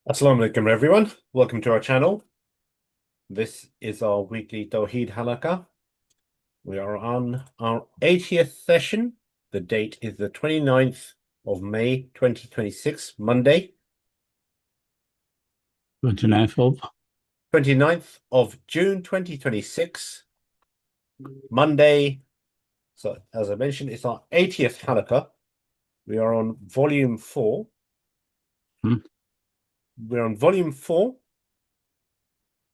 Assalamu alaikum everyone. Welcome to our channel. This is our weekly Tawheed Halaqah. We are on our 80th session. The date is the 29th of May 2026, Monday. 29th of June 2026, Monday. So as I mentioned, it's our 80th Halaqah. We are on volume 4. We're on volume 4,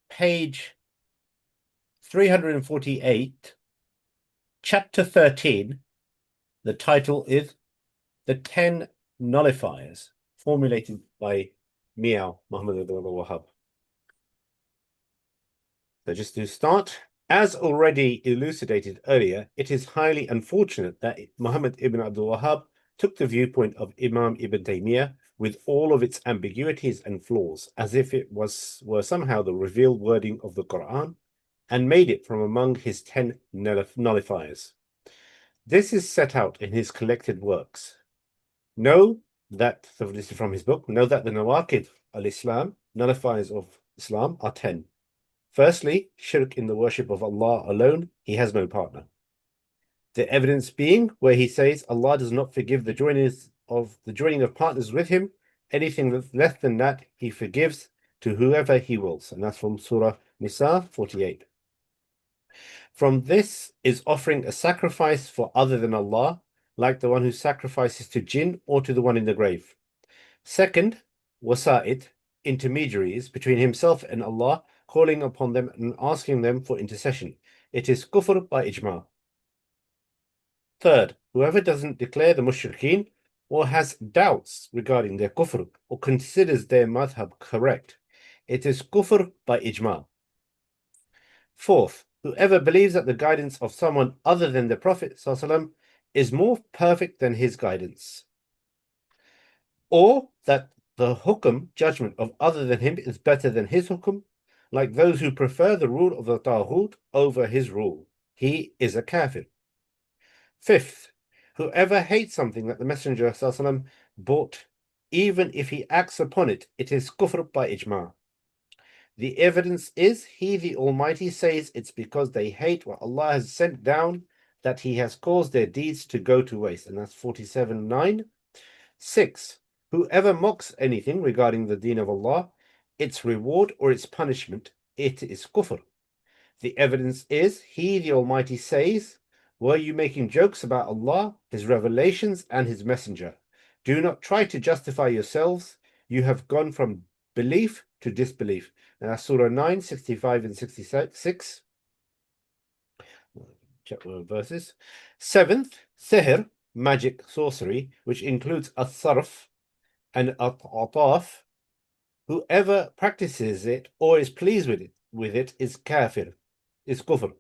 page 348, chapter 13. The title is The 10 Nullifiers, formulated by Miao Muhammad Abdul Wahab. So just to start, as already elucidated earlier, it is highly unfortunate that Muhammad ibn Abdul Wahab took the viewpoint of Imam Ibn Taymiyyah with all of its ambiguities and flaws, as if it were somehow the revealed wording of the Quran, and made it from among his 10 nullifiers. This is set out in his collected works. Know that, so this is from his book, know that the Nawaqid al-Islam, nullifiers of Islam, are 10. Firstly, shirk in the worship of Allah alone, he has no partner. The evidence being where he says Allah does not forgive the joining of partners with him. Anything less than that, he forgives to whoever he wills. And that's from Surah Nisa 48. From this is offering a sacrifice for other than Allah, like the one who sacrifices to jinn or to the one in the grave. Second, wasa'id, intermediaries between himself and Allah, calling upon them and asking them for intercession. It is kufr by ijma. Third, whoever doesn't declare the mushrikeen or has doubts regarding their kufr or considers their madhab correct, it is kufr by ijma. Fourth, whoever believes that the guidance of someone other than the Prophet ﷺ is more perfect than his guidance, or that the hukum, judgment of other than him, is better than his hukum, like those who prefer the rule of the Taghut over his rule, he is a kafir. Fifth, whoever hates something that the Messenger ﷺ brought, even if he acts upon it, it is kufr by ijma. The evidence is He the Almighty says it's because they hate what Allah has sent down that He has caused their deeds to go to waste. And that's 47:9. 6. Whoever mocks anything regarding the deen of Allah, its reward or its punishment, it is kufr. The evidence is He the Almighty says, were you making jokes about Allah, His revelations, and His messenger? Do not try to justify yourselves. You have gone from belief to disbelief. And that's Surah 9, 65 and 66. Check the verses. Seventh, sihr, magic, sorcery, which includes as-sarf and at-ataf. Whoever practices it or is pleased with it is kafir, is kufr.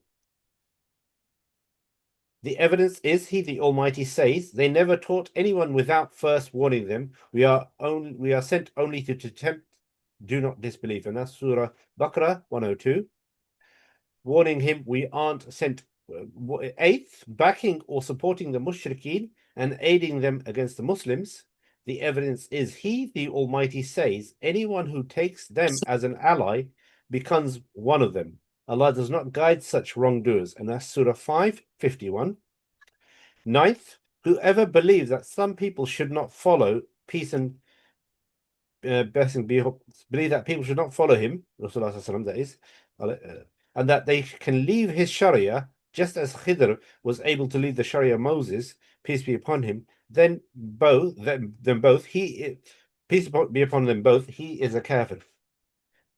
The evidence is He the Almighty says, they never taught anyone without first warning them. We are sent only to tempt, do not disbelieve. And that's Surah Baqarah 102. Warning him, we aren't sent. Eighth, backing or supporting the mushrikeen and aiding them against the Muslims. The evidence is He the Almighty says, anyone who takes them as an ally becomes one of them. Allah does not guide such wrongdoers. And that's Surah 5:51. Ninth, whoever believes that some people should not follow peace and blessing be believe that people should not follow him, Rasulullah that is, and that they can leave his Sharia just as Khidr was able to leave the Sharia of Moses, peace be upon him, then both he peace be upon them both, he is a kafir.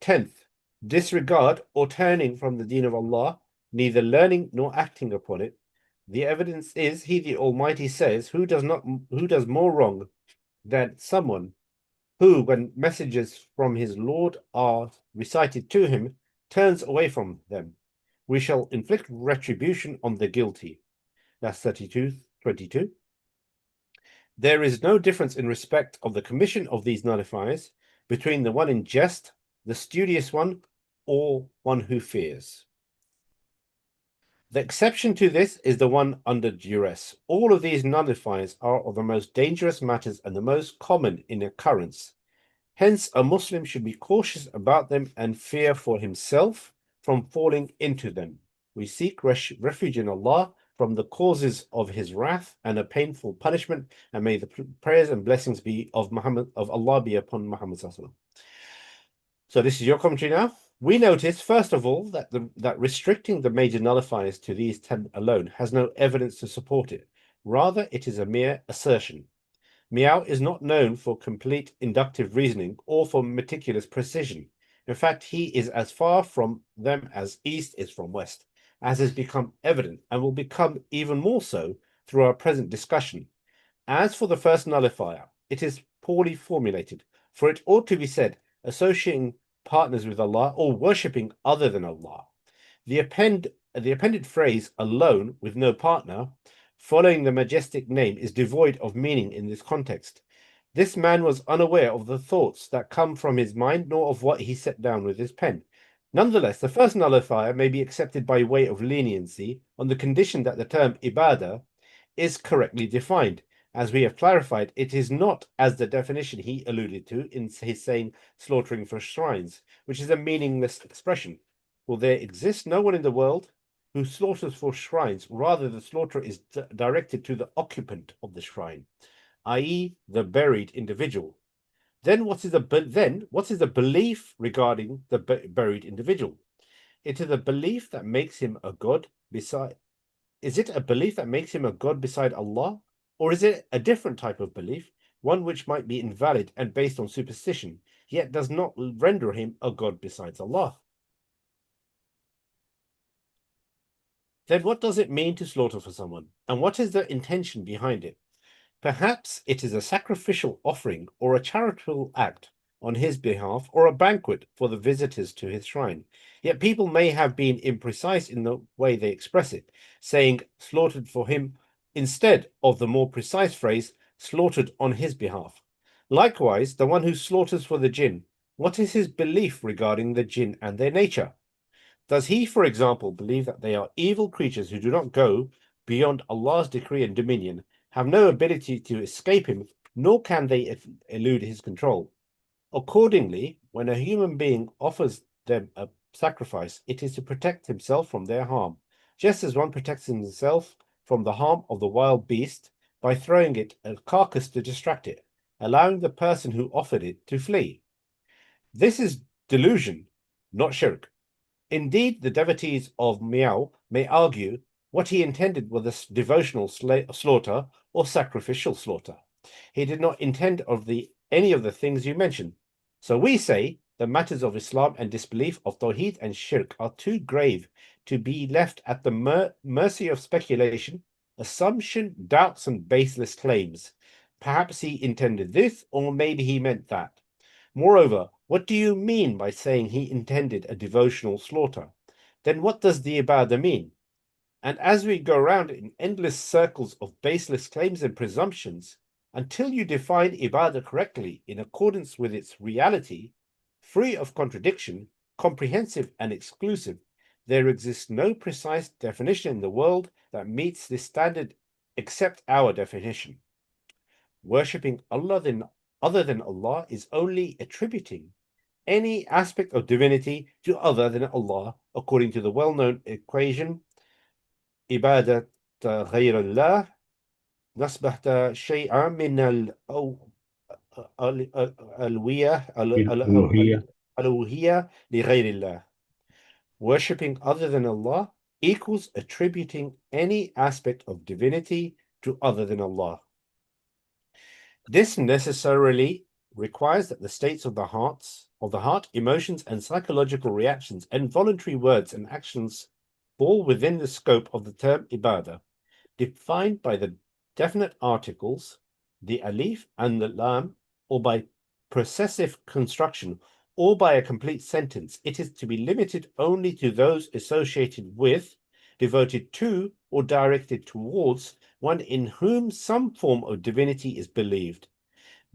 10th, disregard or turning from the deen of Allah, neither learning nor acting upon it. The evidence is He the Almighty says, who does more wrong than someone who, when messages from his Lord are recited to him, turns away from them. We shall inflict retribution on the guilty. That's 32:22. There is no difference in respect of the commission of these nullifiers between the one in jest, the studious one, or one who fears. The exception to this is the one under duress. All of these nullifiers are of the most dangerous matters and the most common in occurrence. Hence, a Muslim should be cautious about them and fear for himself from falling into them. We seek refuge in Allah from the causes of his wrath and a painful punishment, and may the prayers and blessings be of Allah be upon Muhammad. So this is your commentary now. We notice, first of all, that restricting the major nullifiers to these 10 alone has no evidence to support it. Rather, it is a mere assertion. Miao is not known for complete inductive reasoning or for meticulous precision. In fact, he is as far from them as East is from West, as has become evident and will become even more so through our present discussion. As for the first nullifier, it is poorly formulated, for it ought to be said, associating partners with Allah or worshipping other than Allah. The appended phrase alone with no partner following the majestic name is devoid of meaning in this context. This man was unaware of the thoughts that come from his mind, nor of what he set down with his pen. Nonetheless, the first nullifier may be accepted by way of leniency on the condition that the term ibadah is correctly defined. As we have clarified, it is not as the definition he alluded to in his saying slaughtering for shrines, which is a meaningless expression. For there exists no one in the world who slaughters for shrines. Rather, the slaughter is directed to the occupant of the shrine, i.e., the buried individual. Then what is the belief regarding the buried individual? It is a belief that makes him a god beside. Is it a belief that makes him a god beside Allah, or is it a different type of belief, one which might be invalid and based on superstition, yet does not render him a god besides Allah? Then what does it mean to slaughter for someone, and what is the intention behind it? Perhaps it is a sacrificial offering or a charitable act on his behalf, or a banquet for the visitors to his shrine. Yet people may have been imprecise in the way they express it, saying slaughtered for him instead of the more precise phrase slaughtered on his behalf. Likewise, the one who slaughters for the jinn, what is his belief regarding the jinn and their nature? Does he, for example, believe that they are evil creatures who do not go beyond Allah's decree and dominion, have no ability to escape him, nor can they elude his control? Accordingly, when a human being offers them a sacrifice, it is to protect himself from their harm, just as one protects himself from the harm of the wild beast by throwing it a carcass to distract it, allowing the person who offered it to flee. This is delusion, not shirk. Indeed, the devotees of Miao may argue what he intended was a devotional slaughter or sacrificial slaughter. He did not intend any of the things you mentioned. So we say the matters of Islam and disbelief of Tawheed and Shirk are too grave to be left at the mercy of speculation, assumption, doubts, and baseless claims. Perhaps he intended this, or maybe he meant that. Moreover, what do you mean by saying he intended a devotional slaughter? Then what does the ibadah mean? And as we go around in endless circles of baseless claims and presumptions, until you define ibadah correctly in accordance with its reality, free of contradiction, comprehensive and exclusive, there exists no precise definition in the world that meets this standard except our definition. Worshipping Allah other than Allah is only attributing any aspect of divinity to other than Allah, according to the well-known equation ibadat غير الله نسبة شيئا من الألوهية لغير الله. Worshipping other than Allah equals attributing any aspect of divinity to other than Allah. This necessarily requires that the states of the heart, emotions and psychological reactions, and voluntary words and actions fall within the scope of the term ibadah, defined by the definite articles, the alif and the lam, or by processive construction, or by a complete sentence. It is to be limited only to those associated with, devoted to, or directed towards one in whom some form of divinity is believed.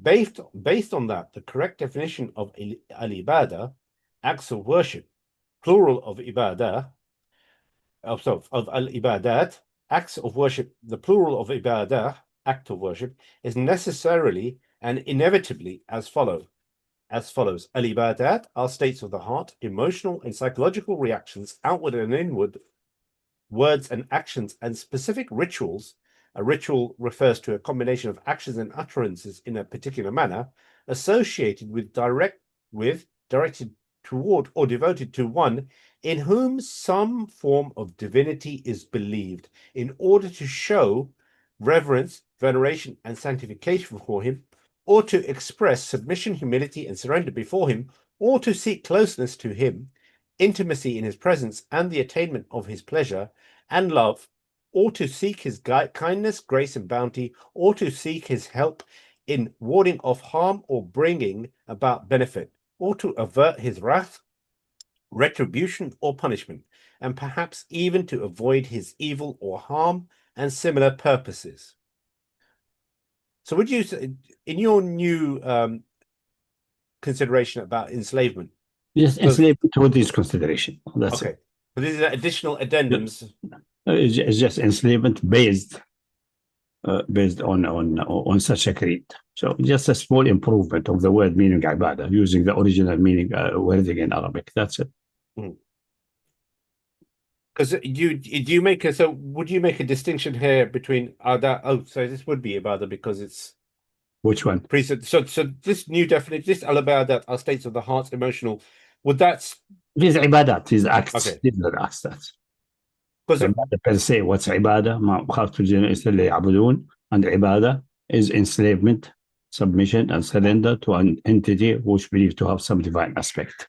Based on that, the correct definition of al-ibadah, acts of worship, plural of ibadah, of al-ibadat, acts of worship, the plural of ibadah, act of worship, is necessarily and inevitably as follows. as follows. Al-ibadat are states of the heart, emotional and psychological reactions, outward and inward, words and actions, and specific rituals. A ritual refers to a combination of actions and utterances in a particular manner, associated with, directed toward, or devoted to one in whom some form of divinity is believed, in order to show reverence, veneration, and sanctification for him, or to express submission, humility, and surrender before him, or to seek closeness to him, intimacy in his presence, and the attainment of his pleasure and love, or to seek his kindness, grace, and bounty, or to seek his help in warding off harm or bringing about benefit, or to avert his wrath, retribution, or punishment, and perhaps even to avoid his evil or harm and similar purposes. So would you say, in your new consideration about enslavement? Yes, enslavement with this consideration. That's okay. it. But these are additional addendums. It's just enslavement based on such a creed. So just a small improvement of the word meaning ibadah, using the original meaning wording in Arabic. That's it. Because you make a, so would you make a distinction here between ada? Oh, so this would be ibadah because it's which one? So this new definition, this al-ibadat are states of the heart, emotional. Would that? These ibadat, these acts. Okay. These are acts. That's because per se, what's ibadah? ما خالف الجنة اللي يعبدون, and ibadah is enslavement, submission, and surrender to an entity which believes to have some divine aspect.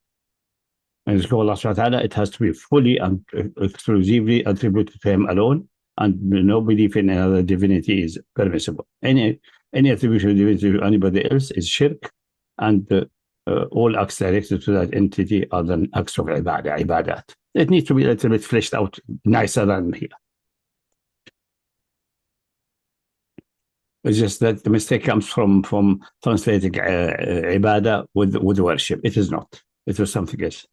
And it's called Allah subhanahu wa ta'ala, it has to be fully and exclusively attributed to him alone, and no belief in another divinity is permissible. Any attribution of divinity to anybody else is shirk, and all acts directed to that entity are then acts of ibadat. It needs to be a little bit fleshed out nicer than here. It's just that the mistake comes from translating ibadah with worship. It is not. It was something else.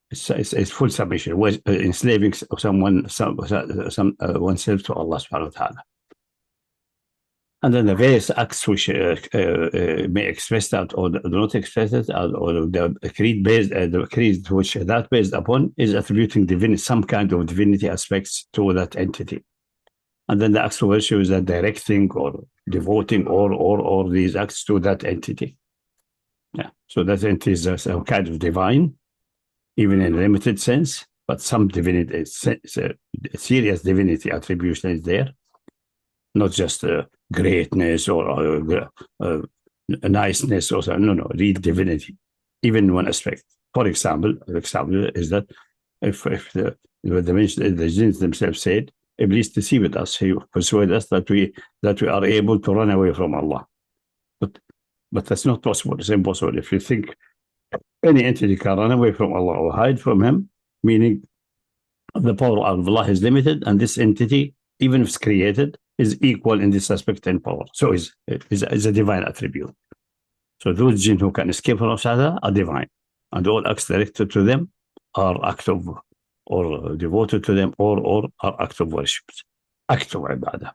It's full submission, enslaving oneself to Allah subhanahu wa ta'ala. And then the various acts which may express that or do not express it, or the creed based, the creed which that based upon is attributing divinity, some kind of divinity aspects to that entity. And then the acts of worship is that directing or devoting or these acts to that entity. Yeah. So that entity is a kind of divine, even in a limited sense, but some divinity, serious divinity attribution is there, not just greatness or niceness or something. No, real divinity, even in one aspect. For example, is that if the jinns themselves said, Iblis deceived us, he persuaded us that we are able to run away from Allah. But that's not possible. It's impossible. If you think any entity can run away from Allah or hide from him, meaning the power of Allah is limited, and this entity, even if it's created, is equal in this aspect in power. So is a divine attribute. So those jinn who can escape from Allah are divine, and all acts directed to them are acts of, or devoted to them, or are acts of worship, acts of ibadah.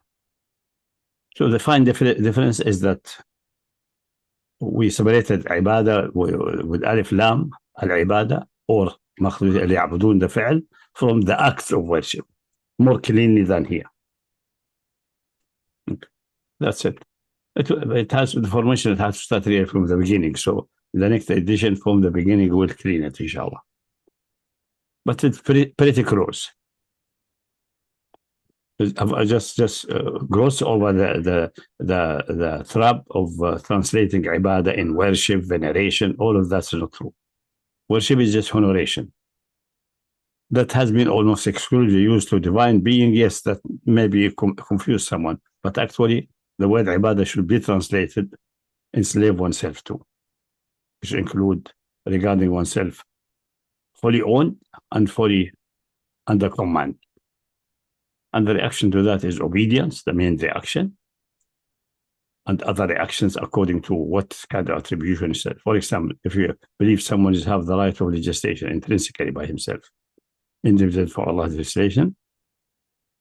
So the fine difference is that we separated ibadah with alif lam, al-ibadah, or مخلوق اللي يعبدون the فعل, from the acts of worship, more cleanly than here. Okay. That's it. It has the formation, it has to start here from the beginning. So the next edition from the beginning will clean it, inshallah. But it's pretty close. I just gloss over the trap of translating ibadah in worship, veneration. All of that's not true. Worship is just honoration. That has been almost exclusively used to divine being. Yes, that maybe confuse someone, but actually the word ibadah should be translated enslave oneself to, which include regarding oneself fully owned and fully under command. And the reaction to that is obedience, the main reaction, and other reactions according to what kind of attribution is said. For example, if you believe someone has the right of legislation intrinsically by himself, individual for Allah's legislation,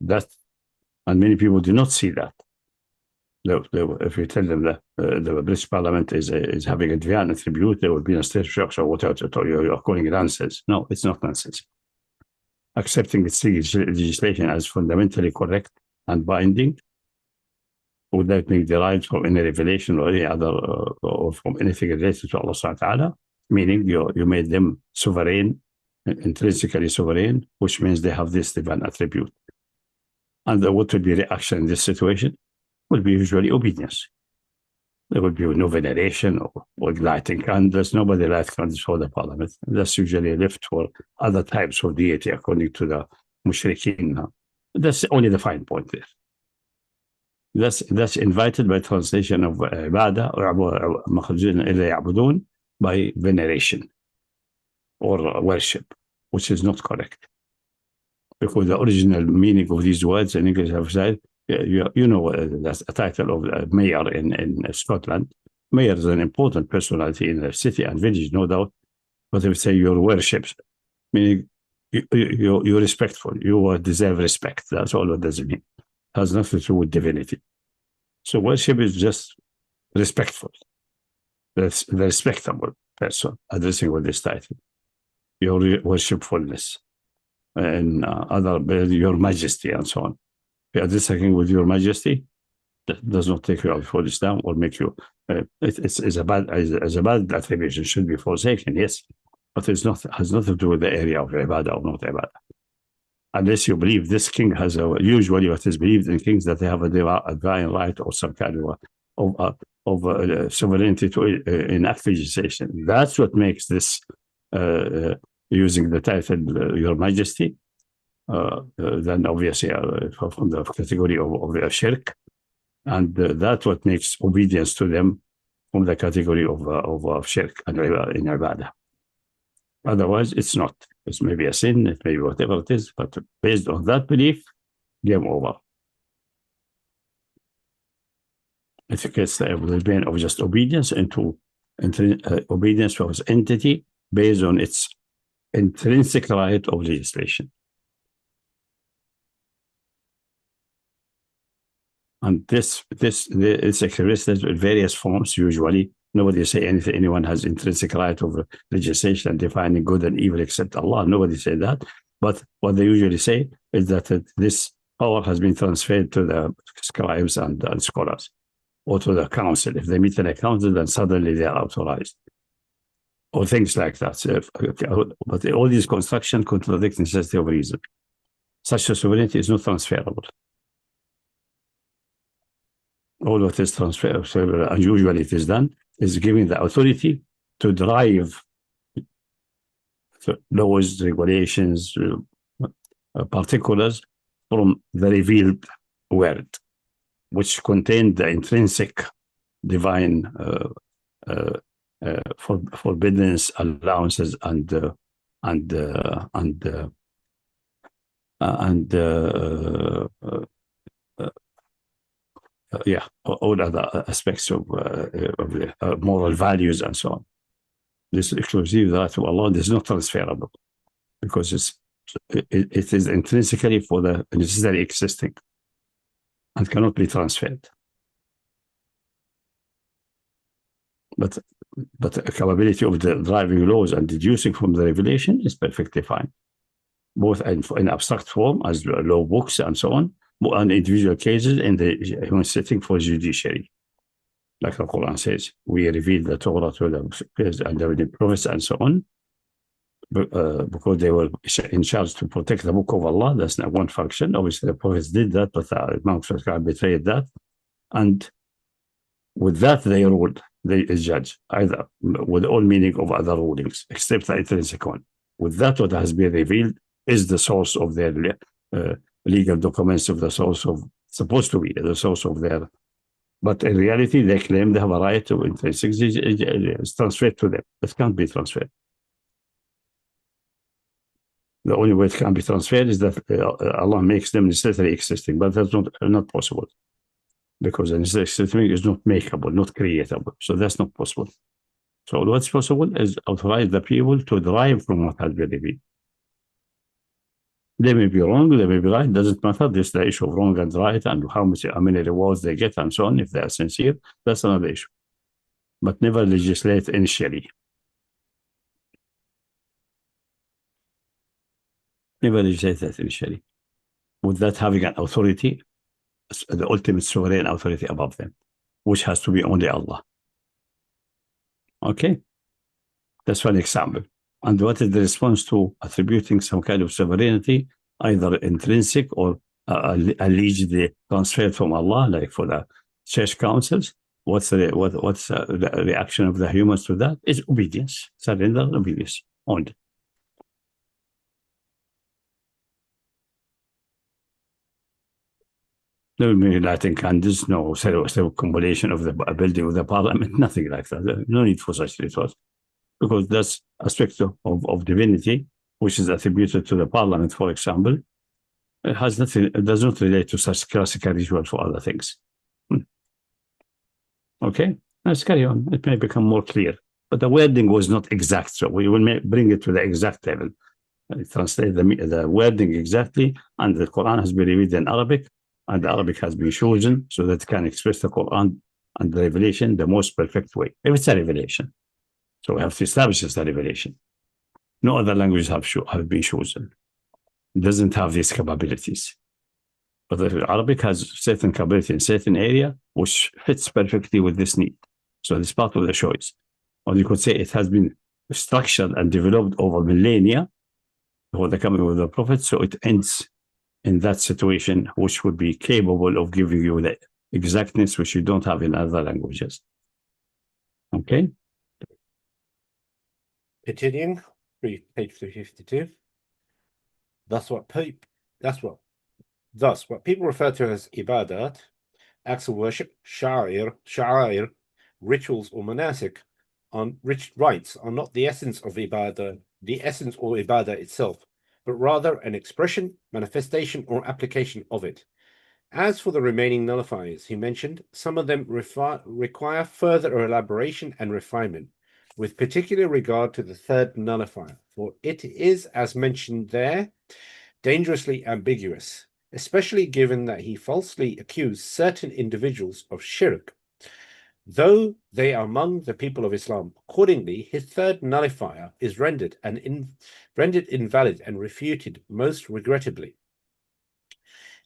that, and many people do not see that. if you tell them that the British Parliament is having a divine attribute, there will be a state structure, whatever you're calling it nonsense. No, it's not nonsense. Accepting its legislation as fundamentally correct and binding without being derived from any revelation or any other or from anything related to Allah subhanahu wa ta'ala, meaning you made them sovereign, intrinsically sovereign, which means they have this divine attribute. And what would be reaction in this situation? Will be usually obedience. There will be no veneration or lighting candles. Nobody lights candles for the Parliament. That's usually left for other types of deity according to the mushrikeen. That's only the fine point there. That's invited by translation of ibadah or by veneration or worship, which is not correct. Because the original meaning of these words in English have said, you know, that's a title of mayor in Scotland. Mayor is an important personality in the city and village, no doubt. But if say your worships, meaning you're respectful, you deserve respect. That's all it does mean. It has nothing to do with divinity. So worship is just respectful. That's the respectable person addressing with this title. Your worshipfulness and your majesty and so on. If you're disagreeing with your majesty, that does not take you out for Islam or make you. It's a bad attribution, should be forsaken, yes, but it's not has nothing to do with the area of ibadah or not ibadah. Unless you believe this king has usually what is believed in kings that they have a divine right or some kind of sovereignty to enact legislation. That's what makes this using the title Your Majesty. Then obviously from the category of shirk, and that's what makes obedience to them from the category of shirk and in ibadah. Otherwise, it's not. It's maybe a sin, it may be whatever it is, but based on that belief, game over. It gets the pain of just obedience into obedience to its entity based on its intrinsic right of legislation. And this is expressed in various forms. Usually, nobody say anything. Anyone has intrinsic right of legislation and defining good and evil except Allah. Nobody say that. But what they usually say is that this power has been transferred to the scribes and scholars, or to the council. If they meet in a council, then suddenly they are authorized, or things like that. But all these constructions contradict necessity of reason. Such a sovereignty is not transferable. All what is transferable, and usually it is done, is giving the authority to drive laws, regulations, particulars from the revealed word, which contain the intrinsic divine forbiddance, allowances, and all other aspects of moral values and so on. This exclusive right of Allah is not transferable because it is intrinsically for the necessary existing and cannot be transferred. But the capability of the driving laws and deducing from the revelation is perfectly fine, both in abstract form as law books and so on, and individual cases in the human setting for judiciary. Like the Quran says, we revealed the Torah to the prophets and so on, because they were in charge to protect the book of Allah. That's not one function. Obviously, the prophets did that, but Imam Shafii betrayed that. And with that, they ruled, they judge, either with all meaning of other rulings, except the intrinsic one. With that, what has been revealed is the source of their legal documents, of the source of, supposed to be the source of their. But in reality, they claim they have a right to intrinsic. It's transferred to them. It can't be transferred. The only way it can be transferred is that Allah makes them necessarily existing, but that's not possible, because the necessary existing is not makeable, not creatable. So that's not possible. So what's possible is authorize the people to derive from what has been revealed. They may be wrong, they may be right, doesn't matter. This is the issue of wrong and right and how many rewards they get and so on. If they are sincere, that's another issue. But never legislate initially. Never legislate that initially. Without having an authority, the ultimate sovereign authority above them, which has to be only Allah. Okay? That's one example. And what is the response to attributing some kind of sovereignty, either intrinsic or allegedly transferred from Allah, like for the church councils? What's the reaction of the humans to that? Is obedience, surrender, obedience only. No lighting candles, no circumambulation of the building of the parliament, nothing like that. No need for such rituals, because that's aspect of divinity, which is attributed to the parliament, for example. It has nothing. It does not relate to such classical rituals for other things. Okay, let's carry on. It may become more clear, but the wording was not exact, so we will bring it to the exact level. Translate the wording exactly, and the Quran has been revealed in Arabic, and the Arabic has been chosen so that it can express the Quran and the revelation the most perfect way. If it's a revelation, so we have to establish it's a revelation. No other languages have been chosen. It doesn't have these capabilities. But the Arabic has certain capability in certain area which fits perfectly with this need. So it's part of the choice. Or you could say it has been structured and developed over millennia before the coming of the Prophet, so it ends in that situation which would be capable of giving you the exactness which you don't have in other languages. Okay? Continuing, page 352. Thus, what people refer to as ibadat, acts of worship, sha'air, rituals or manasik, rites are not the essence of ibadah, the essence or ibadah itself, but rather an expression, manifestation, or application of it. As for the remaining nullifiers he mentioned, some of them require further elaboration and refinement, with particular regard to the third nullifier, for it is, as mentioned there, dangerously ambiguous, especially given that he falsely accused certain individuals of shirk, though they are among the people of Islam. Accordingly, his third nullifier is rendered invalid and refuted most regrettably.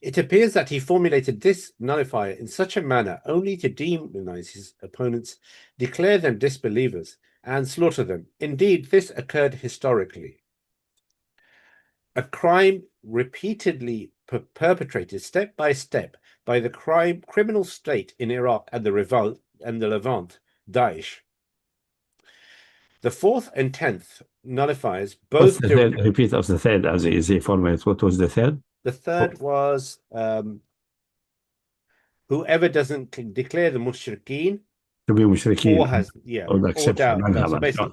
It appears that he formulated this nullifier in such a manner only to demonize his opponents, declare them disbelievers, and slaughter them. Indeed, this occurred historically. A crime repeatedly perpetrated step by step by the criminal state in Iraq and the Levant, Daesh. The fourth and 10th nullifies both. What's the third? Repeat of the third as easy format. What was the third? The third was whoever doesn't declare the mushrikeen To be mushrikeen. Or has, or exception. So basically,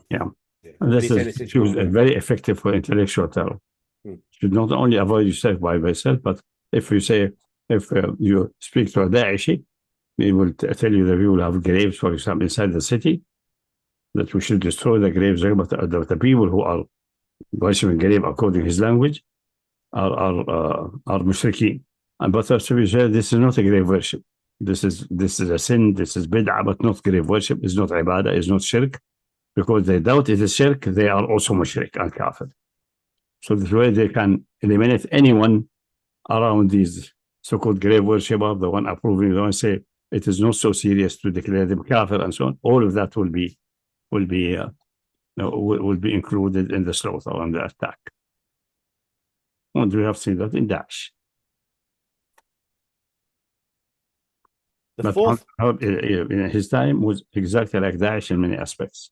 This is very effective for intellectual terror. You should not only avoid yourself by yourself, but if you say, if you speak to a Daeshi, he will tell you that we will have graves, for example, inside the city, that we should destroy the graves. But the people who are worshiping grave according to his language are mushrikeen. And but as we say, this is not a grave worship. This is a sin. This is bid'ah, but not grave worship. It's not ibadah. It's not shirk, because they doubt it is shirk. They are also mushrik and kafir. So this way they can eliminate anyone around these so-called grave worshippers, the one approving, the one say it is not so serious to declare them kafir and so on. All of that will be included in the slaughter and the attack. And we have seen that in Daesh. But fourth, in his time was exactly like Daesh in many aspects.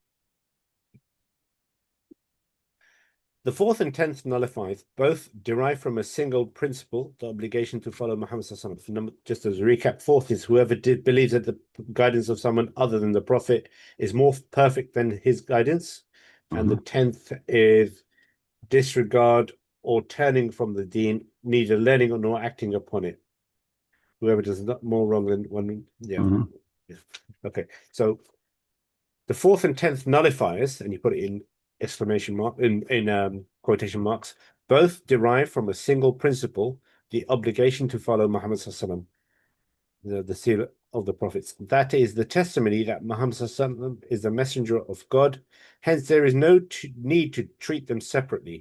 The fourth and 10th nullifiers both derive from a single principle, the obligation to follow Muhammad Sallallahu Alaihi Wasallam. Just as a recap, fourth is whoever believes that the guidance of someone other than the Prophet is more perfect than his guidance. And the 10th is disregard or turning from the deen, neither learning nor acting upon it. Whoever does not more wrong than one. Okay, so the fourth and 10th nullifiers, and you put it in exclamation mark in quotation marks, Both derive from a single principle, the obligation to follow Muhammad sallallahu alaihi wasallam, the seal of the prophets. That is the testimony that Muhammad sallallahu alaihi wasallam is the messenger of God. Hence, there is no need to treat them separately.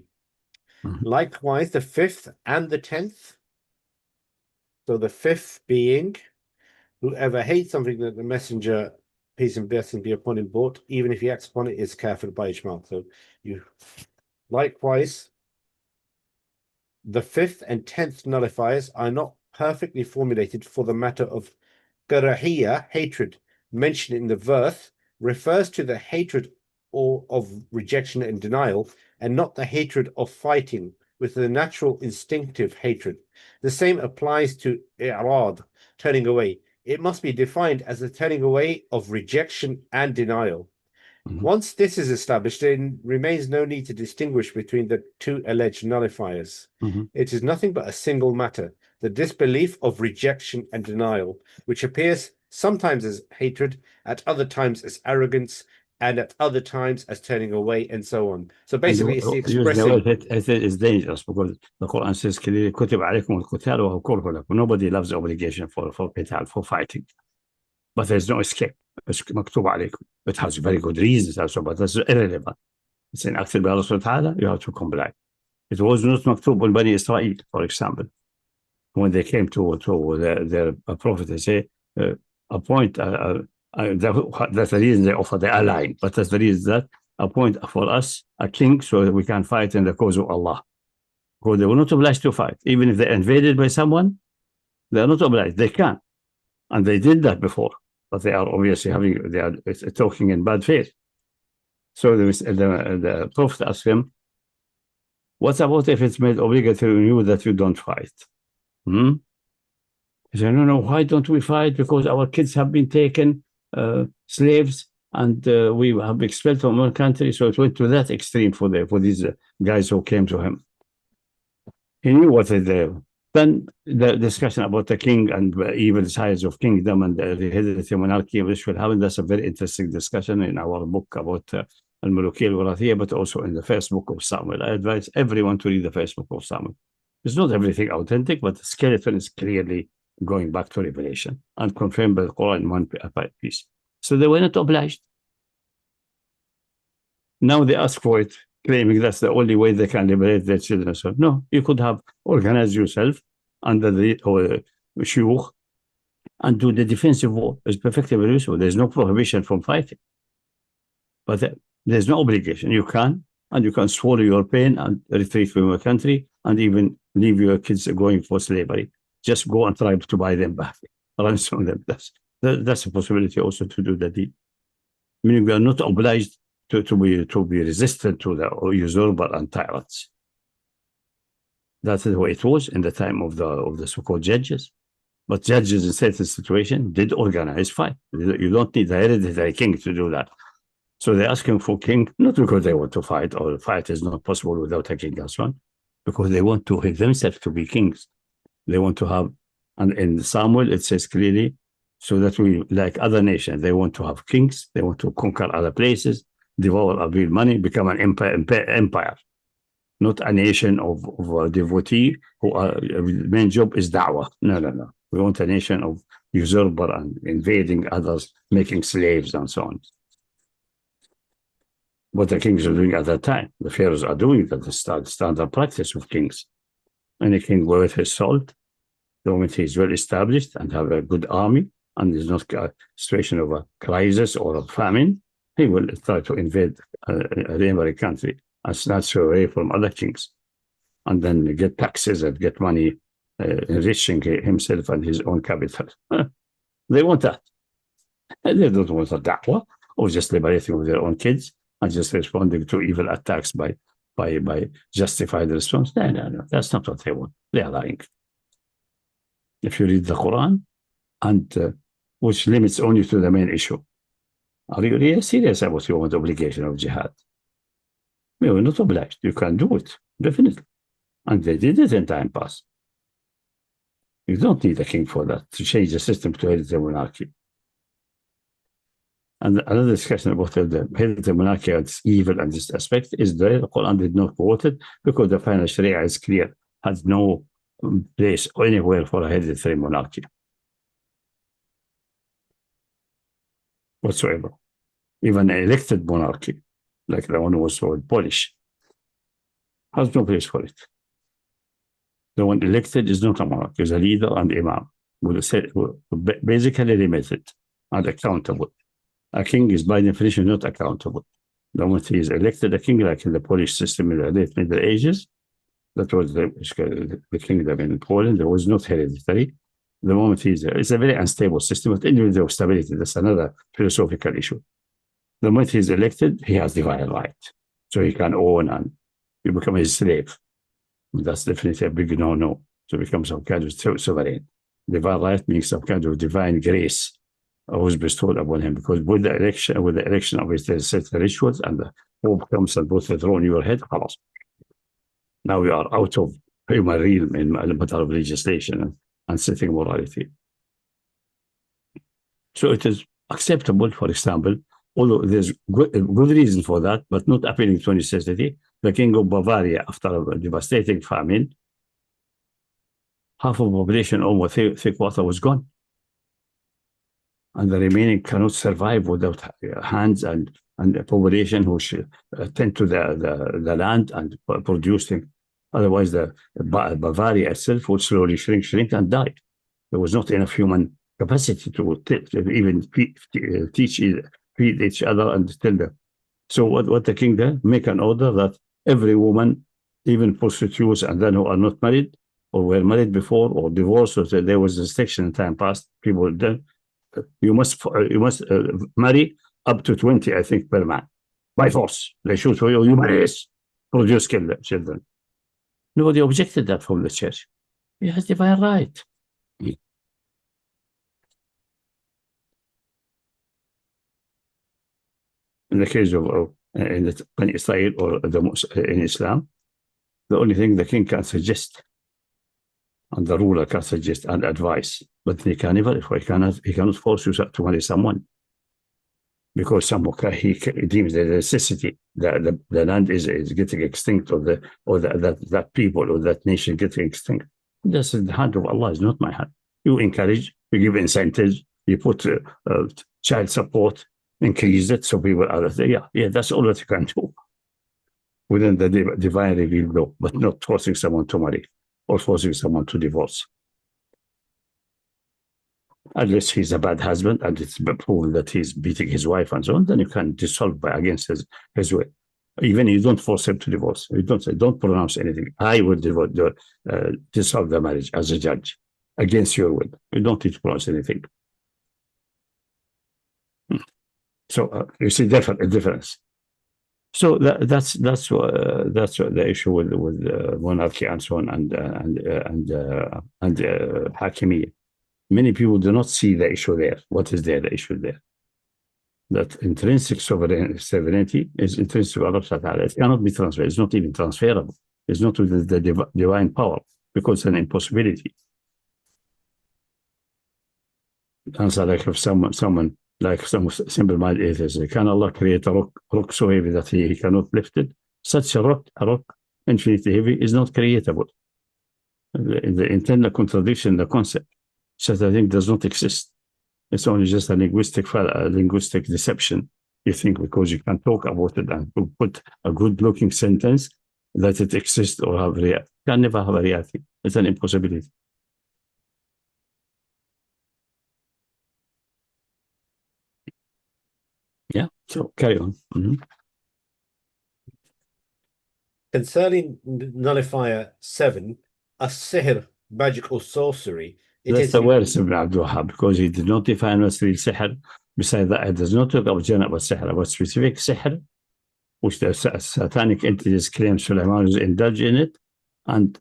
Likewise, the fifth and the 10th. So the fifth being, whoever hates something that the messenger, peace and blessings be upon him, brought, even if he acts upon it, is kafir by ijma. So you likewise, the fifth and 10th nullifiers are not perfectly formulated, for the matter of karahiyya, hatred, mentioned in the verse, refers to the hatred or of rejection and denial, and not the hatred of fighting with the natural instinctive hatred. The same applies to i'rad, turning away. It must be defined as the turning away of rejection and denial. Once this is established, there remains no need to distinguish between the two alleged nullifiers. It is nothing but a single matter, the disbelief of rejection and denial, which appears sometimes as hatred, at other times as arrogance, and at other times as turning away, and so on. So basically, it's the expressing. It is dangerous because the Quran says clearly, كتب عليكم القتال وهو كره لكم. Nobody loves obligation for qital, for fighting. But there's no escape. It's مكتوب عليكم. It has very good reasons also, but that's irrelevant. It's enacted by Allah subhanahu wa ta'ala, you have to comply. It was not مكتوب on Bani Israel, for example. When they came to their prophet, they say, appoint, that's the reason they offer the ally, but that's the reason that appoint for us a king so that we can fight in the cause of Allah. Because they were not obliged to fight. Even if they're invaded by someone, they are not obliged. They can. And they did that before. But they are obviously they are talking in bad faith. So the Prophet asked him, what about if it's made obligatory on you that you don't fight? He said, no, why don't we fight? Because our kids have been taken slaves, and we have expelled from our country. So it went to that extreme for these guys who came to him. He knew what they did. Then the discussion about the king and evil sides of kingdom and the hereditary monarchy, which will happen. That's a very interesting discussion in our book about Al-Mulukiyya Al-Warathiyya, but also in the first book of Samuel. I advise everyone to read the first book of Samuel. It's not everything authentic, but the skeleton is clearly going back to Revelation and confirmed by the Quran in one piece. So they were not obliged. Now they ask for it, claiming that's the only way they can liberate their children. So no, you could have organized yourself under the shuyukh and do the defensive war. It's perfectly useful. There's no prohibition from fighting. But there's no obligation. You can, and you can swallow your pain and retreat from your country and even leave your kids going for slavery. Just go and try to buy them back, ransom them. That's a possibility also to do the deal. Meaning we are not obliged to be resistant to the usurper and tyrants. That's the way it was in the time of the so-called judges. But judges in certain situations did organize fight. You don't need a hereditary king to do that. So they're asking for king, not because they want to fight, or fight is not possible without a king and so on, because they want to themselves to be kings. They want to have, and in Samuel it says clearly, so that we, like other nations, they want to have kings, they want to conquer other places, devour real money, become an empire, not a nation of devotees who are, main job is da'wah. No. We want a nation of usurper and invading others, making slaves and so on. What the kings are doing at that time, the pharaohs are doing that, the standard practice of kings. Any king worth his salt, the moment he is well established and have a good army, and there's not a situation of a crisis or a famine, he will try to invade a neighboring country and snatch away from other kings, and then get taxes and get money, enriching himself and his own capital. They want that. They don't want a da'wah of just liberating their own kids and just responding to evil attacks by justified response. No, that's not what they want. They are lying. If you read the Quran, and which limits only to the main issue, are you really serious about your own obligation of jihad? We were not obliged. You can do it, definitely. And they did it in time past. You don't need a king for that, to change the system to hereditary monarchy. And another discussion about the hereditary monarchy and its evil and this aspect is the Quran did not quote it because the final Sharia is clear, has no place anywhere for a hereditary monarchy whatsoever. Even an elected monarchy, like the one who was called Polish, has no place for it. The one elected is not a monarch, is a leader and imam, basically limited and accountable. A king is by definition not accountable. The moment he is elected a king, like in the Polish system in the late Middle Ages, that was the kingdom in Poland, there was not hereditary. The moment it's a very unstable system with individual stability. That's another philosophical issue. The moment he's elected, he has divine right. So he can own and you become his slave. That's definitely a big no-no. To become some kind of sovereign. Divine right means some kind of divine grace was bestowed upon him, because with the election of his set rituals and the Pope comes and puts the throne on your head, now we are out of human realm in a matter of legislation and setting morality. So it is acceptable, for example, although there's good reason for that, but not appealing to necessity. The king of Bavaria, after a devastating famine, half of the population, almost three quarters, was gone. And the remaining cannot survive without hands and a population who should tend to the land and produce things. Otherwise, the Bavaria itself would slowly shrink and die. There was not enough human capacity to even feed each other and tell them. So what the king did, make an order that every woman, even prostitutes and then who are not married or were married before or divorced, or there was a restriction in time past, people then you must marry up to 20, I think, per man by force. They shoot for you marry this, produce children. Nobody objected that from the church. He has divine right. In the case of in Israel or in Islam, the only thing the king can suggest and the ruler can suggest and advise, but he can never, he cannot force you to marry someone, because he deems the necessity that the land is getting extinct, or that people or that nation getting extinct. That's in the hand of Allah, it's not my hand. You encourage, you give incentives, you put child support, increase it so people are there. Yeah, that's all that you can do within the divine revealed law, but not forcing someone to marry or forcing someone to divorce. Unless he's a bad husband and it's proven that he's beating his wife and so on, then you can dissolve against his will. Even you don't force him to divorce. You don't say, don't pronounce anything. I will dissolve the marriage as a judge against your will. You don't need to pronounce anything. So you see a difference. So that's the issue with monarchy and so on and Hakimiyya. Many people do not see the issue there. What is there? The issue there. That intrinsic sovereignty is intrinsic to Allah Subhanahu wa Ta'ala. It cannot be transferred. It's not even transferable. It's not within the divine power, because it's an impossibility. And so, like if someone like some simple-minded atheist, can Allah create a rock so heavy that he cannot lift it? Such a rock infinitely heavy is not creatable. The internal contradiction, the concept, such a thing does not exist. It's only just a linguistic deception. You think because you can talk about it and put a good-looking sentence that it exists or have reality. It can never have a reality. It's an impossibility. Yeah, so carry on. Concerning nullifier 7, as-sihr, magic or sorcery. That's the words of Ibn Abdul Wahhab, because he did not define what's real sihr. Besides that, it does not talk about general sihr, about specific sihr, which the satanic entities claim Sulaiman is indulged in it, and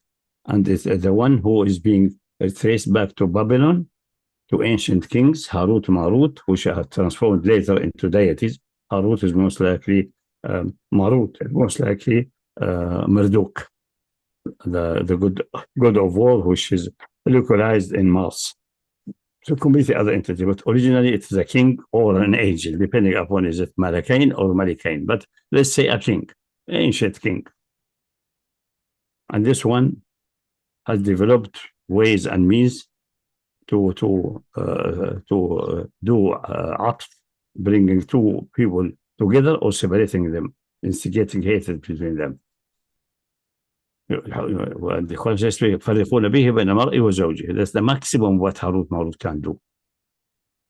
it's the one who is being traced back to Babylon, to ancient kings, Harut, Marut, which are transformed later into deities. Harut is most likely Marut, most likely Marduk, the god of war, which is localized in Mars. to completely other entity, but originally it is a king or an angel, depending upon is it Malakain or Malikain. But let's say a king, ancient king. And this one has developed ways and means to do atf, bringing two people together or separating them, instigating hatred between them. يفرقون به بين المرء وزوجه. That's the maximum what Harut Marut can do.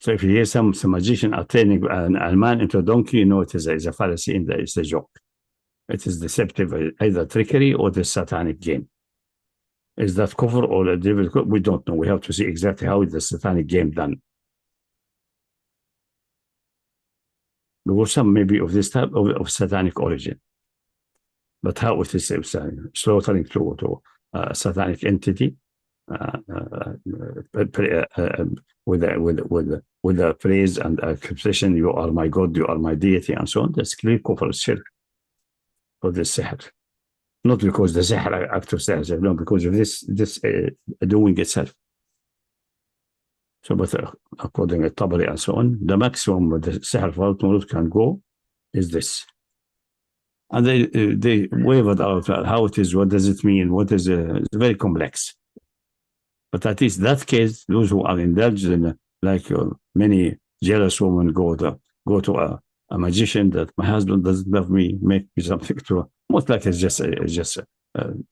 So if you hear some magician are turning a man into a donkey, you know it is a fallacy, it's a joke. It is deceptive, either trickery or the satanic game. Is that kufr or a devil? We don't know. We have to see exactly how is the satanic game done. There was some maybe of this type of satanic origin. But how it is slaughtering to a satanic entity with a phrase and a expression, you are my God, you are my deity, and so on. That's clear kufr shirk for this sihr. Not because the sihr act of sihr, no, because of this doing itself. So, but according to Tabari and so on, the maximum the sihr for can go is this. And they wavered out how it is, what does it mean, what is it's very complex. But at least that case, those who are indulged in, like many jealous women go to a magician that my husband doesn't love me, make me something to. Most likely it's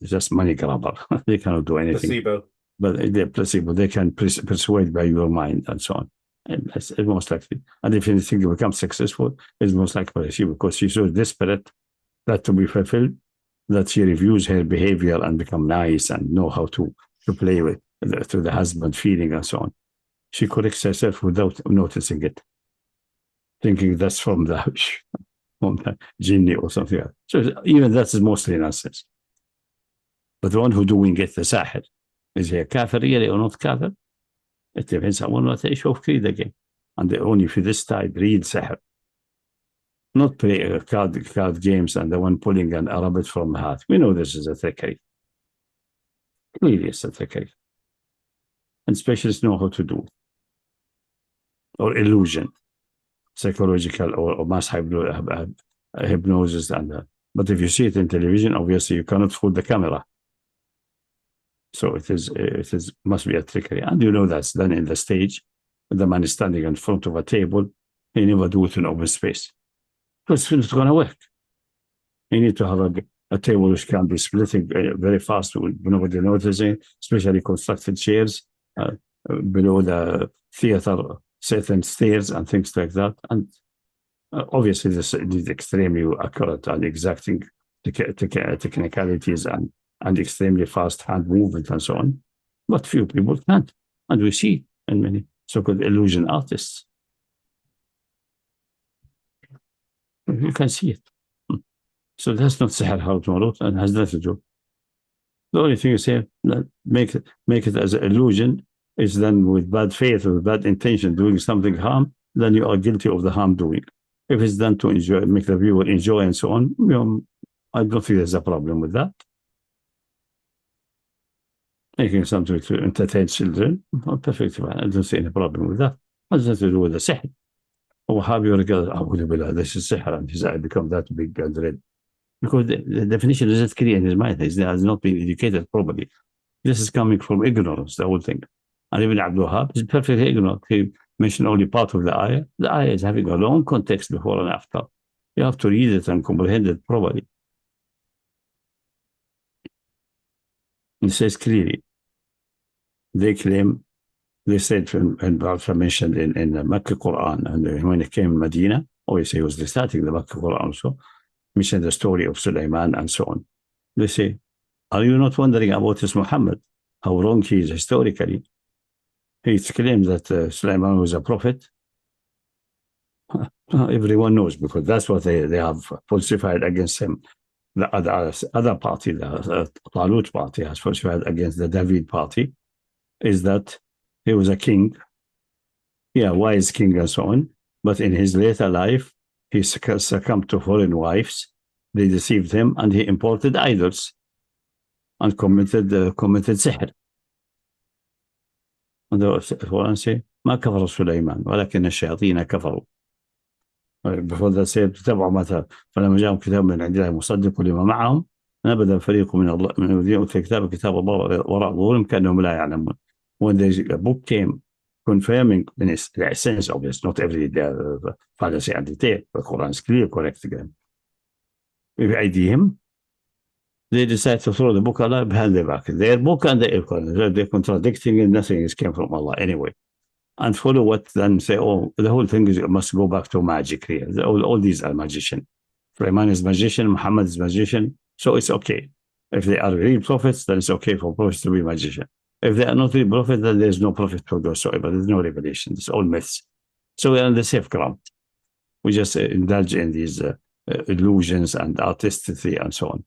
just money grabber. They cannot do anything. Placebo. But they're placebo. They can persuade by your mind and so on. And it's most likely. And if anything becomes successful, it's most likely placebo because she's so desperate that to be fulfilled, that she reviews her behavior and become nice and know how to play with to the husband feeling and so on. She corrects herself without noticing it, thinking that's from the genie or something else. So even that is mostly nonsense. But the one who doing it, the sahir, is he a kafir really or not kafir? It depends on what they show again. And only for this type, read sahir. Not play card games and the one pulling an Arabic from the heart. We know this is a trickery. Clearly it's a trickery. And specialists know how to do it. Or illusion, psychological or mass hypnosis. But if you see it in television, obviously you cannot fool the camera. So it must be a trickery. And you know that's done in the stage. The man is standing in front of a table. He never do it in open space. Because it's going to work. You need to have a table which can be splitting very fast with nobody noticing, especially constructed chairs below the theater, certain stairs and things like that. And obviously this is extremely accurate and exacting technicalities and extremely fast hand movement and so on. But few people can't. And we see in many so-called illusion artists. You can see it. So that's not Sihr Harut Marut and has nothing to do. The only thing you say, make it as an illusion, is then with bad faith or bad intention doing something harm, then you are guilty of the harm doing. If it's done to enjoy, make the viewer enjoy and so on, I don't think there's a problem with that. Making something to entertain children, perfectly fine. I don't see any problem with that. It has nothing to do with the sihr. Or have you regard, this is sihr, and his eye become that big and red. Because the definition is not clear in his mind. He has not been educated properly. This is coming from ignorance, the whole thing. And even Abdul Wahab is perfectly ignorant. He mentioned only part of the ayah. The ayah is having a long context before and after. You have to read it and comprehend it properly. It says clearly, they claim, they said, and Balfa mentioned in the Makkah Quran, and when it came to Medina, obviously he was reciting the Makkah Quran also, mentioned the story of Sulaiman and so on. They say, are you not wondering about this Muhammad, how wrong he is historically? He claims that Sulaiman was a prophet. Everyone knows, because that's what they have falsified against him. The other party, the Talut party, has falsified against the David party, is that he was a king, wise king and so on, but in his later life, he succumbed to foreign wives. They deceived him, and he imported idols and committed sihr. And the Quran say, ما كفر سليمان ولكن الشياطين كفروا. before that said تتبعوا مثلا فلما جاءهم كتاب من عند الله مصدق لما معهم نبذ فريق من الله من الذين أوتوا الكتاب كتاب الله وراء ظهورهم كأنهم لا يعلمون. When the book came confirming in the essence of this, not every fallacy and detail, the Quran is clear, correct again. بأيديهم, they decide to throw the book Allah behind their back. Their book and their Quran, they're contradicting and nothing is came from Allah anyway. And follow what then say, oh, the whole thing is must go back to magic here. All these are magician. Sulaiman is magician, Muhammad is magician, so it's okay. If they are real prophets, then it's okay for prophets to be magician. If they are not real prophets, then there's no prophet to go whatsoever. There's no revelation. It's all myths. So we're on the safe ground. We just indulge in these illusions and artistry and so on.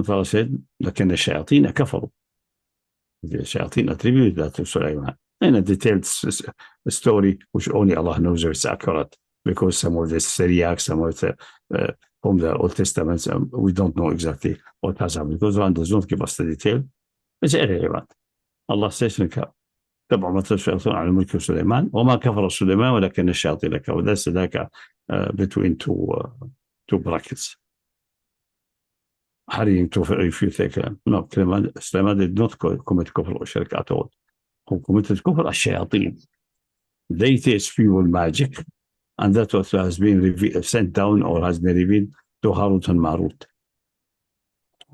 Allah said, لكن الشياطين كفروا. The shayateen attributed that to Sulaiman. In a detailed story, which only Allah knows if it's accurate, because some of the Syriac, some of the from the Old Testament, we don't know exactly what has happened, because Allah does not give us the detail. It's irrelevant. Allah says, تبع مثل الشياطين على ملك سليمان وما كفر سليمان ولكن الشياطين كفروا. That's like between two brackets. Hurrying to refute their claim. No, Sulaiman did not commit kufr or shirk at all. Who committed kufr? Ash-shayateen. They teach people magic, and that's what has been sent down or has been revealed to Harut and Marut.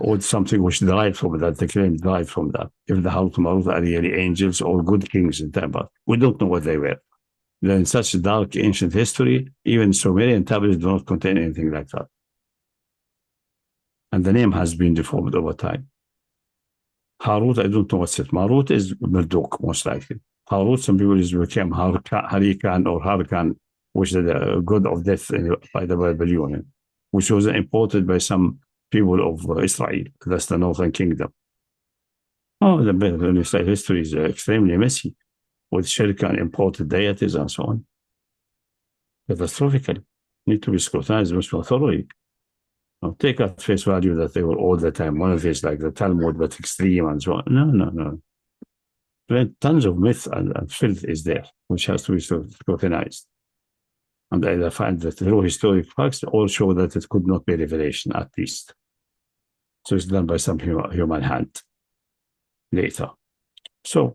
Or something which derived from that, the claim derived from that. If the Harut and Marut are really angels or good kings in time, but we don't know what they were. They're in such dark ancient history, even Sumerian tablets do not contain anything like that. And the name has been deformed over time. Harut, I don't know what's it. Marut is Marduk, most likely. Harut, some people became Harikan or Harkan, which is the god of death by the Babylonian, which was imported by some people of Israel. That's the northern kingdom. Oh, the Israel history is extremely messy, with shirk and imported deities and so on. Catastrophically. Need to be scrutinized much more thoroughly. Now, take at face value that they were all the time monotheists like the Talmud, but extreme and so on. No. Tons of myth and filth is there, which has to be scrutinized. And I find that through historic facts all show that it could not be revelation, at least. So it's done by some human hand later. So,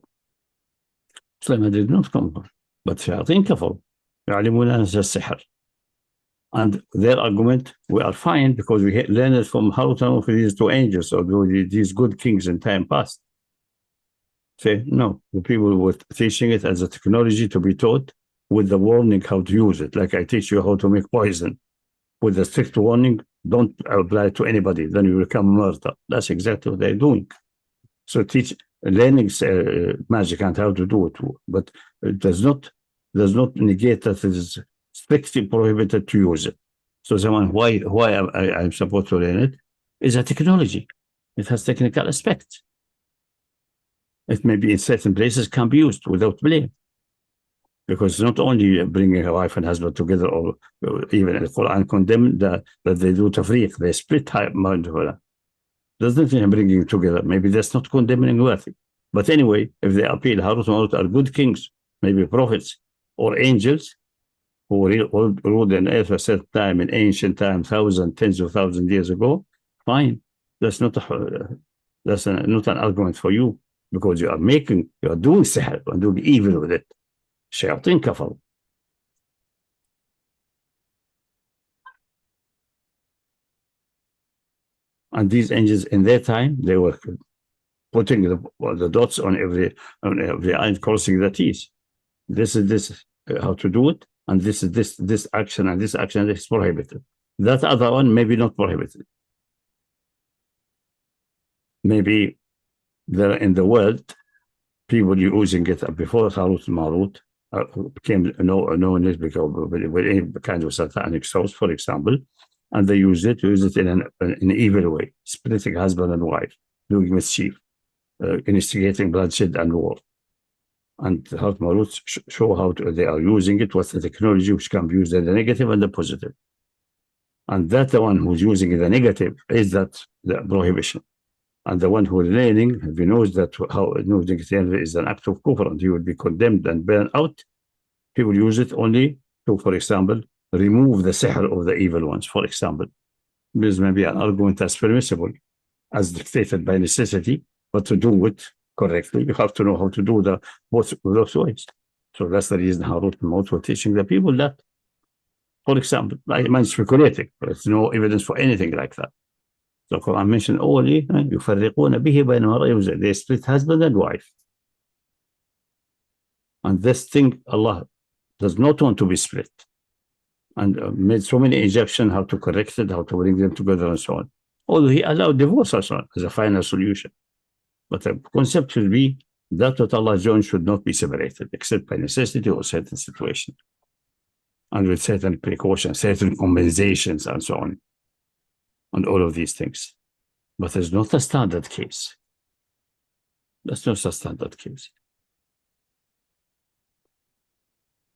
Sulaiman did not come, but shayateen kafar. يعلمون أنه السحر. And their argument, we are fine because we learned it from Harut and Marut, these two angels, or these good kings in time past. Say, no, the people were teaching it as a technology to be taught with the warning how to use it. Like I teach you how to make poison. With the strict warning, don't apply it to anybody, then you become a murderer. That's exactly what they're doing. So learning magic and how to do it, but it does not negate that it is strictly prohibited to use it. So someone, why I'm supposed to learn it is a technology. It has technical aspects. It may be in certain places can be used without blame. Because not only bringing a wife and husband together, or even the Quran condemned that they do tafriq, they split mind. Doesn't mean bringing together. Maybe that's not condemning worthy. But anyway, if they appeal, Harut and Marut are good kings, maybe prophets or angels, who ruled in earth a certain time in ancient time, tens of thousands years ago, fine. That's not an argument for you, because you are doing sihr and doing evil with it. Shayateen kafar. And these angels in their time, they were putting the dots on every eye and crossing the T's. This is how to do it. And this is this action and this action is prohibited. That other one maybe not prohibited. Maybe there in the world, people using it before Harut and Marut became known as because with any kind of satanic source, for example, and they use it in an evil way, splitting husband and wife, doing mischief, instigating bloodshed and war. And Harut Marut show how they are using it, what's the technology which can be used in the negative and the positive. And that the one who's using the negative is that the prohibition. And the one who is learning, if he knows that how using it is an act of kufr and he will be condemned and burned out, he will use it only to, for example, remove the sihr of the evil ones, for example. This may be an argument that's permissible, as dictated by necessity, but to do it correctly, you have to know how to do both those ways. So that's the reason Harut and Maut were teaching the people that, for example, like I'm speculating, there's no evidence for anything like that. So Quran mentioned only يفرقون به بين المرء وزوجه. They split husband and wife. And this thing Allah does not want to be split. And made so many injections how to correct it, how to bring them together and so on. Although He allowed divorce and so on as a final solution. But the concept should be that what Allah joined should not be separated except by necessity or certain situation. And with certain precautions, certain compensations and so on. And all of these things. But there's not a standard case. That's not a standard case.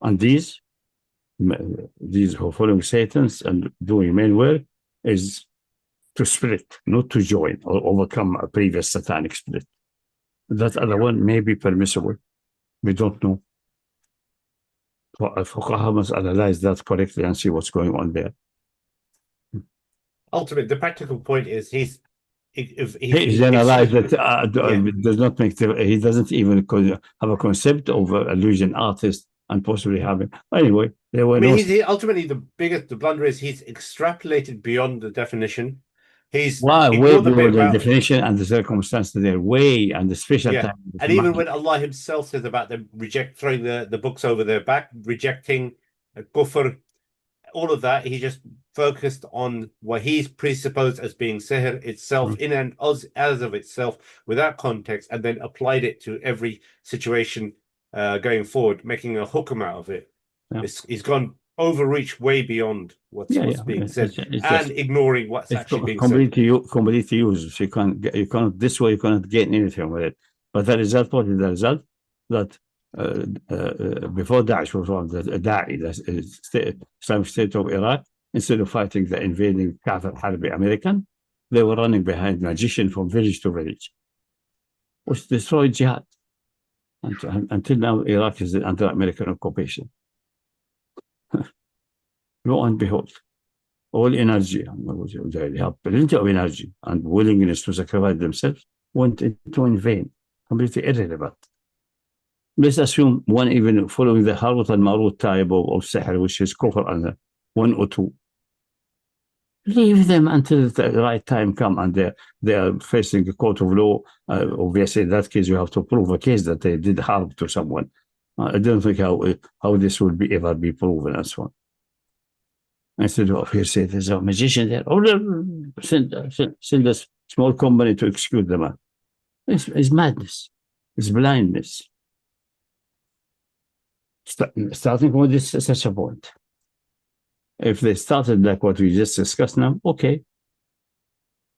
And these who are following Satan's and doing main work is to split, not to join or overcome a previous satanic split. That other one may be permissible. We don't know. Fuqaha must analyze that correctly and see what's going on there. Ultimately, the practical point is he generalized that does not make he doesn't even have a concept of illusion artist and possibly having anyway. There were ultimately the blunder is he's extrapolated beyond the definition. He's way beyond the definition and the circumstances there, way and the special time. And even when Allah Himself says about them throwing the books over their back, rejecting kufr, all of that, he just focused on what he's presupposed as being sihr itself in and as of itself without context, and then applied it to every situation going forward, making a hukm out of it. He's gone overreach way beyond what's being said and ignoring what's actually being said. Completely useless. You can't this way you cannot gain anything with it. But the result, what is the result? That before Daesh was formed, the Islamic State of Iraq, instead of fighting the invading Kafir Harbi American, they were running behind magicians from village to village, which destroyed jihad. Until now, Iraq is under American occupation. Lo and behold, all energy, they have plenty of energy and willingness to sacrifice themselves, went into in vain, completely irrelevant. Let's assume one even following the Harut and Marut type of sihr, which is kufr and 1 or 2. Leave them until the right time come and they are facing the court of law. Obviously, in that case, you have to prove a case that they did harm to someone. I don't think how this will ever be proven and so on. Instead of here say there's a magician there, or send a small company to execute the man. It's madness. It's blindness. Starting with this such a point. If they started like what we just discussed now, okay.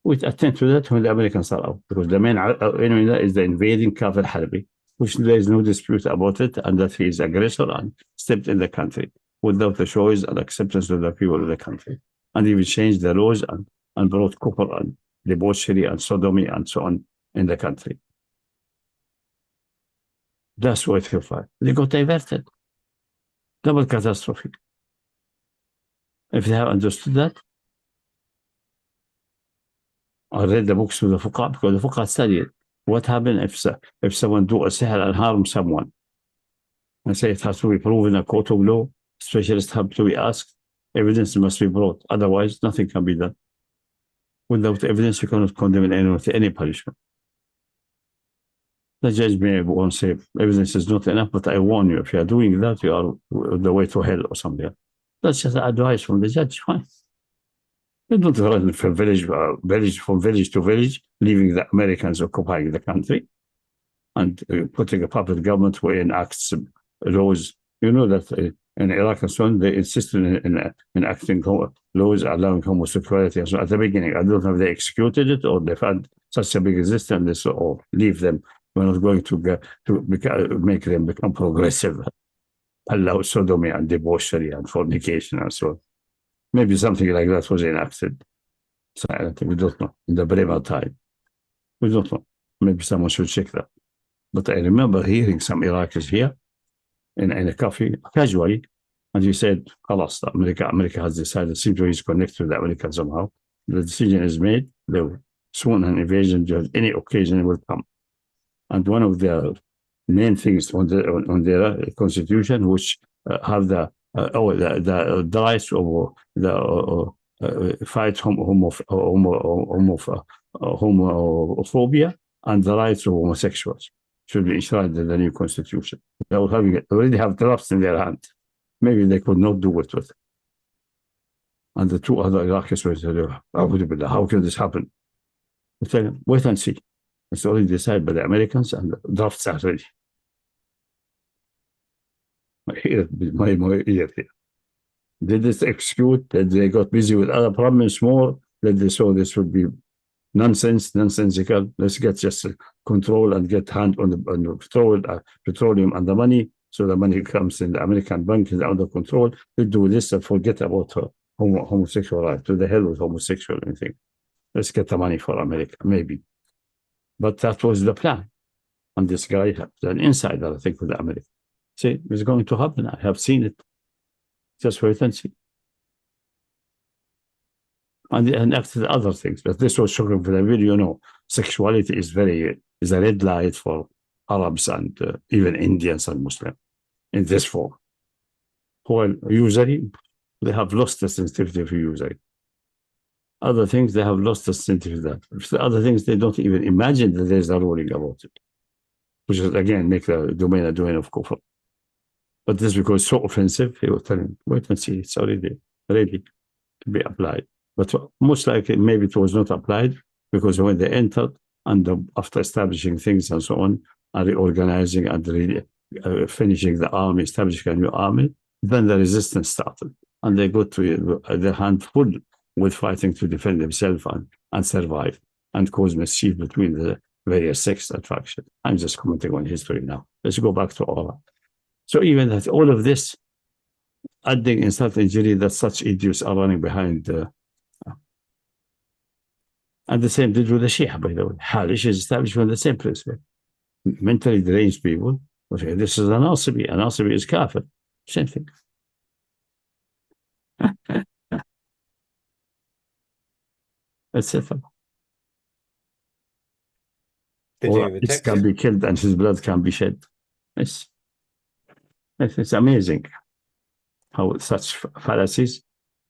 We attend to that when the Americans are out, because the main enemy is the invading Kafir Harbi, which there is no dispute about it, and that he is aggressor and stepped in the country without the choice and acceptance of the people of the country, and even changed the laws and brought kufr and debauchery and sodomy and so on in the country. That's what he fight. They got diverted. Double catastrophe. If they have understood that, I read the books of the Fuqaha, because the Fuqaha studied what happens if someone do a sihr and harm someone. I say it has to be proven in a court of law. Specialists have to be asked. Evidence must be brought. Otherwise, nothing can be done. Without evidence, you cannot condemn anyone to any punishment. The judge may won't say evidence is not enough, but I warn you, if you are doing that, you are on the way to hell or something. That's just advice from the judge. Fine. You don't run from village to village, leaving the Americans occupying the country and putting a puppet government who enacts laws. You know that in Iraq and so on, they insisted in enacting laws allowing homosexuality. And so at the beginning, I don't know if they executed it or they found such a big resistance or leave them. We're not going to make them become progressive, allow sodomy and debauchery and fornication and so on. Maybe something like that was enacted. So we don't know, in the Bremer time. We don't know. Maybe someone should check that. But I remember hearing some Iraqis here in a coffee casually, and he said, "Khalas, America has decided, seems to is connected to the Americans somehow. The decision is made. They will soon an invasion, just any occasion will come." And one of the main things on their constitution, which have the rights of the fight homophobia and the rights of homosexuals should be enshrined in the new constitution. They already have drafts in their hand. Maybe they could not do it with it. And the two other Iraqis were saying, how can this happen? I tell them, wait and see. It's already decided by the Americans and the drafts are ready. My ear here. Did this execute? That they got busy with other problems more? That they saw this would be nonsensical. Let's get just control and get hand on the petroleum and the money. So the money comes in the American bank is under control. They do this and forget about homosexual rights. To the hell with homosexual anything. Let's get the money for America, maybe. But that was the plan. And this guy had an insider, I think, with the American. See, it's going to happen. I have seen it. Just wait and see. And after the other things, but this was shocking for the video. You know, sexuality is a red light for Arabs and even Indians and Muslims in this form. While usually they have lost the sensitivity for usually. Other things they have lost the sensitivity. The other things they don't even imagine that there's a ruling about it, which is again make the domain a domain of kufr. But this because it's so offensive, he was telling, wait and see, it's already ready to be applied. But most likely, maybe it was not applied because when they entered and after establishing things and so on, and reorganizing and finishing the army, establishing a new army, then the resistance started. And they got to their hand full with fighting to defend themselves and survive and cause mischief between the various sects and factions. I'm just commenting on history now. Let's go back to all that. So even that, all of this, adding insult injury that such idiots are running behind. And the same did with the Shia, by the way. Halish is established on the same principle. Mentally deranged people. Okay, this is an Nasibi. An Nasibi is kafir. Same thing. Etc. It can be killed and his blood can be shed. It's amazing how such fallacies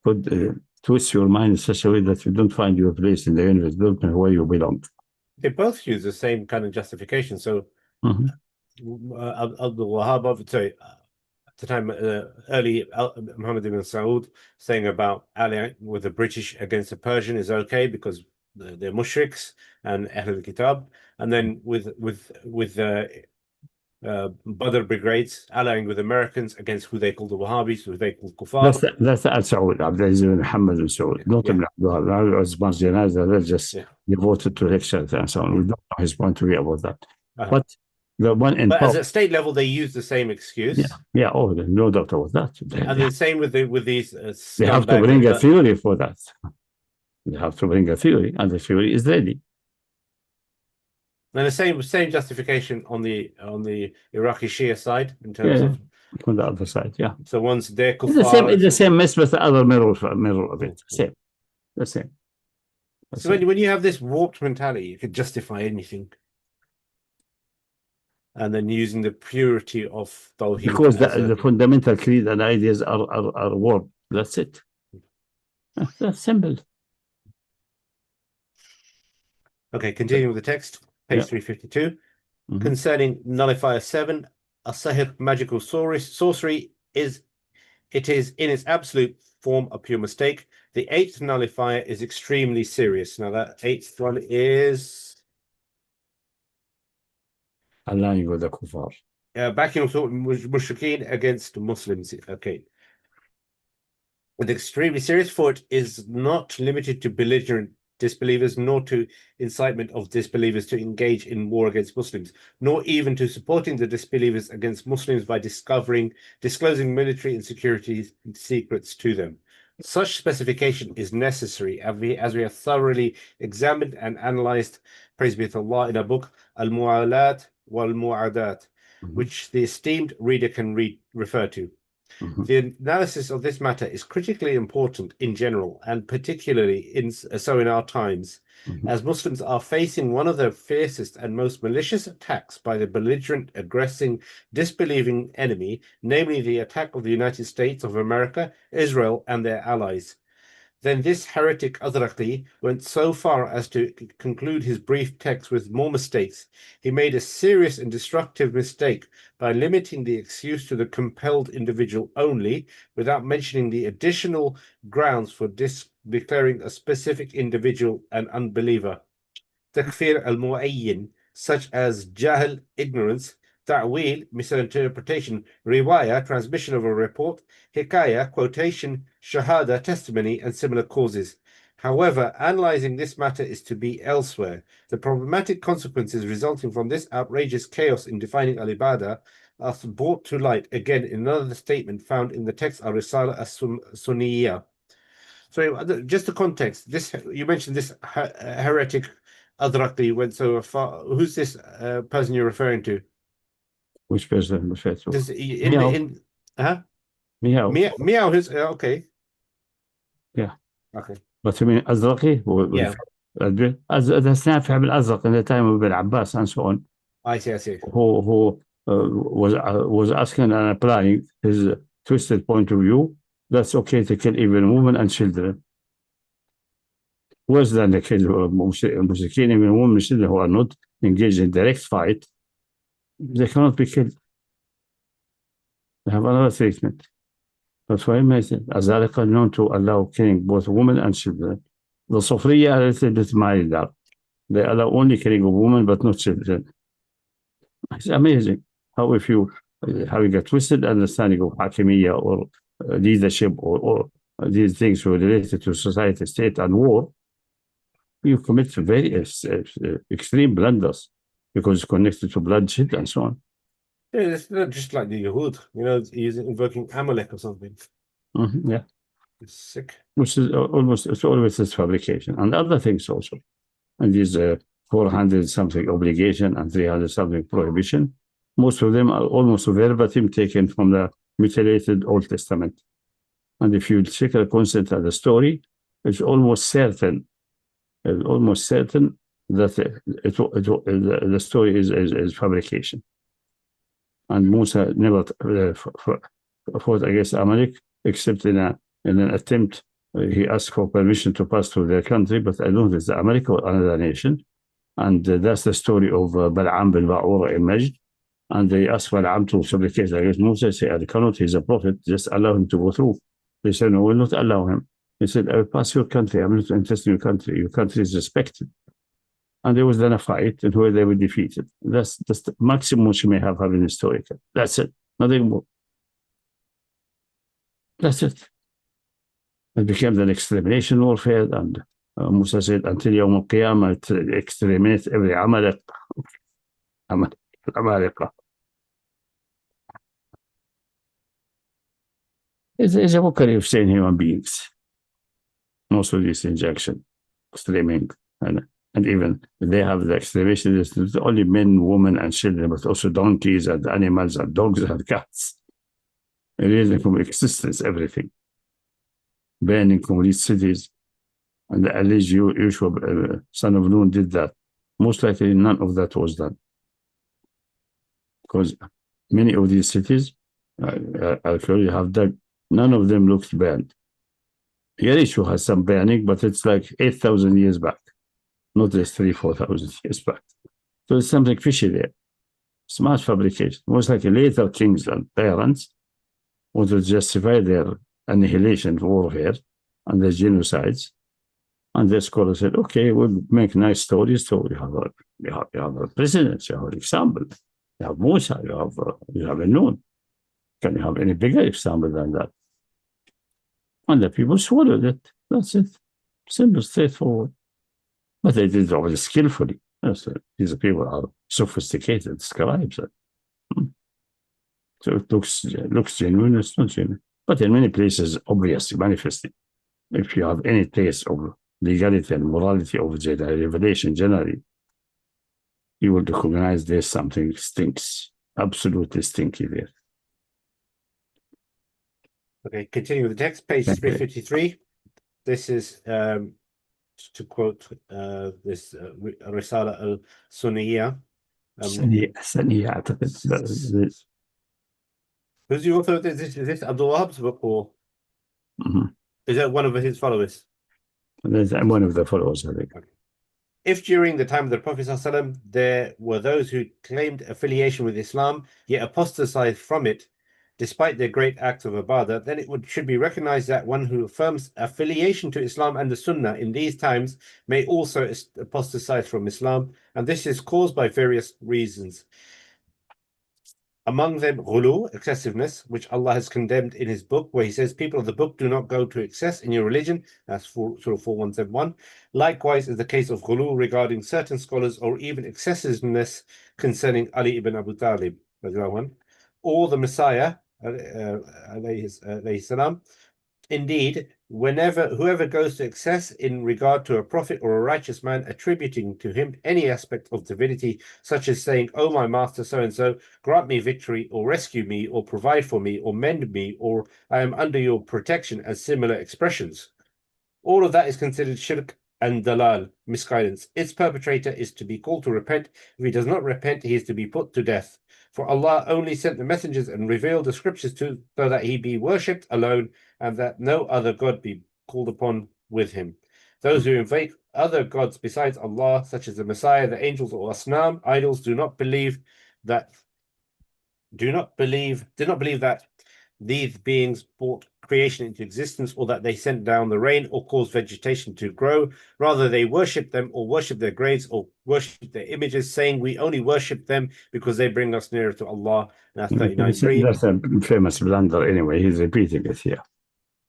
could twist your mind in such a way that you don't find your place in the universe, don't know where you belong. They both use the same kind of justification. So, Abdul Wahhab, sorry, at the time, early Muhammad ibn Saud saying about allying with the British against the Persian is okay because they're mushriks and Ahlul Kitab, and then with Badr brigades allying with Americans against who they call the Wahhabis, who they call Kuffar. That's Al-Saud, Abdulaziz ibn Muhammad ibn Saud, not Ibn Abdullah. As much they're just devoted to lectures and so on. We don't know his point of view about that. But the one in as a state level, they use the same excuse. Yeah. Oh, no doubt about that. And the same with these. They have to bring a theory for that. They have to bring a theory, and the theory is ready. And the same justification on the Iraqi Shia side in terms of on the other side, So once they're kuffar, the same mess with the other mirror of it. The same. So when you have this warped mentality, you could justify anything. And then using the purity of Tawheed. Because the fundamental creed and ideas are warped. That's it. That's simple. Okay, continue with the text. Page 352. Concerning Nullifier 7, a Sahir magical sorcery is in its absolute form a pure mistake. The 8th nullifier is extremely serious. Now that 8th one is aligning with the kuffar. Backing mushrikeen against Muslims. Okay. With extremely serious, for it is not limited to belligerent disbelievers, nor to incitement of disbelievers to engage in war against Muslims, nor even to supporting the disbelievers against Muslims by disclosing military and security secrets to them. Such specification is necessary as we have thoroughly examined and analyzed, praise be to Allah, in a book, Al-Mu'alat wal-Mu'adat, which the esteemed reader can refer to. The analysis of this matter is critically important in general, and particularly in our times, as Muslims are facing one of the fiercest and most malicious attacks by the belligerent, aggressing, disbelieving enemy, namely the attack of the United States of America, Israel, and their allies. Then this heretic Azraqi went so far as to conclude his brief text with more mistakes. He made a serious and destructive mistake by limiting the excuse to the compelled individual only, without mentioning the additional grounds for declaring a specific individual an unbeliever. Takfir al-mu'ayyin, such as jahl, ignorance; ta'wil, misinterpretation; riwaya, transmission of a report; hikaya, quotation; shahada, testimony, and similar causes. However, analyzing this matter is to be elsewhere. The problematic consequences resulting from this outrageous chaos in defining al-ibadah are brought to light again in another statement found in the text Al-Risala as-Sunniyya. So, just the context. This, you mentioned this heretic Azraqi went so far. Who's this person you're referring to? Which person referred to? Meow. Meow. Who's okay? Yeah. Okay. But you mean Azraqi? Yeah. That's نافع بالأزرق in the time of Ibn Abbas and so on. I see. Who was asking and applying his twisted point of view. That's okay to kill even women and children. Worse than the kill Muslimin, even women and children who are not engaged in direct fight, they cannot be killed. They have another treatment. That's why I mentioned Azraq are known to allow killing both women and children. The Sufriya are a little bit milder. They allow only killing of women but not children. It's amazing how if you get twisted understanding of Hakimiyya or leadership or these things related to society, state, and war, you commit very extreme blunders because it's connected to bloodshed and so on. Yeah, it's not just like the Yahud, he's invoking Amalek or something. Yeah. It's sick. Which is it's always this fabrication and other things also. And these 400 something obligation and 300 something prohibition, most of them are almost verbatim taken from the mutilated Old Testament. And if you check the concept of the story, it's almost certain that the story is fabrication. And Musa never fought against Amalek except in an attempt. He asked for permission to pass through their country, but I don't think it's Amalek or another nation. And that's the story of Bal'am bin Ba'ura in Majd. And they asked Bal'am to supplicate against Musa. He said, I cannot, he's a prophet, just allow him to go through. They said, no, we'll not allow him. He said, I will pass your country. I'm not interested in your country. Your country is respected. And there was then a fight and where they were defeated. That's the maximum you may have in historical. That's it. Nothing more. That's it. It became an extermination warfare, and Musa said, until Yawm al-Qiyamah, exterminate every Amalek. It's a mockery of saying human beings. Most of these injection, streaming, and even they have the extermination. It's only men, women, and children, but also donkeys and animals and dogs and cats. Erasing from existence everything. Banning complete cities. And the alleged Yeshua, son of Nun, did that. Most likely none of that was done. Because many of these cities, actually have dug, none of them looked banned. Yeshua has some banning, but it's like 8,000 years back, not just 3,000-4,000 years back. So there's something fishy there. Smart fabrication. Most like later kings and parents want to justify their annihilation warfare and their genocides. And the scholars said, okay, we'll make nice stories. So you have a president, you have an example. You have Musa, you have a Nun. Can you have any bigger example than that? And the people swallowed it. That's it. Simple, straightforward. But they did it already skillfully. These people are sophisticated scribes. So it looks genuine, it's not genuine. But in many places, obviously manifesting. if you have any taste of legality and morality of the revelation generally, you will recognize there's something stinks, absolutely stinky there. Okay, continue with the text, page 353. This is to quote this Risala al-Sunniyya. ثانية أعتقد. Who's the author of this? Is this Abdul Wahab's book, or is that one of his followers? I'm one of the followers, I think. Okay. If during the time of the Prophet ﷺ there were those who claimed affiliation with Islam, yet apostatized from it, despite their great acts of ibadah, then should be recognized that one who affirms affiliation to Islam and the Sunnah in these times may also apostatize from Islam, and this is caused by various reasons. Among them, ghulu, excessiveness, which Allah has condemned in his book, where he says, people of the book do not go to excess in your religion. That's Surah 4171. Likewise is the case of ghulu regarding certain scholars, or even excessiveness concerning Ali ibn Abu Talib, or the Messiah, alayhi salam. Indeed, whoever goes to excess in regard to a prophet or a righteous man, attributing to him any aspect of divinity, such as saying, "Oh, my master so-and-so, grant me victory, or rescue me, or provide for me, or mend me, or I am under your protection," as similar expressions. All of that is considered shirk and dalal, misguidance. Its perpetrator is to be called to repent. If he does not repent, he is to be put to death. For Allah only sent the messengers and revealed the scriptures so that he be worshipped alone, and that no other God be called upon with him. Those who invoke other gods besides Allah, such as the Messiah, the angels, or Asnam, idols, do not believe that these beings brought creation into existence, or that they sent down the rain or caused vegetation to grow. Rather, they worship them, or worship their graves, or worship their images, saying, "We only worship them because they bring us nearer to Allah." That's 39.3. That's a famous blunder anyway. He's repeating it here.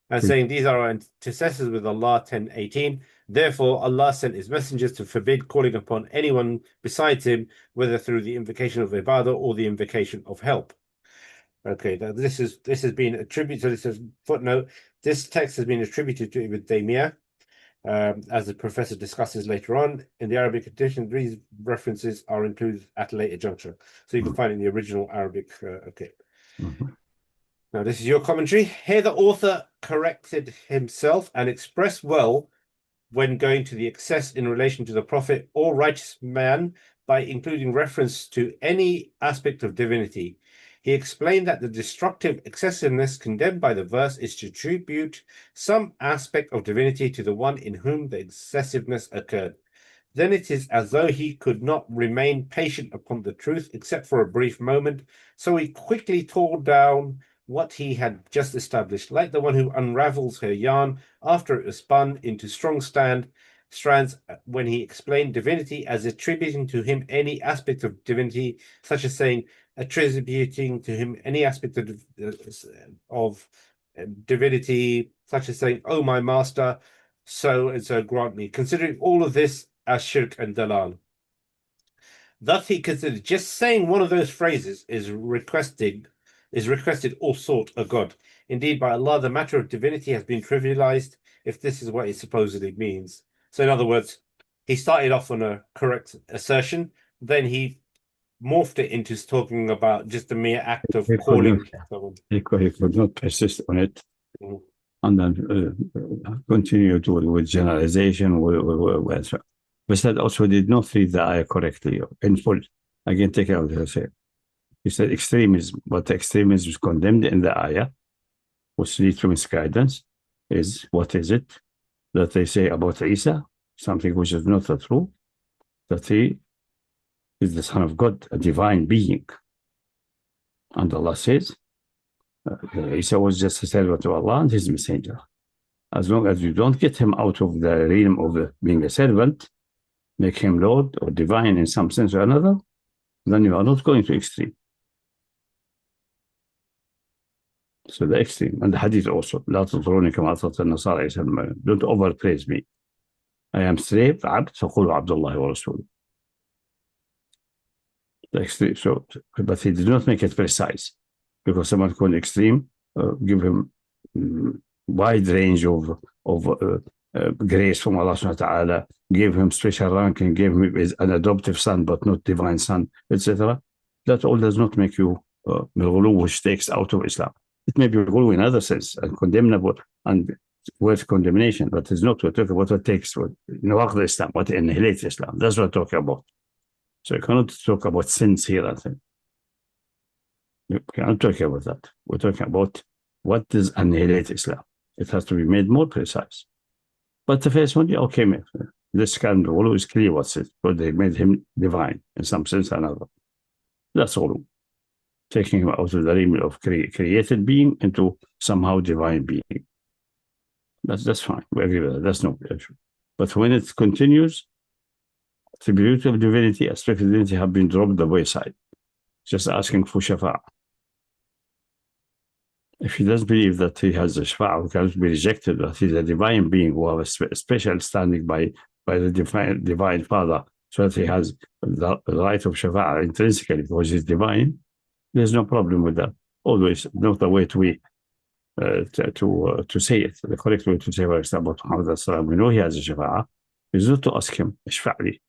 And saying, "These are our intercessors with Allah." 10.18. Therefore, Allah sent his messengers to forbid calling upon anyone besides him, whether through the invocation of ibadah or the invocation of help. Okay, now this has been attributed. So this is footnote. This text has been attributed to Ibn Taymiyyah, as the professor discusses later on. In the Arabic edition, these references are included at a later juncture, so you can find it in the original Arabic. Okay. Now this is your commentary. Here, the author corrected himself and expressed well when going to the excess in relation to the prophet or righteous man by including reference to any aspect of divinity. He explained that the destructive excessiveness condemned by the verse is to attribute some aspect of divinity to the one in whom the excessiveness occurred. Then it is as though he could not remain patient upon the truth except for a brief moment, so he quickly tore down what he had just established, like the one who unravels her yarn after it was spun into strong strands, when he explained divinity as attributing to him any aspect of divinity, such as saying, attributing to him any aspect of divinity, such as saying, "Oh, my master, so and so grant me," considering all of this as shirk and dalal. Thus he considered just saying one of those phrases is requested or sought a god. Indeed, by Allah, the matter of divinity has been trivialized, if this is what it supposedly means. So in other words, he started off on a correct assertion, then he morphed it into talking about just the mere act of calling someone. He could not persist on it, and then continue with generalization. But that also did not read the ayah correctly in full. Again, take out what I said. He said extremism, but extremism is condemned in the ayah, which leads to misguidance. Is what is it that they say about Isa? Something which is not true, that he is the son of God, a divine being. And Allah says, Isa was just a servant to Allah and his messenger. As long as you don't get him out of the realm of being a servant, make him Lord or divine in some sense or another, then you are not going to extreme. So the extreme, and the hadith also, لا تطروني كما أطرت النصارى عيسى ابن مريم. Don't overpraise me. I am slave, عبد, فقولوا عبد الله ورسوله. The extreme, so, but he did not make it precise, because someone called extreme, give him wide range of grace from Allah subhanahu wa ta'ala, gave him special ranking, gave him an adoptive son, but not divine son, etc. That all does not make you which takes out of Islam. It may be ghulu in other sense and condemnable and worth condemnation, but it's not. We're talking about what takes Islam, what annihilates Islam. That's what we're talking about. So you cannot talk about sins here, I think. You cannot talk about that. We're talking about what does annihilate Islam. It has to be made more precise. But the first one, okay, this kind of ghulu is clear what's it, but they made him divine in some sense or another. That's ghulu. Taking him out of the realm of created being into somehow divine being. That's fine. We agree with that. That's no issue. But when it continues, attribute of divinity, aspect of divinity have been dropped the wayside. Just asking for shafa'ah. If he doesn't believe that he has a shafa'ah, he cannot be rejected, that he's a divine being who has a special standing by the divine Father, so that he has the right of shafa'ah intrinsically because he's divine, there's no problem with that. Always, not the way to say it. The correct way to say, for example, Muhammad we know he has a shafa'ah, is not to ask him, ishfa'li,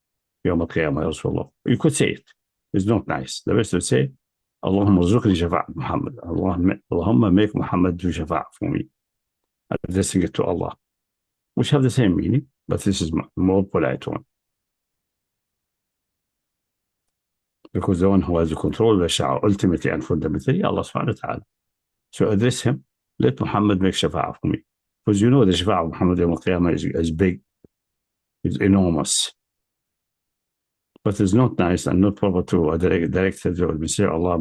yawm al-qiyamah, ya Rasulullah. You could say it. It's not nice. The best to say, Allahumma rzuqni shafa'at Muhammad. Allahumma make Muhammad do shafa'at for me. Addressing it to Allah, which have the same meaning, but this is more polite one. Because the one who has the control of the sha'a ultimately and fundamentally, Allah subhanahu wa ta'ala. So address him, let Muhammad make shafa'ah for me. Because you know the shafa'ah of Muhammad is big, is enormous. But it's not nice and not proper to direct it to say Allah,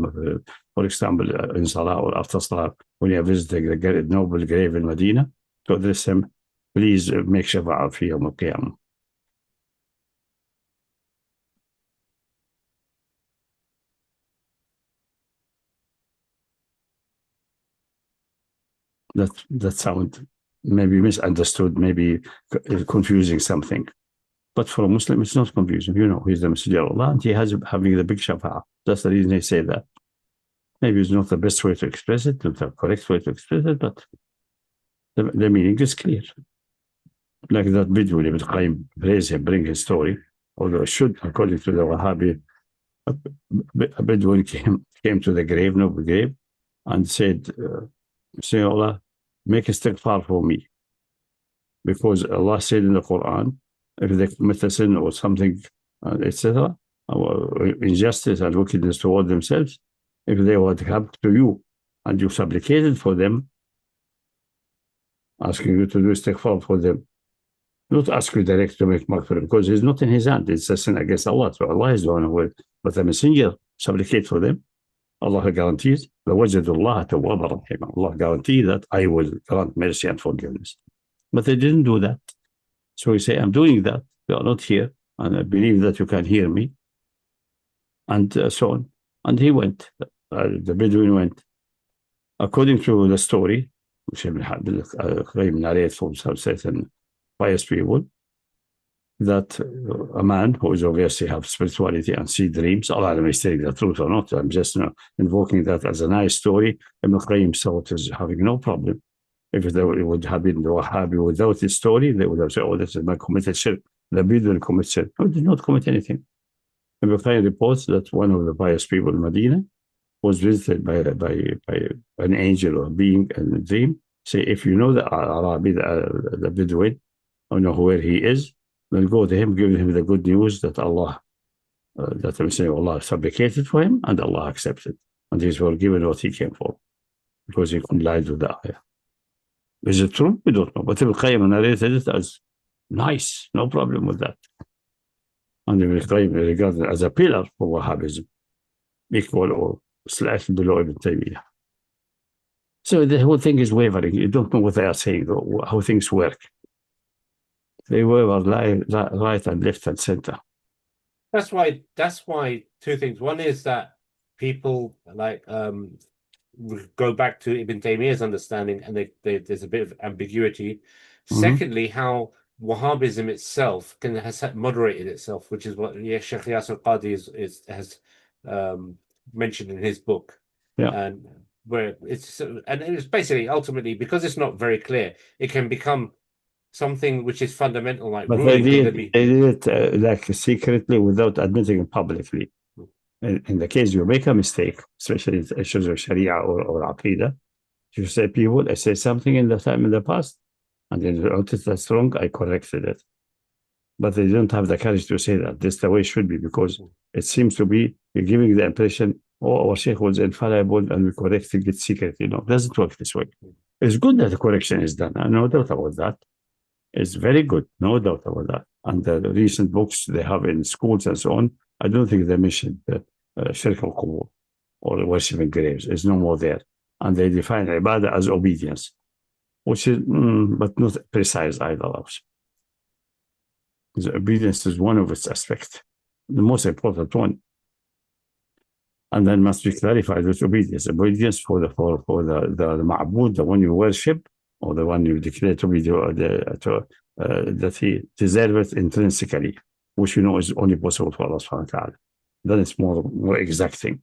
for example, in Salah or after Salah, when you visit the noble grave in Medina, to address him, please make shafa'ah fi yawm al-qiyamah. That sound maybe misunderstood, maybe confusing something. But for a Muslim, it's not confusing. You know, he's the Messenger of Allah and he has having the big shafa'ah. That's the reason they say that. Maybe it's not the best way to express it, not the correct way to express it, but the meaning is clear. Like that Bedouin, Ibn Qayyim, praise him, bring his story, although it should, according to the Wahhabi, a Bedouin came to the grave, noble grave, and said, say Allah, make istighfar for me. Because Allah said in the Quran, if they commit a sin or something, etc., or injustice and wickedness toward themselves, if they would come to you and you supplicated for them, asking you to do istighfar for them, not ask you direct to make maghfirah, because it's not in his hand, it's a sin against Allah. So Allah is the one who will, but the messenger supplicate for them. Allah guarantees, وَوَجَدُ اللَّهَ تَوَّابًا رَحِيمًا. Allah guarantees that I will grant mercy and forgiveness. But they didn't do that. So he say, I'm doing that. You are not here, and I believe that you can hear me. And so on. And he went. The Bedouin went. According to the story, which Ibn Qayyim narrates from some certain pious people, that a man who is obviously have spirituality and see dreams, Allah may say the truth or not, I'm just invoking that as a nice story. Ibn Qayyim thought is having no problem. If it would have been the Wahhabi without this story, they would have said, oh, this is my committed shirk. The Bedouin commit shirk. No, did not commit anything. Ibn Qayyim reports that one of the pious people in Medina was visited by an angel or a being in a dream. Say, if you know the Arabi, the Bedouin, or know where he is, then go to him, give him the good news that Allah, that I'm saying Allah supplicated for him and Allah accepted. And he's forgiven what he came for because he complied with the ayah. Is it true? We don't know. But Ibn Qayyim narrated it as nice, no problem with that. And Ibn Qayyim regarded it as a pillar for Wahhabism, equal or slightly below Ibn Taymiyyah. So the whole thing is wavering. You don't know what they are saying, how things work. They waver right and left and center. That's why two things. One is that people like go back to Ibn Taymiyyah's understanding, and there's a bit of ambiguity. Secondly, how Wahhabism itself has moderated itself, which is what Sheikh Yasir Qadi has mentioned in his book. Yeah. And it's basically ultimately, because it's not very clear, it can become something which is fundamental, like But they ruling, did it like secretly without admitting it publicly. In the case you make a mistake, especially in issues of Sharia or Aqidah, you say, people, I said something in the past, and then you notice that's wrong, I corrected it. But they don't have the courage to say that. This is the way it should be, because it seems to be you're giving the impression, oh, our Sheikh was infallible and we corrected it secretly. No, it doesn't work this way. It's good that the correction is done. No doubt about that. It's very good, no doubt about that. And the recent books they have in schools and so on, I don't think they mentioned Shirk al-Qubur or worshipping graves. It's no more there. And they define ibadah as obedience, which is, but not precise either. The obedience is one of its aspects, the most important one. And then must be clarified with obedience. Obedience for the ma'bud, the one you worship, or the one you declare to be that he deserves it intrinsically, which you know is only possible for Allah subhanahu wa ta'ala. Then it's more exacting.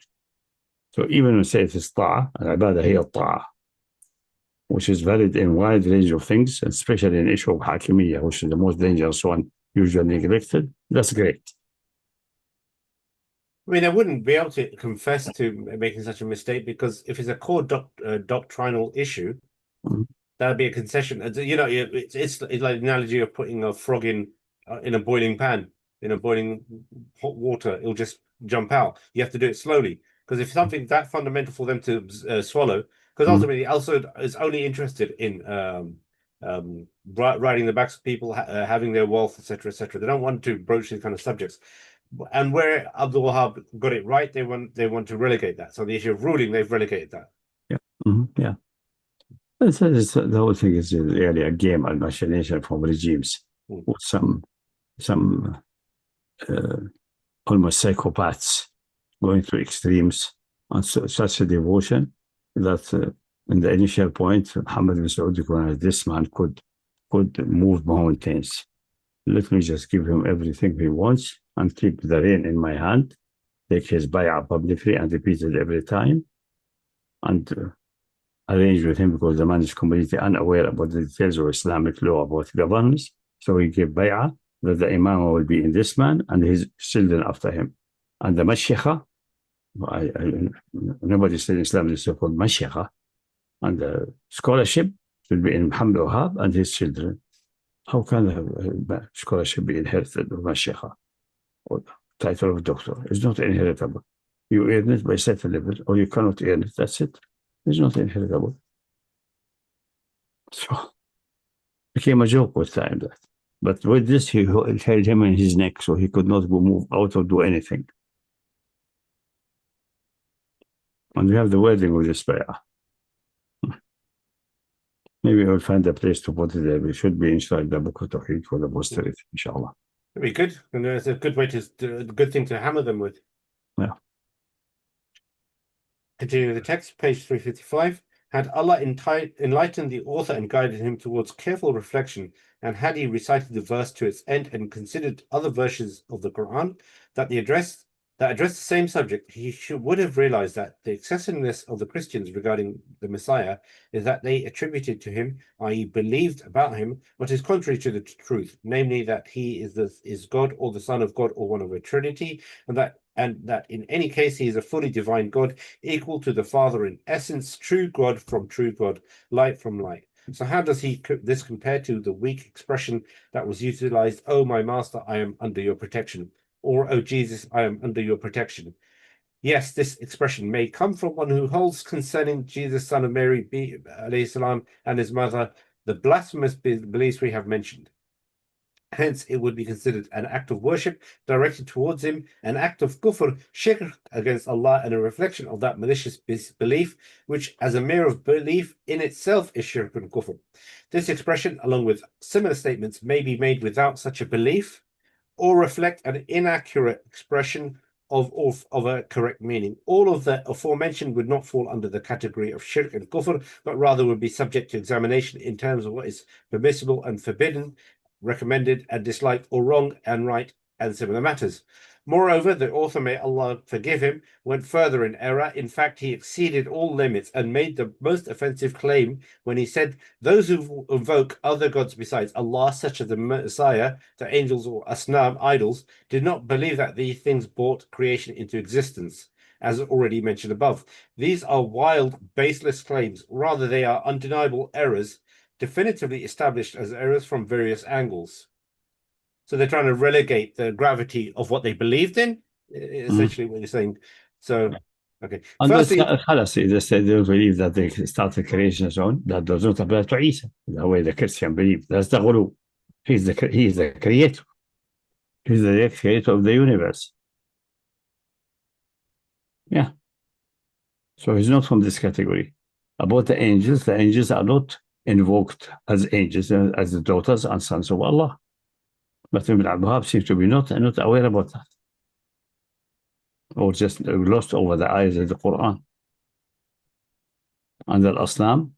So even when we say it is ta'ah, al-ibadah hiya ta'ah, which is valid in a wide range of things, especially in the issue of hakimiyya, which is the most dangerous one, usually neglected. That's great. I mean, I wouldn't be able to confess to making such a mistake, because if it's a core doctrinal issue, that'd be a concession. You know, it's like the analogy of putting a frog in a boiling pan, in a boiling hot water. It'll just jump out. You have to do it slowly, because if something that fundamental for them to swallow, because ultimately also is only interested in riding the backs of people, having their wealth, etc., etc. They don't want to broach these kind of subjects. And where Abdul Wahab got it right, they want to relegate that. So the issue of ruling, they've relegated that. Yeah, yeah. The whole thing is really a game and machination from regimes with some almost psychopaths going to extremes on such a devotion that in the initial point, Muhammad bin Saud, this man could move mountains. Let me just give him everything he wants and keep the rein in my hand, take his bay'ah publicly and repeat it every time, and arrange with him, because the man is completely unaware about the details of Islamic law about governance. So he gave bay'ah that the imam will be in this man and his children after him. And the mashayikha, nobody said in Islam is so-called mashayikha, and the scholarship should be in Muhammad Wahab and his children. How can the scholarship be inherited of mashayikha or title of doctor? It's not inheritable. You earn it by certain level, or you cannot earn it. That's it. It's not inheritable. So it became a joke with time. That. But with this, he held him in his neck, so he could not go move out or do anything. And we have the wording of this bay'ah. Maybe we'll find a place to put it there. We should be inside the Book of Tawheed for the posterity, inshallah. That'd be good. And it's a good way a good thing to hammer them with. Yeah. Continuing the text, page 355. Had Allah enlightened the author and guided him towards careful reflection, and had he recited the verse to its end and considered other verses of the Quran that address the same subject, he would have realized that the excessiveness of the Christians regarding the Messiah is that they attributed to him, i.e. believed about him, what is contrary to the truth, namely that he is God or the Son of God or one of a Trinity, and that in any case he is a fully divine God, equal to the Father in essence, true God from true God, light from light. So how does this compare to the weak expression that was utilized, "Oh, my master, I am under your protection," or "Oh, Jesus, I am under your protection"? Yes, this expression may come from one who holds concerning Jesus, son of Mary, alayhi salam, and his mother, the blasphemous beliefs we have mentioned. Hence, it would be considered an act of worship directed towards him, an act of kufr, shirk against Allah, and a reflection of that malicious belief, which as a mere belief in itself is shirk and kufr. This expression, along with similar statements, may be made without such a belief, or reflect an inaccurate expression of a correct meaning. All of the aforementioned would not fall under the category of shirk and kufr, but rather would be subject to examination in terms of what is permissible and forbidden, recommended and disliked, or wrong and right, and similar matters. Moreover, the author, may Allah forgive him, went further in error. In fact, he exceeded all limits and made the most offensive claim when he said, those who invoke other gods besides Allah, such as the Messiah, the angels, or Asnam, idols, did not believe that these things brought creation into existence, as already mentioned above. These are wild, baseless claims. Rather, they are undeniable errors, definitively established as errors from various angles. So they're trying to relegate the gravity of what they believed in, essentially what you're saying. So, okay. And Firstly, fallacy. They say they believe that they started creation and so on. That does not apply to Isa. The way the Christian believe. That's the ghulu. He's the creator. He's the creator of the universe. Yeah. So he's not from this category. About the angels are not invoked as angels, as the daughters and sons of Allah. But Ibn Abdul seems to be not aware about that. Or just lost over the eyes of the Quran. And the Aslam,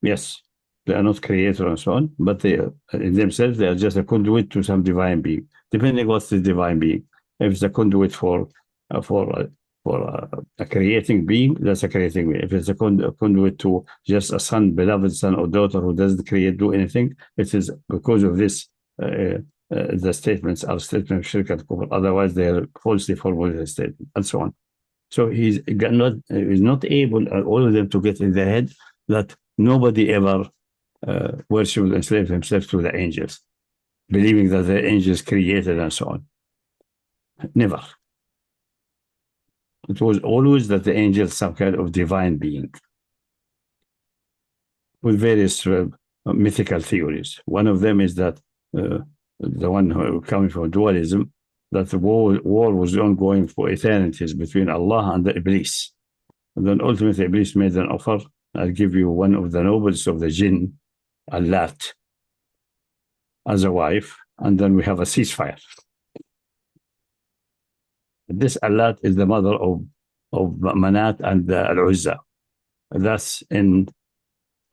yes, they are not creator and so on, but they in themselves, they are just a conduit to some divine being, depending what's the divine being. If it's a conduit for a creating being, that's a creating being. If it's a conduit to just a son, beloved son or daughter who doesn't do anything, it is because of this, the statements are statements of shirk and kufr. Otherwise, they are falsely formulated statements, and so on. So he's not able, all of them, to get in their head that nobody ever worshipped and enslaved himself to the angels, believing that the angels created and so on. Never. It was always that the angels some kind of divine being with various mythical theories. One of them is that the one coming from dualism, that the war was ongoing for eternities between Allah and the Iblis. And then ultimately Iblis made an offer, I'll give you one of the nobles of the jinn, Allat, as a wife, and then we have a ceasefire. This Allat is the mother of Manat and Al-Uzza. That's in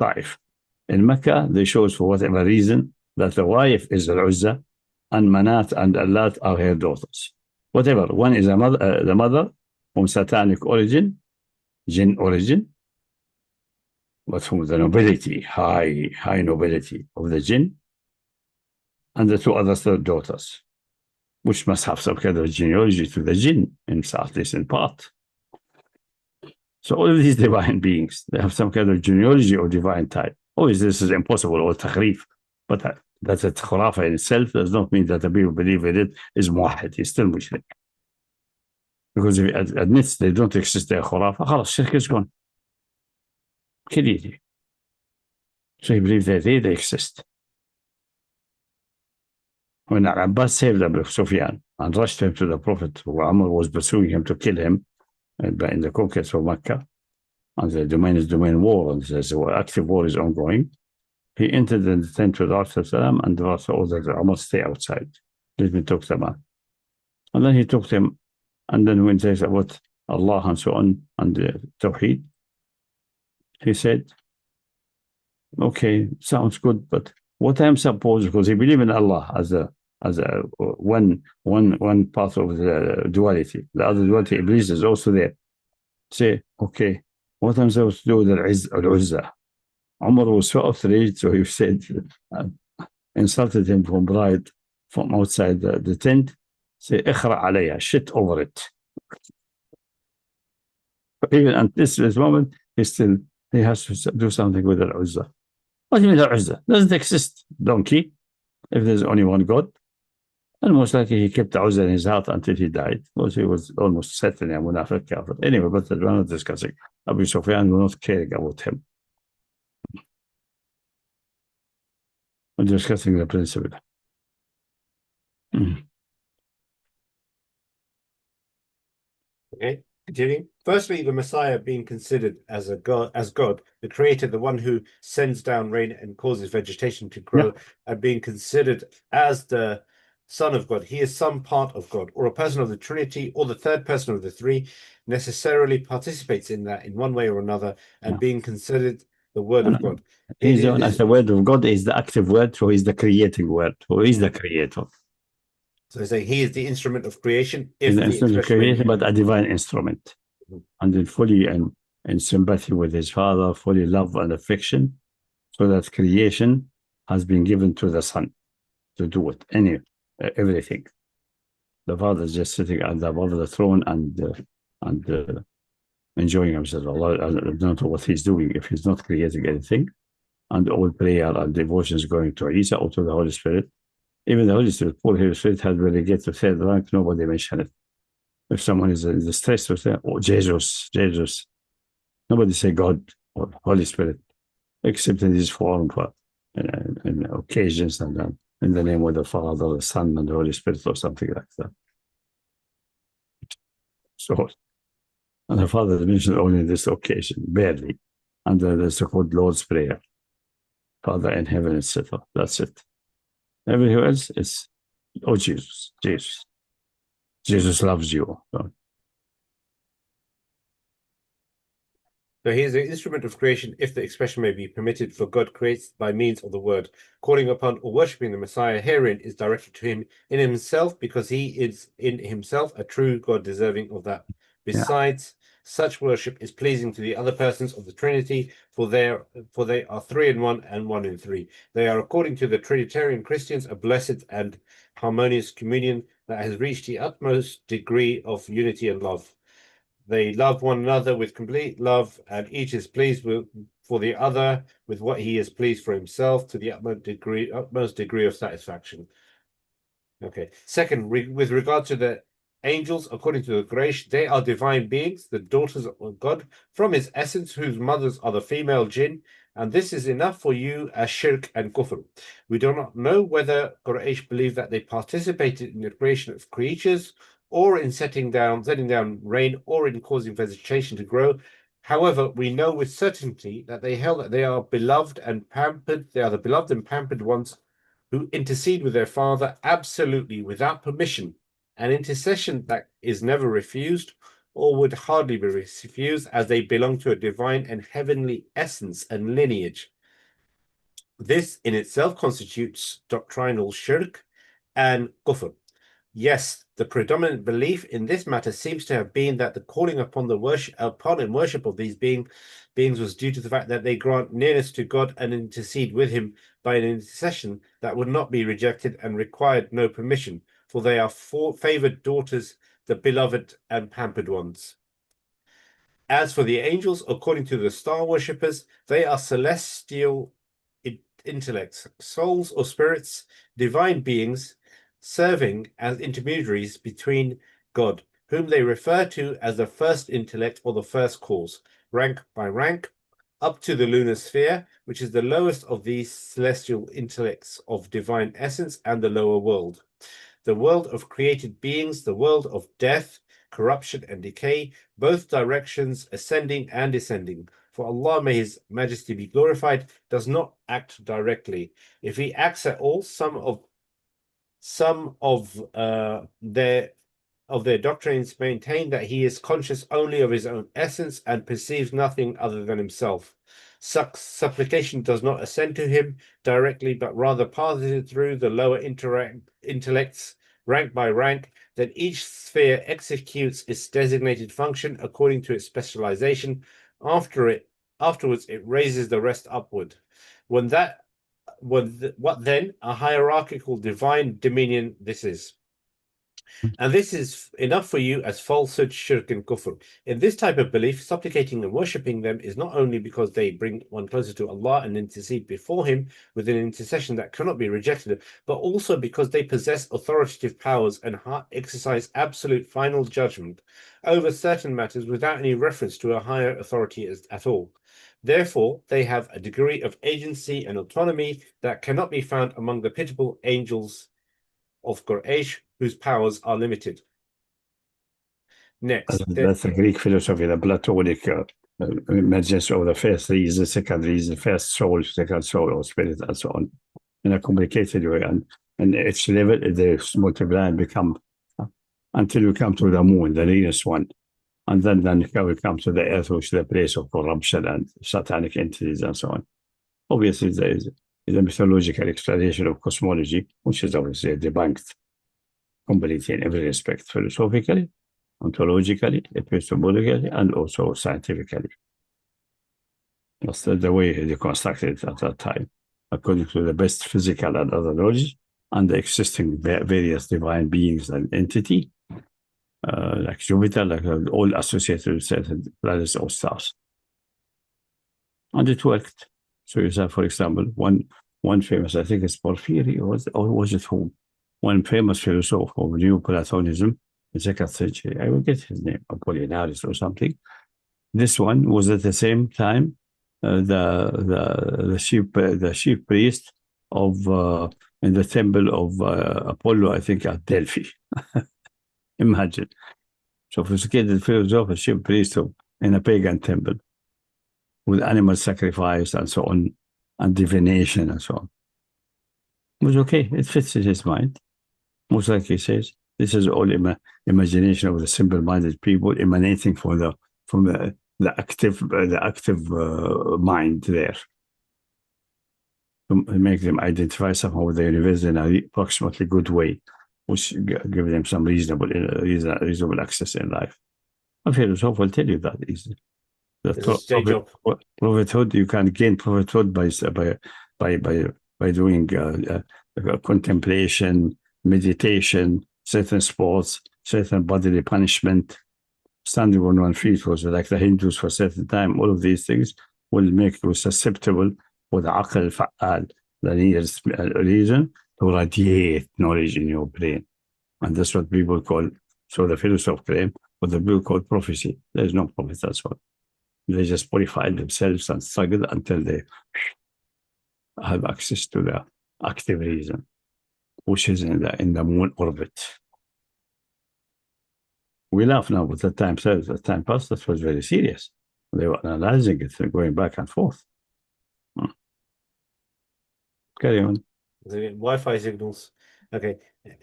Taif. In Mecca, they shows for whatever reason that the wife is Al-Uzza, and Manat and Allat are her daughters. Whatever. One is the mother from satanic origin, jinn origin, but from the nobility, high nobility of the jinn, and the two others are daughters, which must have some kind of genealogy to the jinn, in at least in part. So all of these divine beings, they have some kind of genealogy or divine type. Obviously, this is impossible or takhrif, but that's a khurafa in itself does not mean that the people who believe in it is muwahid, he's still mushrik. Because if he admits they don't exist, they're khurafa, khalas, shirk is gone. Completely. So he believes that they exist. When Abbas saved Abu Sufyan and rushed him to the Prophet, who Umar was pursuing him to kill him in the conquest of Mecca, and the domain is domain war, and the active war is ongoing, he entered in the tent with the Prophet and the Prophet ordered Umar stay outside. Let me talk to the man. And then he talked to him, and then when he says about Allah and so on, and the Tawheed, he said, okay, sounds good, but what I'm supposed, because he believed in Allah as a one part of the duality. The other duality, Iblis, is also there. Say, okay, what I'm supposed to do with Al-Uzza? Umar was so outraged, so he said, insulted him from outside the tent, say, ikhra alayha, shit over it. Even at this moment, he has to do something with Al-Uzza. What do you mean Al-Uzza? Doesn't exist, donkey, if there's only one God. And most likely he kept Uzza in his heart until he died, because he was almost certainly a munafiq kafir. Anyway, but we're not discussing. Abu Sufyan will not care about him. We're discussing the principle. Okay, continuing. Firstly, the Messiah being considered as God, the Creator, the one who sends down rain and causes vegetation to grow, and being considered as the Son of God. He is some part of God, or a person of the Trinity, or the third person of the three, necessarily participates in that in one way or another, and being considered the Word of God. He's known as the Word of God, is the active word, so he's the creating word, who is the Creator. So they say he is the instrument of creation, if An the instrument of expression may creation, be. but a divine instrument. Mhm. And then fully in sympathy with his father, fully love and affection, so that creation has been given to the son to do it, everything. The father is just sitting above the throne and enjoying himself. Allah, I don't know what he's doing if he's not creating anything. And all prayer and devotion is going to Isa or to the Holy Spirit. Even the Holy Spirit, poor Holy Spirit had relegated to third rank, nobody mentioned it. If someone is distressed with that, oh, Jesus, nobody say God or Holy Spirit, except in this form for in occasions and then in the name of the Father, the Son, and the Holy Spirit, or something like that. So, and the Father is mentioned only in this occasion, barely, and the so-called Lord's Prayer, Father in heaven, etc. That's it. Everywhere else is, oh, Jesus loves you. So he is the instrument of creation, if the expression may be permitted, for God creates by means of the word. Calling upon or worshipping the Messiah herein is directed to him in himself, because he is in himself a true God deserving of that. Besides, such worship is pleasing to the other persons of the Trinity, for they are three in one and one in three. They are, according to the Trinitarian Christians, a blessed and harmonious communion that has reached the utmost degree of unity and love. They love one another with complete love, and each is pleased for the other with what he is pleased for himself, to the utmost degree of satisfaction. Okay. Second, with regard to the angels, according to the Quraysh, they are divine beings, the daughters of God, from his essence, whose mothers are the female jinn, and this is enough for you as shirk and kufr. We do not know whether Quraysh believe that they participated in the creation of creatures, or in setting down rain, or in causing vegetation to grow. However, we know with certainty that they held that they are beloved and pampered. They are the beloved and pampered ones who intercede with their Father absolutely without permission, an intercession that is never refused or would hardly be refused, as they belong to a divine and heavenly essence and lineage. This in itself constitutes doctrinal shirk and kufr. Yes, the predominant belief in this matter seems to have been that the calling upon and worship of these beings was due to the fact that they grant nearness to God and intercede with him by an intercession that would not be rejected and required no permission, for they are favored daughters, the beloved and pampered ones. As for the angels, according to the star worshippers, they are celestial intellects, souls or spirits, divine beings, serving as intermediaries between God, whom they refer to as the first intellect or the first cause, rank by rank, up to the lunar sphere, which is the lowest of these celestial intellects of divine essence, and the lower world. The world of created beings, the world of death, corruption, and decay, both directions ascending and descending. For Allah, may His Majesty be glorified, does not act directly. If He acts at all, some of their doctrines maintain that He is conscious only of His own essence and perceives nothing other than Himself. Supplication does not ascend to Him directly, but rather passes through the lower intellects, rank by rank. Then each sphere executes its designated function according to its specialization. Afterwards, it raises the rest upward. What then? A hierarchical divine dominion this is. And this is enough for you as falsehood, shirk, and kufr. In this type of belief, supplicating and worshipping them is not only because they bring one closer to Allah and intercede before Him with an intercession that cannot be rejected, but also because they possess authoritative powers and exercise absolute final judgment over certain matters without any reference to a higher authority at all. Therefore, they have a degree of agency and autonomy that cannot be found among the pitiable angels of Quraysh, whose powers are limited. Next, that's a Greek philosophy, the Platonic emergence of the first reason, second reason, first soul, second soul, or spirit, and so on, in a complicated way. And each level, they multiply and become until we come to the moon, the nearest one. And then we come to the earth, which is the place of corruption and satanic entities and so on. Obviously, there is a mythological explanation of cosmology, which is obviously debunked. complete in every respect, philosophically, ontologically, epistemologically, and also scientifically. That's the way they constructed it at that time, according to the best physical and other knowledge, and the existing various divine beings and entity, like Jupiter, like all associated with certain planets or stars. And it worked. So you have, for example, one famous, I think it's Porphyry, or was it whom? One famous philosopher of Neoplatonism in the 2nd century. I will get his name, Apollinaris or something. This one was at the same time the chief priest of in the temple of Apollo, I think, at Delphi. Imagine. Sophisticated philosopher, chief priest in a pagan temple with animal sacrifice and so on, and divination and so on. It was okay. It fits in his mind. Most likely, he says, this is all imagination of the simple-minded people emanating from the active mind there. To make them identify somehow with the universe in a approximately good way, which give them some reasonable access in life. A philosopher will tell you that easily. Prophethood, you can gain prophethood by doing contemplation, meditation, certain sports, certain bodily punishment, standing on one feet was like the Hindus for a certain time. All of these things will make you susceptible for the aql fa'al, the nearest reason to radiate knowledge in your brain. And that's what people call, so the philosopher claim, what the people call prophecy. There is no prophet, that's all. They just purified themselves and struggled until they have access to the active reason, which is in the moon orbit. We laugh now, but the time passed, that was very serious. They were analyzing it and going back and forth. Carry on. The Wi-Fi signals. Okay,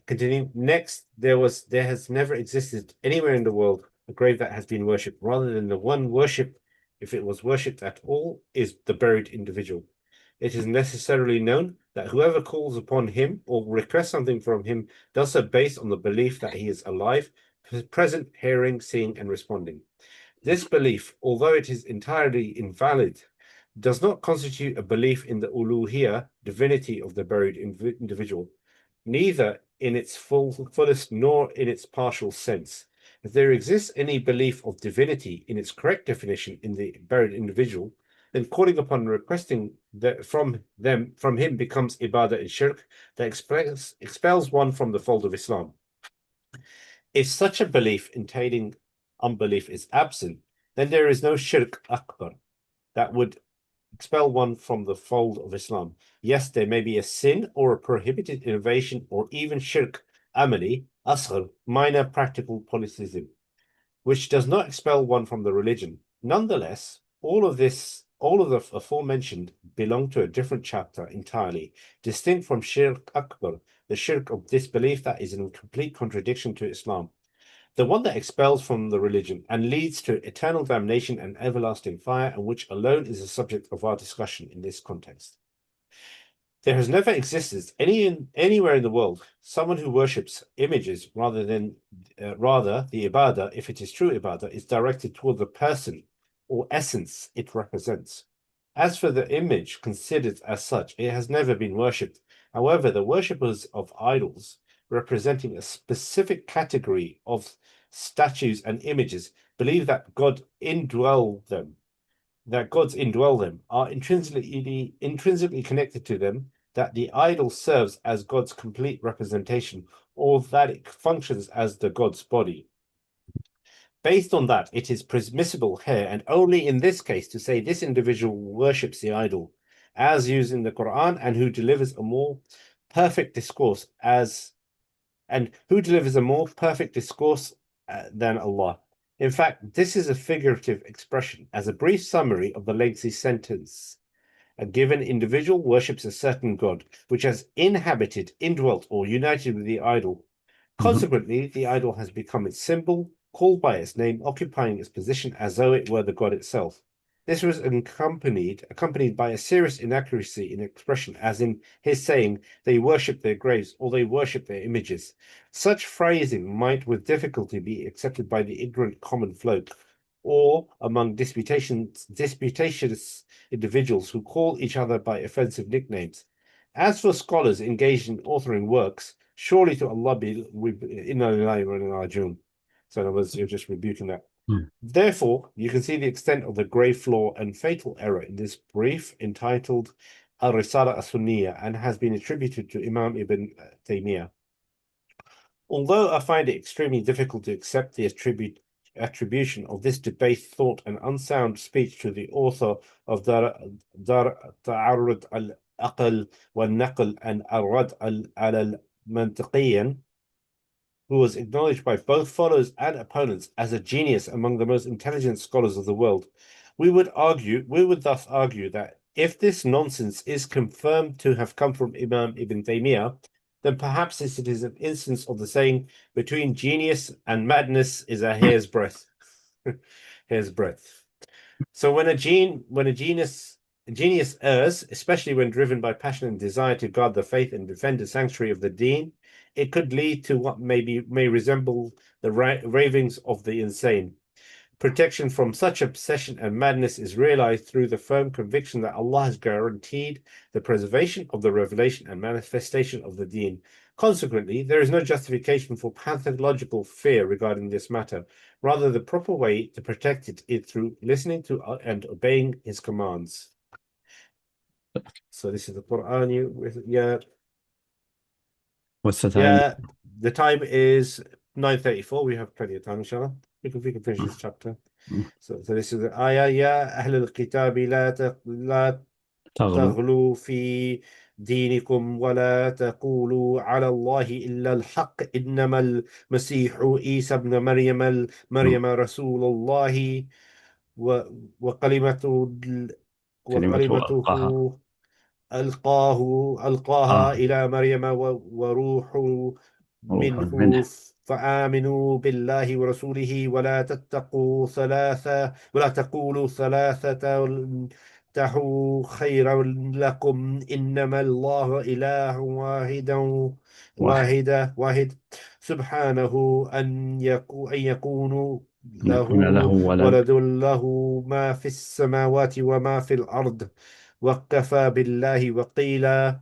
continue. Next, there has never existed anywhere in the world a grave that has been worshipped, rather than the one worship, if it was worshipped at all, is the buried individual. It is necessarily known that whoever calls upon him or requests something from him does so based on the belief that he is alive, present, hearing, seeing, and responding. This belief, although it is entirely invalid, does not constitute a belief in the uluhiyya, divinity of the buried individual, neither in its fullest nor in its partial sense. If there exists any belief of divinity in its correct definition in the buried individual, then calling upon and requesting that from him becomes ibadah and shirk that expels one from the fold of Islam. If such a belief entailing unbelief is absent, then there is no shirk akbar that would expel one from the fold of Islam. Yes, there may be a sin or a prohibited innovation or even shirk amali, asghar, minor practical polytheism, which does not expel one from the religion. Nonetheless, all of the aforementioned belong to a different chapter entirely, distinct from shirk akbar, the shirk of disbelief that is in complete contradiction to Islam, the one that expels from the religion and leads to eternal damnation and everlasting fire, and which alone is the subject of our discussion in this context. There has never existed anywhere in the world someone who worships images rather the ibadah, if it is true ibadah, is directed toward the person or essence it represents. As for the image considered as such, it has never been worshipped. However, the worshippers of idols, representing a specific category of statues and images, believe that gods indwell them, are intrinsically connected to them, that the idol serves as God's complete representation, or that it functions as the God's body. Based on that, it is permissible here, and only in this case, to say this individual worships the idol, as used in the Quran, and who delivers a more perfect discourse than Allah. In fact, this is a figurative expression, as a brief summary of the lengthy sentence. A given individual worships a certain god, which has inhabited, indwelt, or united with the idol. Consequently, the idol has become its symbol, called by its name, occupying its position as though it were the god itself. This was accompanied by a serious inaccuracy in expression, as in his saying, they worship their graves or they worship their images. Such phrasing might with difficulty be accepted by the ignorant common folk, or among disputatious individuals who call each other by offensive nicknames. As for scholars engaged in authoring works, surely to Allah be inna lillahi wa inna ilaihi raji'un. So in other words, you're just rebuking that. Therefore, you can see the extent of the grave flaw and fatal error in this brief entitled Al-Risala As-Sunniyah and has been attributed to Imam Ibn Taymiyyah. Although I find it extremely difficult to accept the attribution of this debased thought and unsound speech to the author of Ta'arud al-Aql wal-Naql and Al-Rad al-Mantiqiyan, who was acknowledged by both followers and opponents as a genius among the most intelligent scholars of the world, we would thus argue that if this nonsense is confirmed to have come from Imam Ibn Taymiyyah, then perhaps it is an instance of the saying, between genius and madness is a hair's breadth. Hair's breadth. So when a genius errs, especially when driven by passion and desire to guard the faith and defend the sanctuary of the deen, it could lead to what may resemble the ravings of the insane. Protection from such obsession and madness is realized through the firm conviction that Allah has guaranteed the preservation of the revelation and manifestation of the deen. Consequently, there is no justification for pathological fear regarding this matter. Rather, the proper way to protect it is through listening to and obeying His commands. So this is the Quran. Yeah. What's the time? Yeah, the time is 9:34. We have plenty of time, inshallah. We can finish this chapter. So this is the ayah. يا أهل الكتاب لا تغلوا في دينكم ولا تقولوا على الله إلا الحق إنما المسيح عيسى ابن مريم رسول الله وكلمته ألقاها إلى مريم وروح منه فآمنوا بالله ورسوله ولا تقولوا ثلاثة انتهوا خيرا لكم إنما الله إله واحد سبحانه أن يكون له ولد له ما في السماوات وما في الأرض وكفى بالله وقيلا.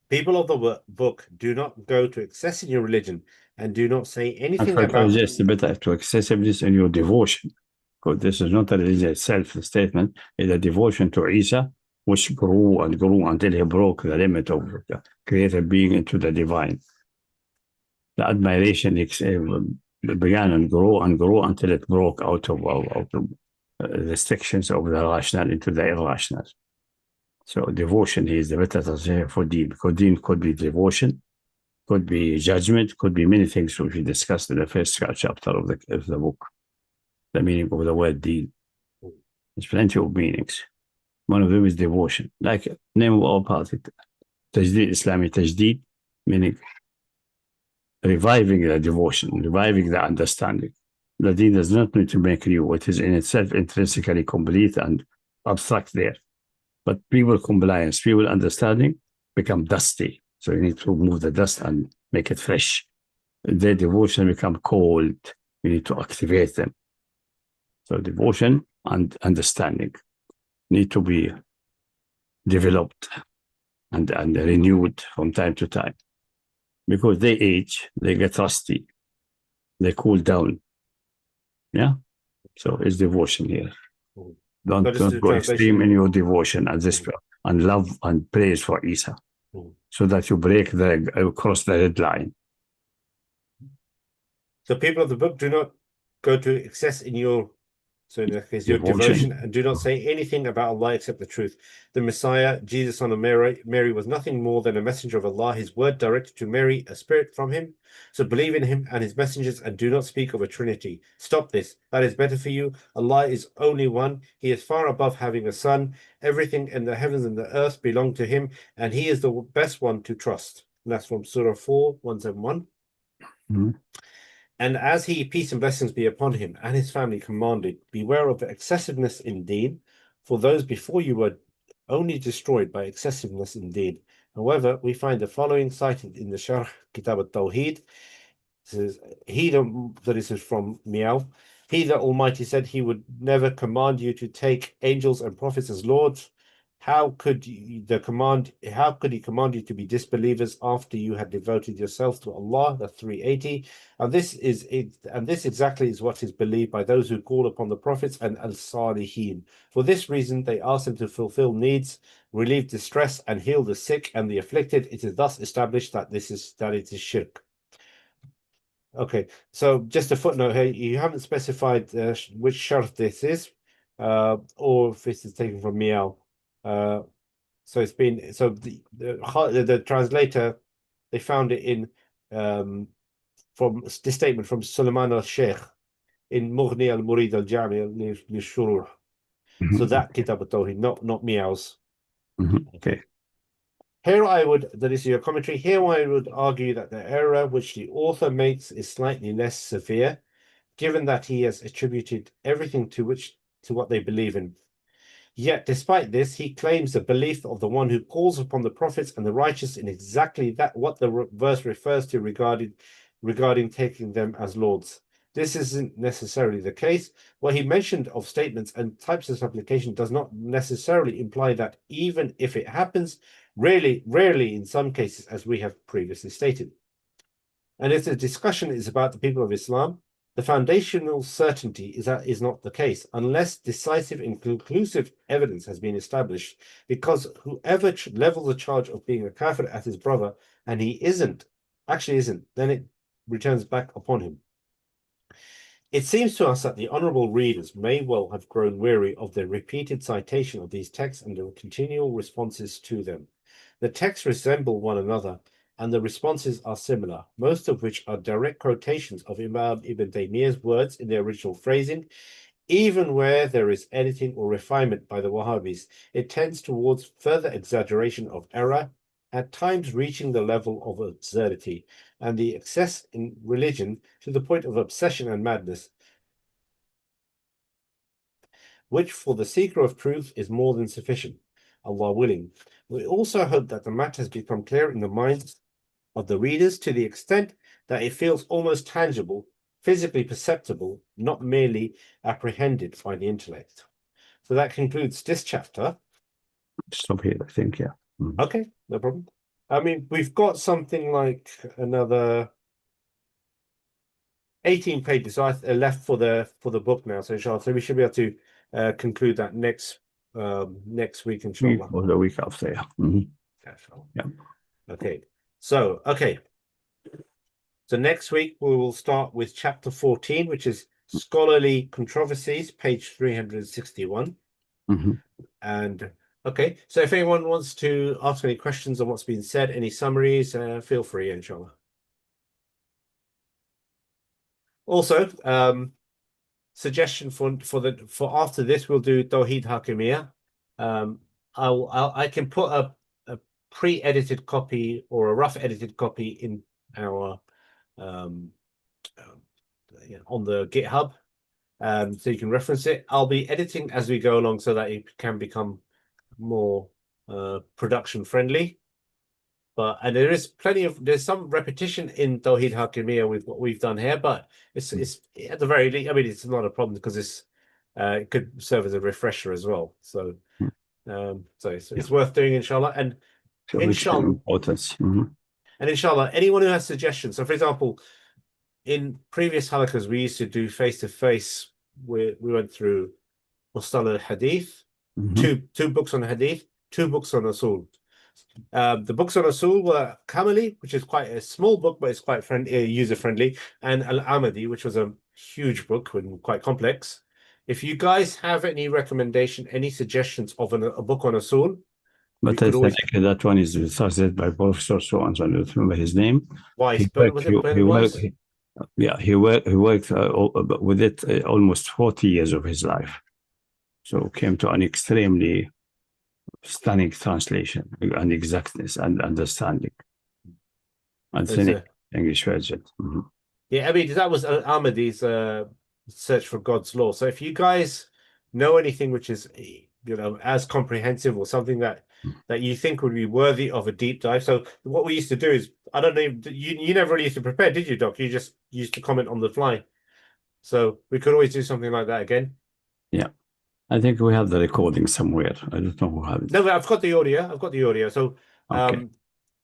People of the book, do not go to excess in your religion and do not say anything about just a bit to excessiveness in your devotion, because this is not a religion itself. The statement is a devotion to Isa, which grew and grew until he broke the limit of the created being into the divine. The admiration began and grew until it broke out of the restrictions of the rational into the irrational. So devotion is the better for deen, because deen could be devotion, could be judgment, could be many things which we discussed in the first chapter of the book. The meaning of the word deen. There's plenty of meanings. One of them is devotion. Like name of our party, Tajdeed, Islamic Tajdeed, meaning reviving the devotion, reviving the understanding. The deen does not need to make new. It is in itself intrinsically complete and abstract there. But people compliance, people understanding become dusty. So you need to remove the dust and make it fresh. Their devotion become cold. You need to activate them. So devotion and understanding need to be developed and renewed from time to time. Because they age, they get rusty, they cool down. Yeah? So it's devotion here. Don't go extreme in your devotion and love and praise for Isa, so that you cross the red line. So people of the book, do not go to excess in your devotion, and do not say anything about Allah except the truth. The Messiah, Jesus son of Mary, was nothing more than a messenger of Allah, His word directed to Mary, a spirit from Him. So believe in Him and His messengers and do not speak of a Trinity. Stop this. That is better for you. Allah is only one. He is far above having a son. Everything in the heavens and the earth belong to Him, and He is the best one to trust. And that's from Surah 4, 171. And as he, peace and blessings be upon him, and his family commanded, beware of excessiveness in deen, for those before you were only destroyed by excessiveness in deen. However, we find the following cited in the Sharh Kitab Al-Tawheed. This is from Miao. He, the Almighty, said he would never command you to take angels and prophets as lords. How could he command you to be disbelievers after you had devoted yourself to Allah? The 380. And this exactly is what is believed by those who call upon the prophets and al-Salihin. For this reason, they ask them to fulfill needs, relieve distress, and heal the sick and the afflicted. It is thus established that it is shirk. Okay, so just a footnote here. You haven't specified which sharh this is, or if this is taken from Miao. So it's been the translator, they found it in from this statement from Sulaiman al-Sheikh in Mughni al-Murid al-Jami al-Shurur. So that Kitab al-Tawheed, not Miao's. Okay. That is your commentary. Here I would argue that the error which the author makes is slightly less severe, given that he has attributed everything to what they believe in. Yet, despite this, he claims the belief of the one who calls upon the prophets and the righteous in exactly that what the verse refers to regarding taking them as lords. This isn't necessarily the case. What he mentioned of statements and types of supplication does not necessarily imply that, even if it happens, rarely in some cases, as we have previously stated. And if the discussion is about the people of Islam, the foundational certainty is that is not the case, unless decisive and conclusive evidence has been established, because whoever levels the charge of being a kafir at his brother, and he actually isn't, then it returns back upon him. It seems to us that the honourable readers may well have grown weary of the repeated citation of these texts and the continual responses to them. The texts resemble one another, and the responses are similar, most of which are direct quotations of Imam Ibn Taymiyyah's words in their original phrasing. Even where there is editing or refinement by the Wahhabis, it tends towards further exaggeration of error, at times reaching the level of absurdity and the excess in religion to the point of obsession and madness, which for the seeker of truth is more than sufficient, Allah willing. We also hope that the matter has become clear in the minds of the readers to the extent that it feels almost tangible, physically perceptible, not merely apprehended by the intellect. So that concludes this chapter. Stop here, I think, yeah. Okay, no problem. I mean, we've got something like another 18 pages left for the book now, so inshallah, so we should be able to conclude that next week, inshallah. Or the week after, yeah. Yeah. Okay. So next week we will start with chapter 14, which is Scholarly Controversies, page 361. And okay, so if anyone wants to ask any questions on what's been said, any summaries, feel free, inshallah. Also, suggestion for after this, we'll do Tawheed Hakimiyya. I can put a pre-edited copy or a rough edited copy in our on the GitHub, so you can reference it. I'll be editing as we go along so that it can become more production friendly. And there's some repetition in Tawheed Hakimiyya with what we've done here, but it's at the very least, I mean, it's not a problem because it could serve as a refresher as well. So it's worth doing, inshallah. And So inshallah, and inshallah, anyone who has suggestions. So, for example, in previous halakas, we used to do face-to-face. We went through Mustalah al-Hadith, two books on Hadith, 2 books on Usul. The books on Usul were Kamali, which is quite a small book, but it's quite user-friendly, and Al-Amadi, which was a huge book and quite complex. If you guys have any recommendation, any suggestions of a book on Usul, but I think that one is started by Professor so-and-so, I don't remember his name. Why? He worked with it almost 40 years of his life. So came to an extremely stunning translation and exactness and understanding. And English version. Yeah, I mean that was Ahmadi's search for God's law. So if you guys know anything which is as comprehensive or something that you think would be worthy of a deep dive. So what we used to do is I don't know, you never really used to prepare, did you, Doc? You just used to comment on the fly. So we could always do something like that again. Yeah. I think we have the recording somewhere. I don't know who has it. No, but I've got the audio. I've got the audio. So Okay.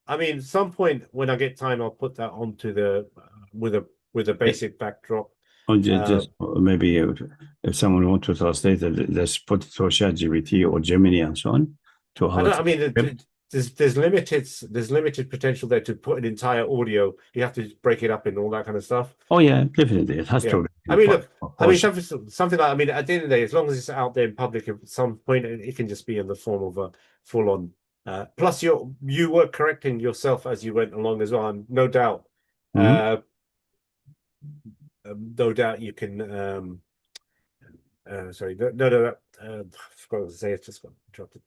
I mean, some point when I get time, I'll put that onto the with a basic backdrop. Or just maybe if someone wants to translate it, just put it to ChatGPT or Gemini and so on to have I mean, there's limited potential there to put an entire audio. You have to break it up and all that kind of stuff. Oh yeah, definitely. It has Yeah. to be. I mean, look, I mean something like, I mean, at the end of the day, as long as it's out there in public at some point, it can just be in the form of a full-on. Plus, you were correcting yourself as you went along as well, and no doubt, no doubt you can. Sorry, no. I forgot to say it. Just got interrupted.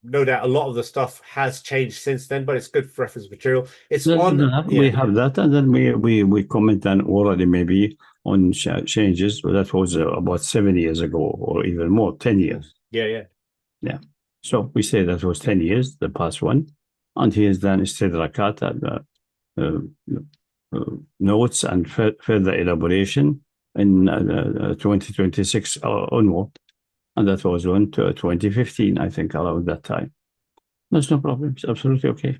No doubt, a lot of the stuff has changed since then, but it's good reference material. It's on. We have that, and then we comment on orally maybe on changes. But that was about 7 years ago, or even more, 10 years. Yeah. So we say that was 10 years, the past one, and he has done istidrakat and notes and further elaboration in 2026 onward. And that was on to 2015, I think, around that time. There's no problem. It's absolutely okay.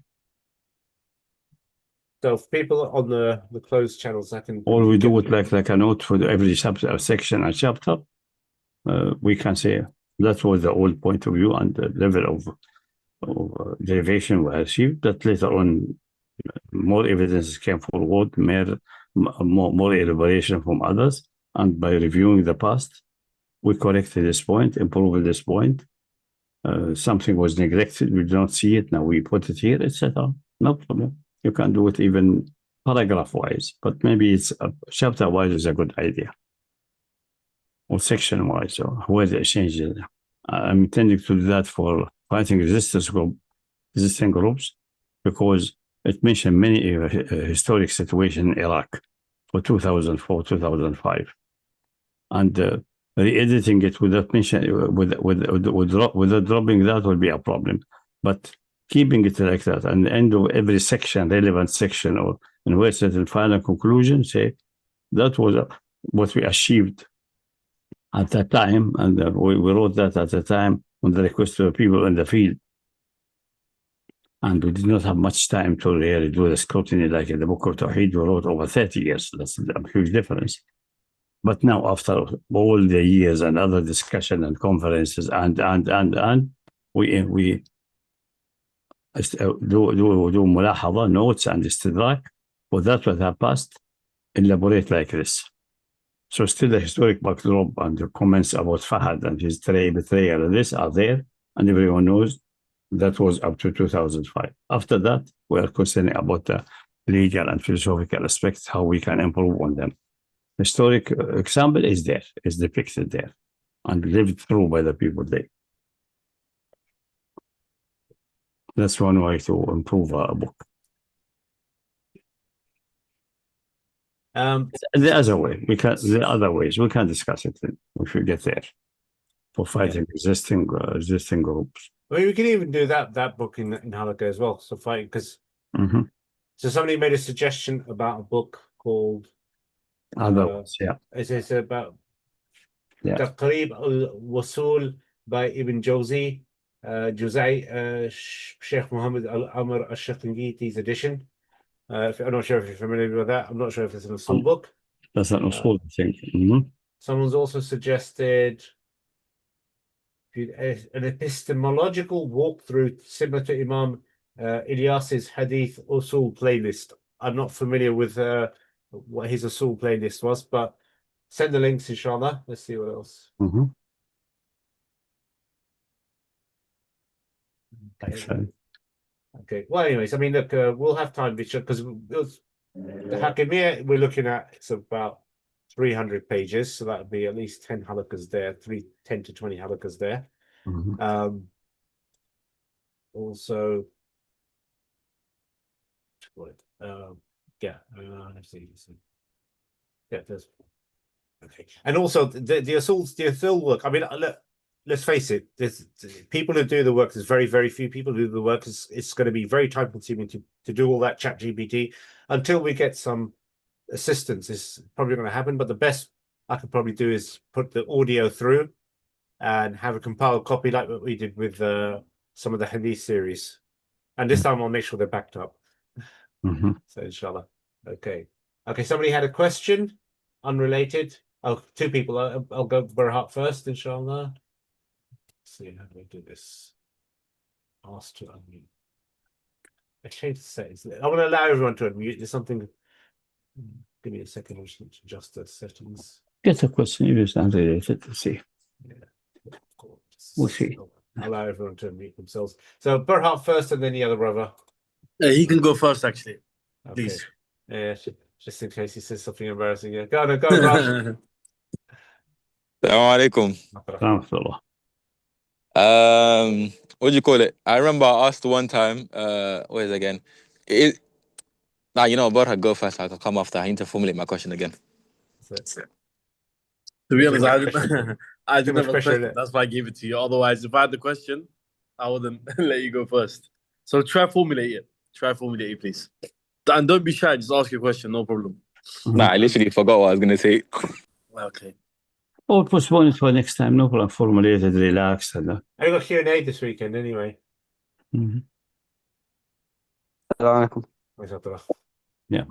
So if people on the closed channels, I can. Or we do it like a note for every section and chapter. We can say that was the old point of view and the level of derivation we achieved. That later on, more evidence came forward, more elaboration from others, and by reviewing the past, we corrected this point, improved this point. Something was neglected, we don't see it, now we put it here, etc. No problem. You can do it even paragraph-wise, but maybe it's chapter-wise is a good idea. Or section-wise, or where they change it. I'm intending to do that for fighting resistant groups, because it mentioned many historic situations in Iraq for 2004, 2005. And re-editing it without mention, without dropping that will be a problem. But keeping it like that, and the end of every section, relevant section, or in where certain final conclusion, say that was what we achieved at that time, and we wrote that at the time on the request of people in the field. And we did not have much time to really do the scrutiny like in the Book of Tawheed. We wrote over 30 years. That's a huge difference. But now, after all the years and other discussion and conferences and we do ملاحظة, notes and istidrak for that what have passed, elaborate like this. So still the historic backdrop and the comments about Fahad and his betrayal and this are there, and everyone knows that was up to 2005. After that, we are concerned about the legal and philosophical aspects, how we can improve on them. Historic example is there, is depicted there, and lived through by the people there. That's one way to improve a book. The other way, the other ways, we can discuss it if we get there for fighting existing groups. Well, we can even do that book in Halakha as well. So fighting, because so somebody made a suggestion about a book called It's about Taqrib al-Wasul by Ibn Jawzi, Sheikh Muhammad Al-Amr al-Shaqingiti's edition. I'm not sure if you're familiar with that. I'm not sure if it's an Usul book. That's an Usul thing. Someone's also suggested an epistemological walkthrough similar to Imam Ilyas's Hadith Usul playlist. I'm not familiar with what his Usul playlist was, but send the links, inshallah. Let's see what else. Okay. Well, anyways, I mean, look, we'll have time because the Hakimiyya we're looking at, it's about 300 pages, so that would be at least 10 halakas there, 10 to 20 halakas there. Also, Yeah. Let's see. Yeah, there's okay. And also the assault work. I mean, let's face it, there's people who do the work. There's very, very few people who do the work. It's going to be very time consuming to do all that chat GPT. Until we get some assistance, it's probably going to happen. But the best I could probably do is put the audio through and have a compiled copy like what we did with some of the Hadith series. And this time I'll make sure they're backed up. So inshallah. Okay. Somebody had a question, unrelated. Oh, two people. I'll go Berhat first, inshallah. Let's see how do we do this. Ask to unmute. I changed the settings. I want to allow everyone to unmute. There's something. Give me a second. I'll just adjust the settings. Get a question if it's not related to see. Yeah. We'll see. Allow everyone to unmute themselves. So Berhat first, and then the other brother. He can go first, actually. Okay. Please. Yeah, just in case he says something embarrassing. Yeah. Go, Raj. Assalamu alaikum. What do you call it? I remember I asked one time, what is it again? You know, about her go first, I can come after. I need to formulate my question again. To be honest, I didn't have a question. That's why I gave it to you. Otherwise, if I had the question, I wouldn't let you go first. So try formulate it. Please. And don't be shy. Just ask your question. No problem. Nah, I literally forgot what I was going to say. Okay. Or postpone it for next time. No problem. Formulated, relaxed. I got Q&A this weekend anyway. Assalamu alaikum. Yeah.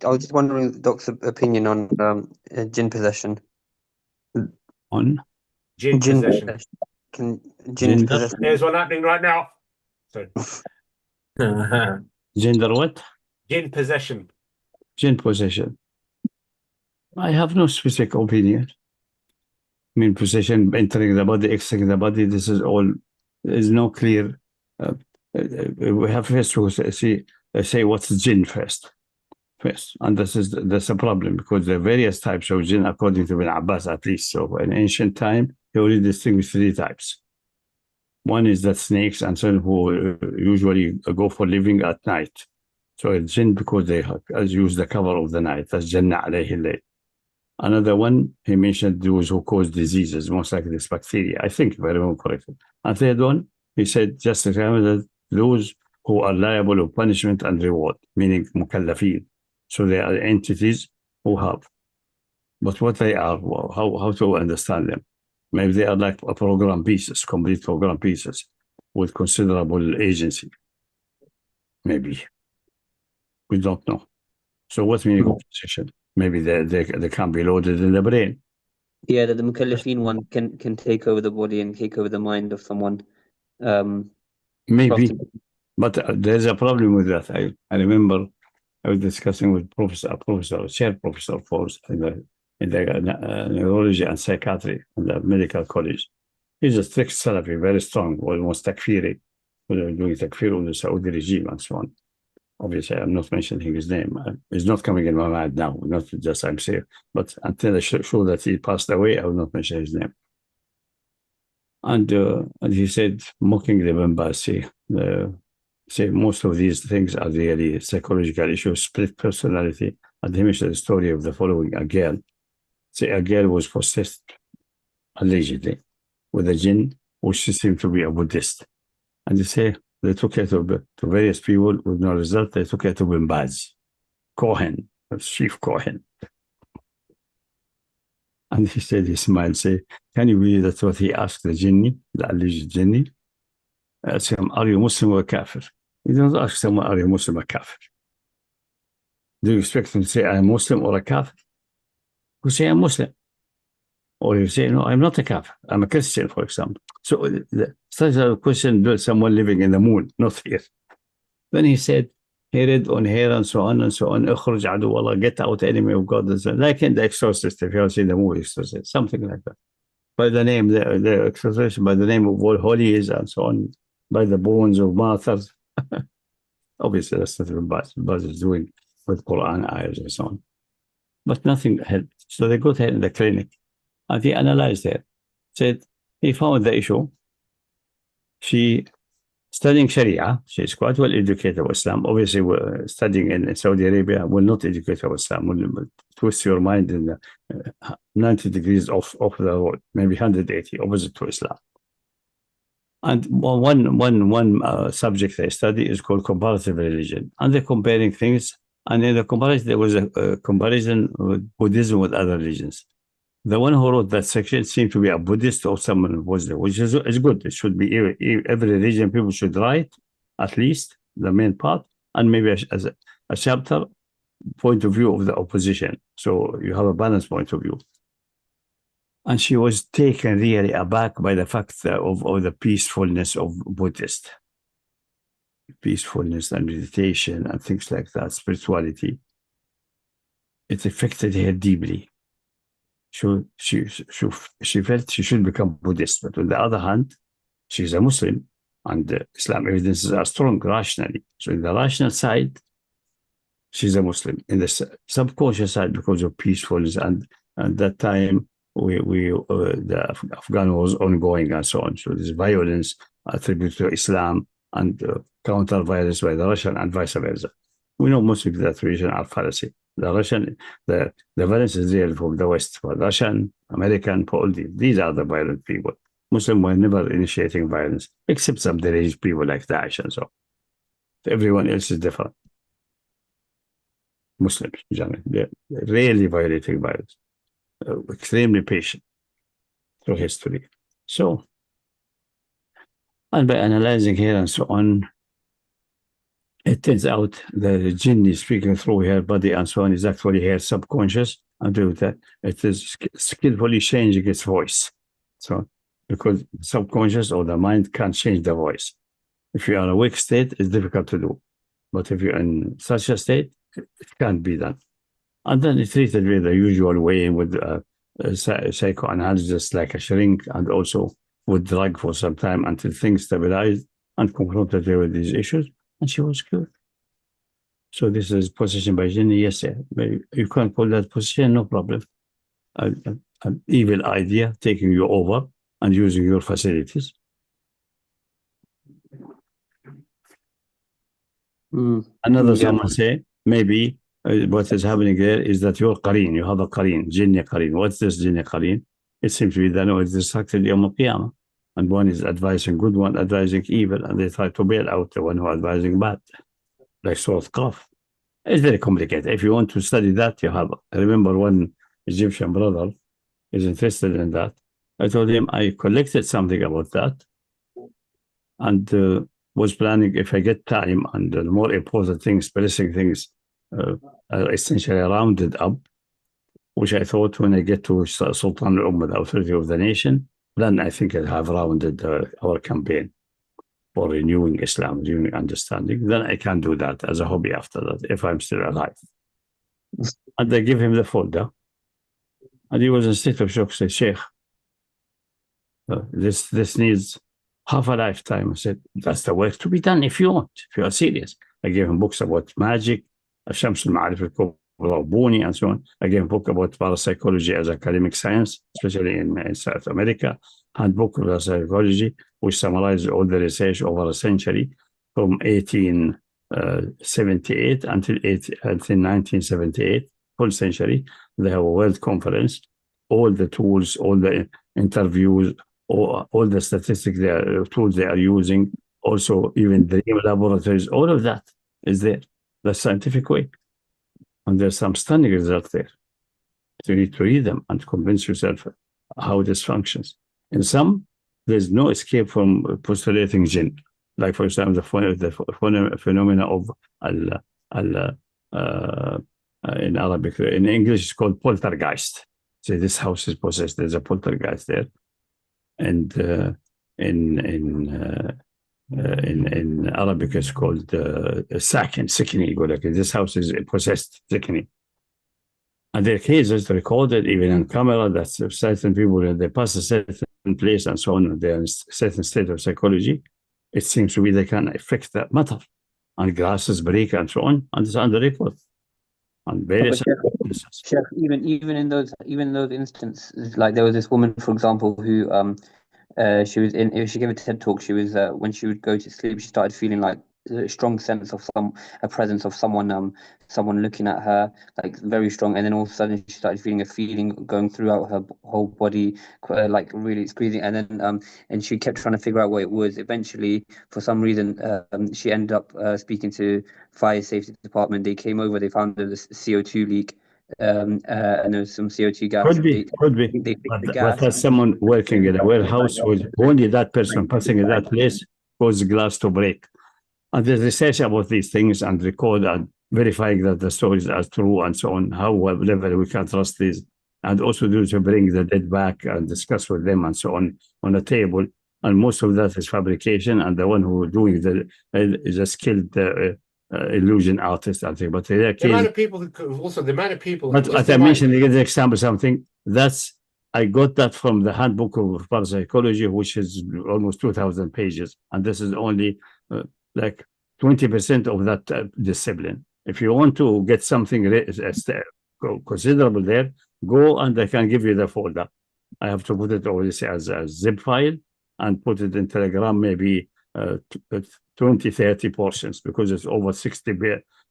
I was just wondering the doctor's opinion on jinn possession. On? Jinn possession. Can jinn possession? There's one happening right now. Sorry. Gender what? Jinn possession. Jinn possession. I have no specific opinion. I mean, possession, entering the body, exiting the body, this is all, there's no clear, we have first to say what's jinn first. And that's a problem, because there are various types of jinn, according to Ibn Abbas at least. So in ancient time, he only distinguished three types. One is that snakes and so on who usually go for living at night. So it's jinn because they use the cover of the night. That's Jannah alayhi layl. Another one, he mentioned those who cause diseases, most likely this bacteria, I think, if I remember correctly. And third one, he said, just to remember that those who are liable of punishment and reward, meaning mukallafeen. So they are entities who have. But what they are, how to understand them? Maybe they are like a program pieces, complete program pieces with considerable agency. Maybe. We don't know. So what meaning of possession? Maybe they can be loaded in the brain. Yeah, the mukallafeen one can take over the body and take over the mind of someone. Maybe. But there's a problem with that. I remember I was discussing with a chair professor for in the neurology and psychiatry in the medical college. He's a strict Salafi, very strong, almost takfiri, doing takfir on the Saudi regime and so on. Obviously, I'm not mentioning his name. It's not coming in my mind now, not just I'm saying, but until I show that he passed away, I will not mention his name. And he said, mocking the Bambasi, say most of these things are really psychological issues, split personality. And he mentioned the story of the following: a girl. Say a girl was possessed, allegedly, with a jinn, which seemed to be a Buddhist. And they say they took her to various people with no result. They took her to Bin Baz, Cohen, Chief Cohen. And he said, he smiled, say, can you believe that's what he asked the jinni, the alleged jinni? Asked him, are you Muslim or Kafir? He doesn't ask someone, are you Muslim or Kafir? Do you expect him to say, I'm Muslim or a Kafir? You say, I'm Muslim. Or you say, no, I'm not a Kafir. I'm a Christian, for example. So such a question built someone living in the moon, not here. Then he said, he read on here and so on and so on. Ukhruj adu Allah, get out, enemy of God. Like in The Exorcist, if you have seen the movie Exorcist, something like that. By the name, the exorcism, by the name of all holies and so on, by the bones of martyrs. Obviously, that's not what Baz is doing with Quran ayahs and so on. But nothing helped. So they got her in the clinic and he analyzed her. Said he found the issue. She studying Sharia. She's quite well educated about Islam. Obviously, studying in Saudi Arabia will not educate about Islam. Will twist your mind in 90 degrees off the road, maybe 180 opposite to Islam. And one subject I study is called comparative religion, and they're comparing things. And in the comparison, there was a comparison with Buddhism with other religions. The one who wrote that section seemed to be a Buddhist or someone who was there, which is good. It should be every religion people should write at least the main part, and maybe as a chapter point of view of the opposition, so you have a balanced point of view. And she was taken really aback by the fact of the peacefulness of Buddhist. Peacefulness and meditation and things like that, spirituality. It affected her deeply. She felt she should become Buddhist, but on the other hand, she's a Muslim, and Islam evidences are strong rationally. So in the rational side, she's a Muslim. In the subconscious side, because of peacefulness, and at that time, the Afghan was ongoing and so on. So there's violence attributed to Islam and counter violence by the Russian and vice versa. We know most of that region are fallacy. The violence is real from the West, for Russian, American, Polish. These are the violent people. Muslims were never initiating violence, except some deranged people like Daesh and so on. Everyone else is different. Muslims, generally, they're rarely violating violence. Extremely patient through history. So, and by analyzing here and so on, it turns out the jinn speaking through her body and so on is actually her subconscious, and that it is skillfully changing its voice. So, because subconscious or the mind can't change the voice. If you are in a weak state, it's difficult to do. But if you're in such a state, it can't be done. And then it's treated with the usual way with psychoanalysis, like a shrink, and also with drug for some time until things stabilized and confronted her with these issues, and she was cured. So this is possession by jinn. Yes, sir. You can't call that possession, no problem. An evil idea taking you over and using your facilities. Another someone say, maybe what is happening there is that your qareen, you have a qareen, jinni qareen. What's this jinni qareen? It seems to be that it's destructed Yawm al-Qiyamah. And one is advising good, one advising evil, and they try to bail out the one who is advising bad, like Surah Qaf. It's very complicated. If you want to study that, you have. I remember one Egyptian brother is interested in that. I told him I collected something about that, and was planning, if I get time and more important things, blessing things, essentially rounded up, which I thought when I get to Sultan al-Ummah, the authority of the nation, then I think I'll have rounded our campaign for renewing Islam, renewing understanding. Then I can do that as a hobby after that, if I'm still alive. And I give him the folder. And he was in a state of shock, said, Sheikh, this needs half a lifetime. I said, that's the work to be done if you want, if you are serious. I gave him books about magic, Shams al-Ma'arif al-Kubra, Boni, and so on. I gave him a book about parapsychology as academic science, especially in South America, and book of parapsychology, which summarizes all the research over a century from 1878 until 1978, full century. They have a world conference, all the tools, all the interviews, all the statistics, tools they are using, also even the laboratories, all of that is there, the scientific way. And there's some stunning results there. So you need to read them and convince yourself how this functions. In some, there's no escape from postulating jinn. Like, for example, the phenomena of in Arabic, in English, it's called poltergeist. So this house is possessed. There's a poltergeist there. And in Arabic, it's called sickening. Like this house is possessed, sickening. And there are cases recorded even on camera that certain people, when they pass a certain place and so on, they're in a certain state of psychology, it seems to be they can affect that matter. And glasses break and so on, and it's under record. And various Chef, even in those instances, like there was this woman, for example, who She gave a TED talk. She was when she would go to sleep, she started feeling like a strong sense of a presence of someone looking at her, like very strong. And then all of a sudden, she started feeling a feeling going throughout her whole body, like really squeezing. And then and she kept trying to figure out what it was. Eventually, for some reason, she ended up speaking to fire safety department. They came over. They found the CO2 leak. And there was some CO2 gas. Could be. They fixed the But gas. as someone working in a warehouse with only that person passing in that place caused glass to break. And there's research about these things and record and verifying that the stories are true and so on, however we can trust these. And also do to bring the dead back and discuss with them and so on the table. And most of that is fabrication, and the one who doing is a skilled illusion artist, I think. But the amount of people also the amount of people. But as I mentioned, again, the example something that's I got that from the handbook of parapsychology, which is almost 2,000 pages, and this is only like 20% of that discipline. If you want to get something considerable there, go and I can give you the folder. I have to put it always as a zip file and put it in Telegram, maybe 20, 30 portions, because it's over 60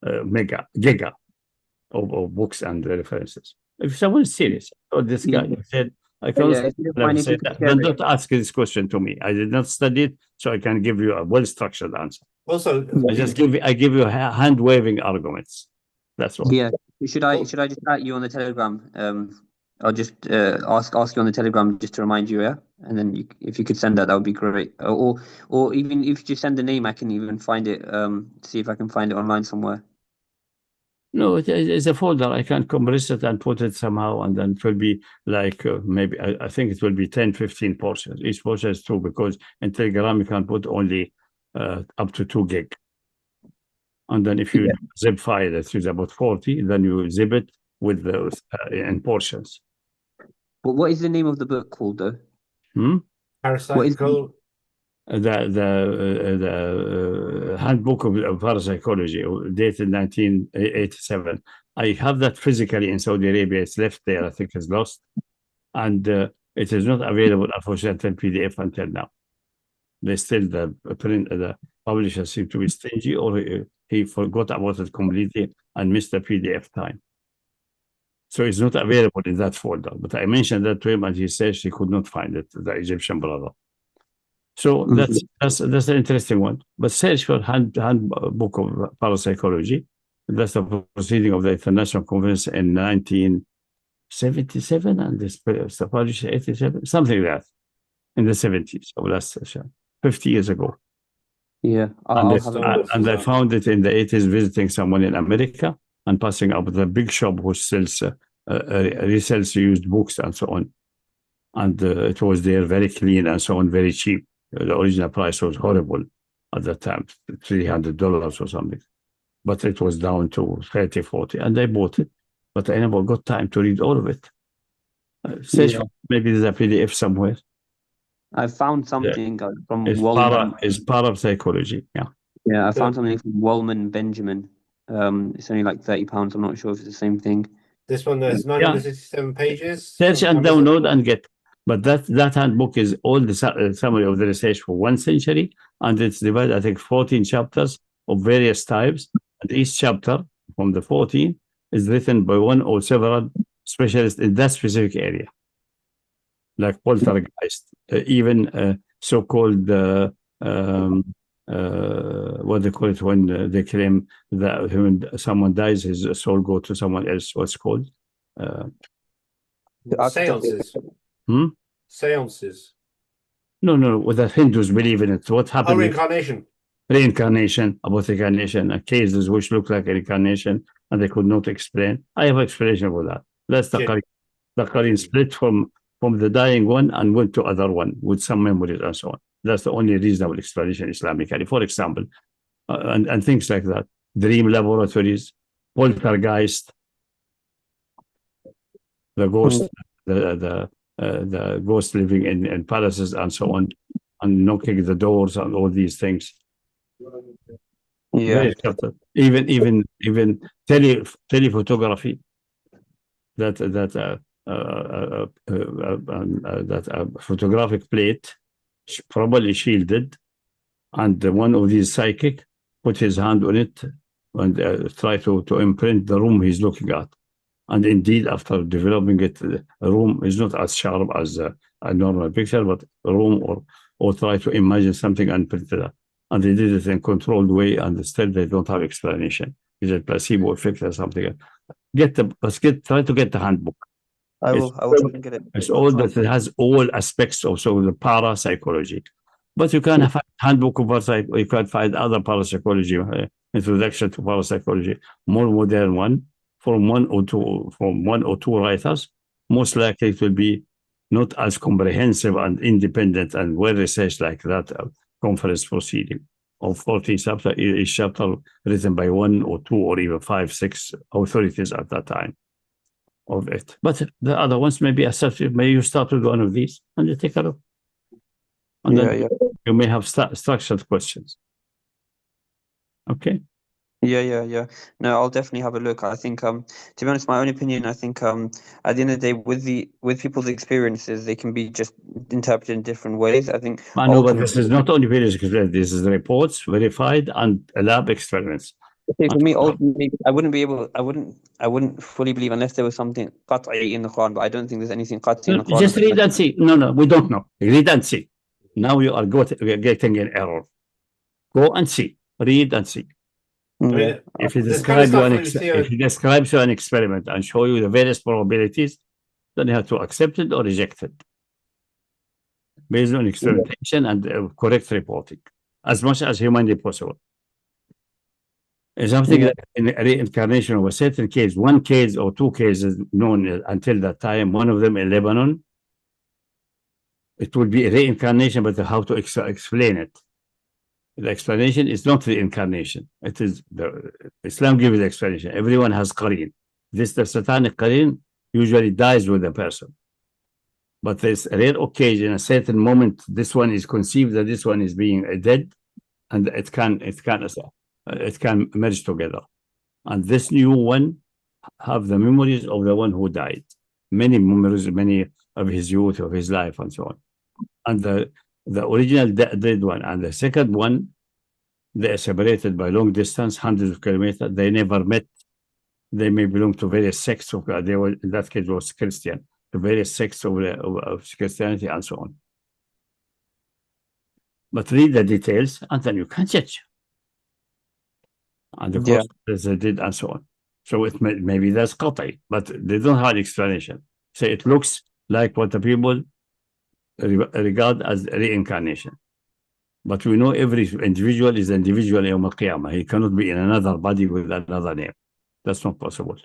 giga of books and references. If someone is serious, or this guy said, I can say that. Then don't ask this question to me. I did not study it, so I can give you a well-structured answer. Also, I give you hand-waving arguments. That's all. Yeah. Should I just add you on the Telegram? I'll just ask you on the Telegram just to remind you, yeah. And then if you could send that would be great. Or even if you send the name, I can even find it. See if I can find it online somewhere. No, it's a folder. I can compress it and put it somehow, and then it will be like maybe I think it will be 10, 15 portions. Each portion is 2, because in Telegram you can put only up to 2 gig. And then if you zip file that is about 40, then you zip it with those in portions. But what is the name of the book called, though? Parapsychology. The handbook of parapsychology, dated 1987. I have that physically in Saudi Arabia. It's left there. I think it's lost, and it is not available, unfortunately, in PDF until now. They still the publisher seem to be stingy, or he forgot about it completely and missed the PDF time. So it's not available in that folder. But I mentioned that to him, and he says he could not find it, the Egyptian brother. So that's an interesting one. But search for handbook of parapsychology. That's the proceeding of the International Conference in 1977, and this published 87, something like that, in the 70s of last session, 50 years ago. Yeah, and I found it in the 80s, visiting someone in America and passing up the big shop which sells resells used books and so on. And it was there very clean and so on, very cheap. The original price was horrible at that time, $300 or something. But it was down to 30, 40, and I bought it. But I never got time to read all of it. Maybe there's a PDF somewhere. I found something from it's parapsychology. Yeah, I found something from Wellman Benjamin. It's only like £30. I'm not sure if it's the same thing. This one there's 967 pages. Search and download and get. But that handbook is all the summary of the research for 1 century, and it's divided, I think, 14 chapters of various types. And each chapter from the 14 is written by one or several specialists in that specific area, like poltergeist, even so-called what they call it when they claim that when someone dies, his soul go to someone else. What's called? Seances. Seances. No. What the Hindus believe in it. What happened? Reincarnation. Reincarnation, about reincarnation, cases which look like a reincarnation, and they could not explain. I have an explanation for that. That's the Qarin split from the dying one and went to other one with some memories and so on. That's the only reasonable explanation Islamically. For example, and things like that. Dream laboratories, poltergeist, the ghost, the ghost living in palaces and so on, and knocking the doors and all these things. Yeah. Even telephotography. That photographic plate properly shielded, and one of these psychic put his hand on it and try to imprint the room he's looking at. And indeed, after developing it, the room is not as sharp as a normal picture, but a room or try to imagine something and print it. And they did it in a controlled way, and still they don't have explanation. Is it placebo effect or something? Try to get the handbook. I will try and get it. It's all that it has all aspects of the parapsychology. But you can find handbook of parapsychology, you can find other parapsychology, introduction to parapsychology, more modern one, from one or two writers. Most likely it will be not as comprehensive and independent and well researched like that conference proceeding of 14 chapters, each chapter written by 1 or 2 or even 5, 6 authorities at that time of it. But the other ones may be accepted. Maybe you start with one of these and you take a look. And then you may have structured questions. Okay. Yeah. No, I'll definitely have a look. I think, to be honest, my own opinion, I think, at the end of the day, with people's experiences, they can be just interpreted in different ways. I think. I know, but this is not only various experience. This is reports, verified, and lab experiments. Okay, for me, ultimately, I wouldn't fully believe unless there was something qat'i in the Quran, but I don't think there's anything qat'i in the Quran. Just read and see. No, we don't know. Read and see. Now you are getting an error. Go and see. Read and see. If he describes you an experiment and show you the various probabilities, then you have to accept it or reject it based on experimentation and correct reporting as much as humanly possible. Something like in reincarnation of a certain case, one case or two cases known until that time, one of them in Lebanon, it would be a reincarnation, but how to explain it? The explanation is not reincarnation. It is Islam gives the explanation. Everyone has qareen. The satanic qareen usually dies with the person. But there's a rare occasion, a certain moment, this one is conceived that this one is being dead, and it can merge together. And this new one have the memories of the one who died. Many memories, many of his youth, of his life, and so on. And the original dead one and the second one, they are separated by long distance, hundreds of kilometers. They never met. They may belong to various sects of God. They were, in that case, was Christian, to various sects of Christianity and so on. But read the details and then you can judge. And the course they did and so on. So it maybe that's qat'i, but they don't have an explanation. So it looks like what the people regard as reincarnation. But we know every individual is an individual Yawm al-Qiyamah. He cannot be in another body with another name. That's not possible.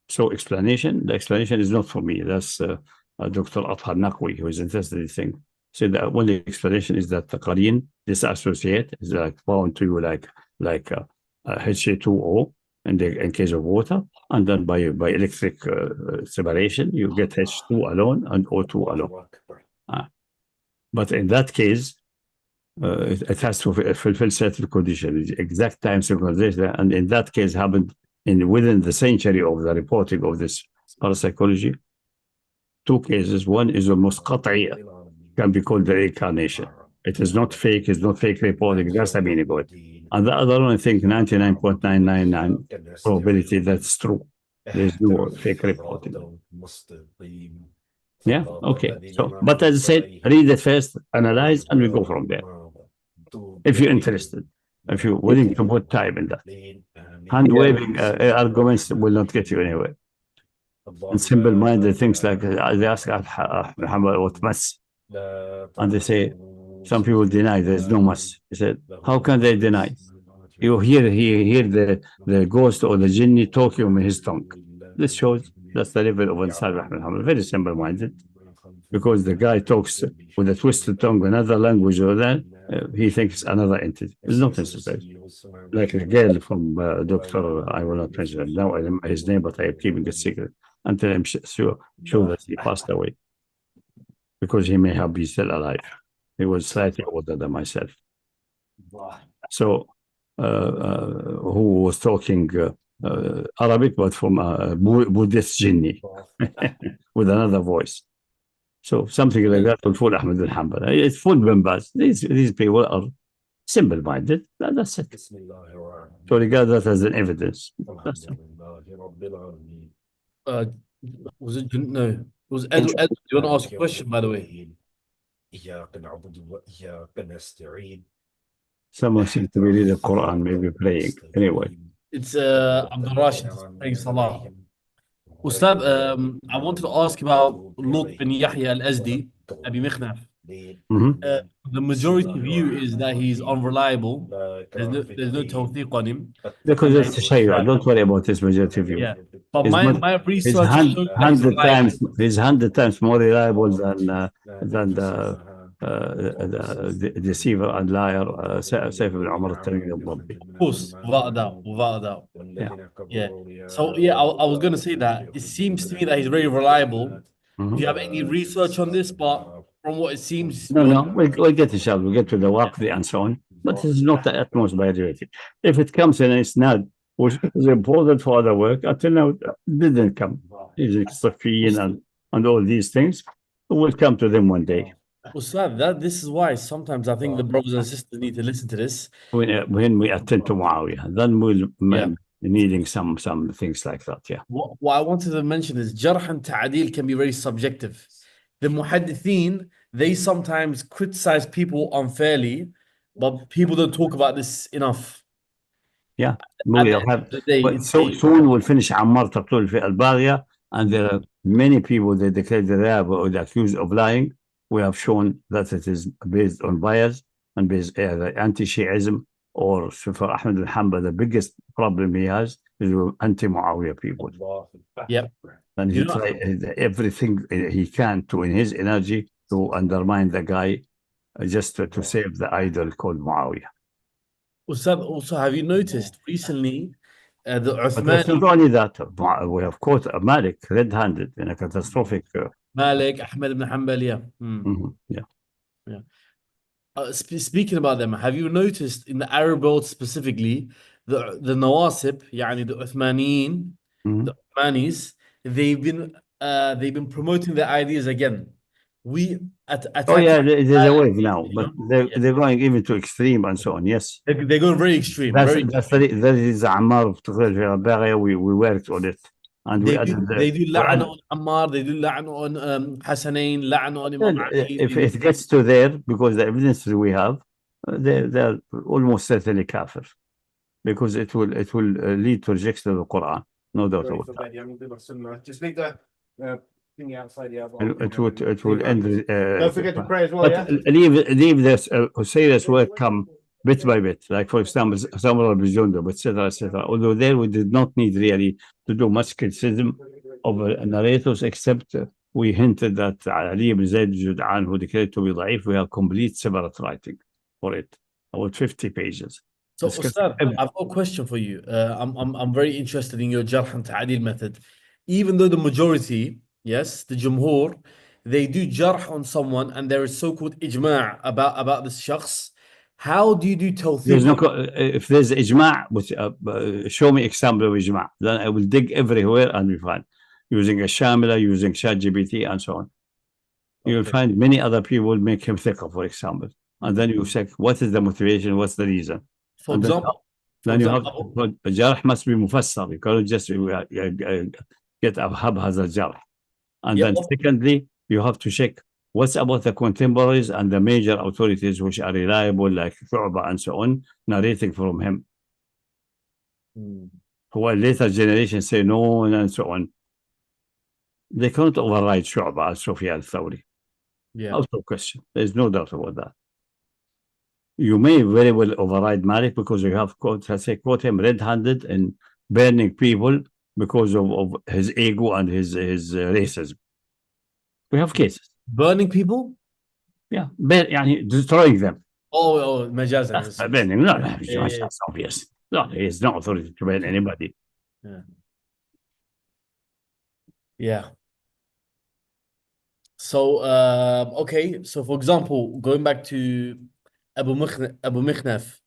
So the explanation is not for me. That's Dr. Athar Naqwi, who is interested in this thing. So the only explanation is that the qareen disassociate is like bound to you like HA2O in case of water, and then by electric separation you get H2 alone and O2 alone. But in that case, it has to fulfill certain conditions, exact time synchronization, and in that case happened within the century of the reporting of this parapsychology. Two cases. One is almost qat'i, can be called the reincarnation. It is not fake. It's not fake reporting. That's the meaning of it. And the other one, I think 99.999 probability that's true. There's no fake reporting. Yeah. Okay. So, but as I said, read it first, analyze, and we go from there. If you're interested, if you're willing to put time in that, hand waving arguments will not get you anywhere. And simple-minded things like they ask Muhammad what mas, and they say some people deny there's no mas. He said, how can they deny? You hear the ghost or the jinni talking in his tongue. This shows that's the level of Ansar Muhammad. Very simple-minded, because the guy talks with a twisted tongue, another language or that. He thinks another entity. It's not necessary. Like a girl from Dr. I will not mention now his name, but I am keeping it secret until I'm sure that he passed away, because he may have been still alive. He was slightly older than myself. So, who was talking Arabic, but from a Buddhist jinni with another voice. So something like that will fool Ahmed bin Hanbal. It's fooled Bin Baz. These people are simple-minded. That's it. So regard that as an evidence. That's it. Was it no? It was Ed. Ed, do you want to ask a question, by the way? Someone seems to be reading the Quran, maybe praying. Anyway. It's Abdul Rashid praying Salah. Ustad, I wanted to ask about Lut bin Yahya al-Azdi, Abi Mikhnaf. The majority view is that he's unreliable. There's no tawfiq on him. Because it's Shayya. Don't worry about this majority view. Yeah. But my research is 100 times more reliable than the deceiver and liar Saif ibn Umar al-Tamimi al-Dabbi. Of course, without a doubt. Yeah. So yeah, I was gonna say that it seems to me that he's very reliable. Do you have any research on this? But from what it seems, no, we'll get to We'll get to the Waqdi and so on. But it's not the utmost priority. If it comes in, it's not, which is important for other work. Until now, it didn't come. It's Safiyin and all these things. We'll come to them one day. Ustad, this is why sometimes I think the brothers and sisters need to listen to this. When we attend to Muawiyah, then we'll needing some things like that. Yeah. What I wanted to mention is Jarh and Ta'adil can be very subjective. The Muhaddithin, they sometimes criticize people unfairly, but people don't talk about this enough. Yeah. Soon we'll finish Ammar Taqtul fi al-Baghiya, and there are many people that declare the rab or the accused of lying. We have shown that it is based on bias and based anti-Shiism, or for Ahmed bin Hanbal, the biggest problem he has is with anti-Muawiyah people. Yep. And he tried everything he can to, in his energy, to undermine the guy just to save the idol called Muawiyah. Ustad, also, have you noticed recently the Uthmani... But it's not only that, we have caught Malik red-handed in a catastrophic... Malik, Ahmed ibn Hanbal, yeah. Speaking about them, have you noticed in the Arab world specifically, the Nawasib, يعني the Uthmaniyin, the Uthmanis, they've been promoting their ideas again. There's a wave now, but they're going even to extreme and so on. Yes, they're going very extreme. That is Ammar of Baghiya. We worked on it, and they do la'an on Ammar, they do la'an on Hasanain, la'an on Imam Ali. If it gets to there, because the evidence that we have, they're almost certainly kafir, because it will lead to rejection of the Quran. No doubt about that. Just leave the thingy outside. It will end. Don't forget to pray as well. But leave this serious work come bit by bit. Like for example, Samar al-Bijundub, etc. Although there we did not need really to do much criticism of narrators, except we hinted that Ali ibn Zayd al-Jud'an, who declared to be da'if, we have complete separate writing for it, about 50 pages. So, Ustad, I've got a question for you. I'm very interested in your Jarh and Ta'adil method. Even though the majority, yes, the Jumhur, they do Jarh on someone and there is so-called Ijma' about this shakhs, how do you do Tawfiq? If there's Ijma', show me example of Ijma', then I will dig everywhere and we find, using a Shamila, using ChatGPT and so on. You will find many other people will make him thicker, for example. And then you check what is the motivation, what's the reason. For example, then you have Jarh must be mufassar. You cannot just get a haphazard Jarh. And then secondly, you have to check what's about the contemporaries and the major authorities which are reliable, like Shu'ba and so on, narrating from him. While later generations say no and so on. They cannot override Shu'ba as Sufyan al-Thawri. Out of question. There's no doubt about that. You may very well override Malik because you have caught him red-handed and burning people because of his ego and his racism. We have cases. Burning people? Yeah, destroying them. Oh, majazan. Burning, no, that's obvious. No, he has no authority to burn anybody. Yeah. So, okay. So, for example, going back to Abu Mikhnaf,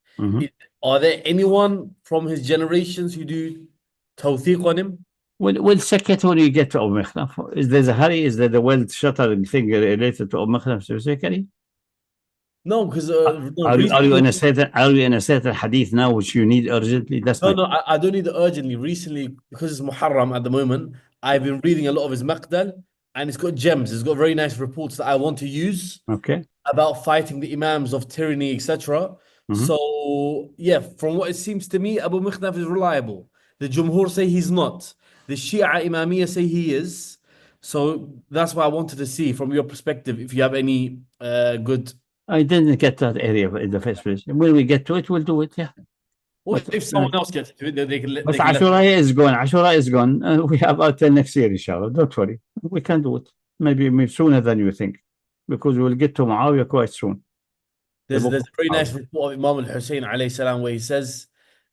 are there anyone from his generations who do Tawfiq on him? We'll check it when you get to Mikhnaf. Is there a hurry? Is there the world shuttering thing related to Mikhnaf specifically? No, because Are you in a certain hadith now which you need urgently? That's no, I don't need it urgently. Recently, because it's Muharram at the moment, I've been reading a lot of his Maqdal, and it's got gems. It's got very nice reports that I want to use okay. about fighting the Imams of tyranny, etc. So, yeah, from what it seems to me, Abu Mikhnaf is reliable. The Jumhur say he's not. The Shia Imamiyya say he is. So that's why I wanted to see from your perspective if you have any good. I didn't get that area in the first place. When we get to it, we'll do it. Yeah. Well, if someone else gets to it, then they can let. But Ashura is gone. Ashura is gone. We have until next year, inshallah. Don't worry. We can do it. Maybe sooner than you think, because we'll get to Muawiyah quite soon. There's a very nice report of Imam al-Hussein alayhi salam where he says,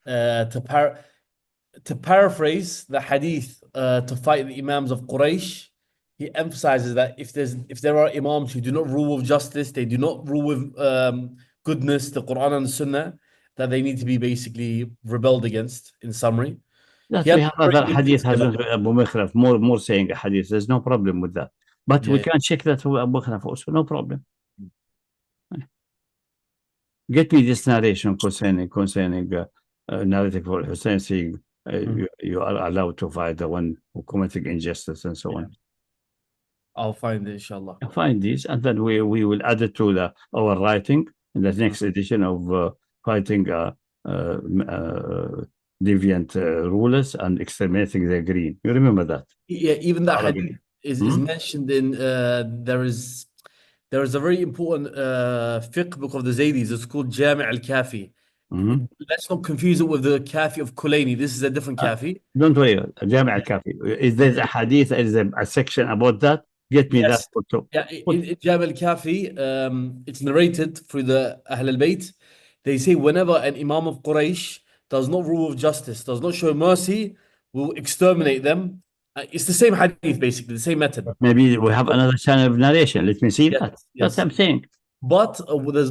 to paraphrase the hadith, to fight the Imams of Quraysh, he emphasizes that if there are Imams who do not rule with justice, they do not rule with goodness, the Quran and the Sunnah, that they need to be basically rebelled against, in summary. That we have other hadith has Abu Mikhnaf, more saying a hadith. There's no problem with that. But we can check that with Abu Mikhnaf also, no problem. Get me this narration concerning narrative for Hussein saying you are allowed to fight the one who committed injustice and so on. I'll find it, inshallah. Find these, and then we will add it to our writing in the next edition of fighting deviant rulers and exterminating the green. You remember that? Yeah, even that hadith is mentioned in there is a very important fiqh book of the Zaydis. It's called Jami' al-Kafi. Let's not confuse it with the Kafi of Kulaini. This is a different Kafi. Don't worry, Jami' al-Kafi. Is there a hadith? Is there a section about that? Get me that photo. Yeah, in Jami' al-Kafi, it's narrated through the Ahl al-Bayt. They say whenever an Imam of Quraysh does not rule with justice, does not show mercy, we'll exterminate them. It's the same hadith, basically, the same method. Maybe we have another channel of narration. Let me see that. That's what I'm saying. But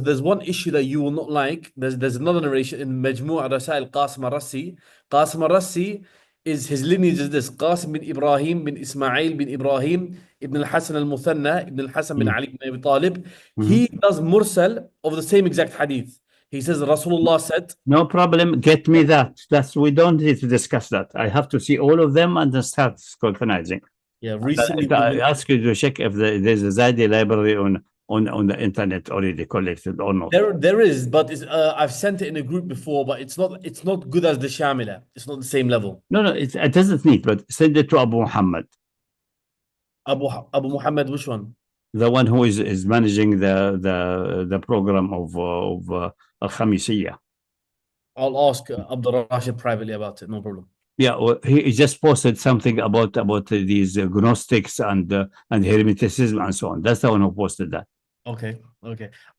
there's one issue that you will not like. There's another narration in Majmu' al-Rasail Qasim al-Rassi. Qasim al-Rassi is his lineage is this: Qasim bin Ibrahim bin Ismail bin Ibrahim ibn al-Hasan al-Muthanna ibn al-Hasan bin Ali bin Abi Talib. He does mursal of the same exact hadith. He says Rasulullah said, no problem, get me that. We don't need to discuss that. I have to see all of them and then start scrutinizing. Yeah, recently I ask you to check if there's a Zaidi library on the internet already collected or not. There is, but I've sent it in a group before, but it's not good as the Shamila. It's not the same level. No, it doesn't need, but send it to Abu Muhammad. Abu Muhammad, which one? The one who is managing the program of Al-Khamisiyya. I'll ask Abdul Rashid privately about it. No problem. Yeah, well, he just posted something about these Gnostics and Hermeticism and so on. That's the one who posted that. Okay.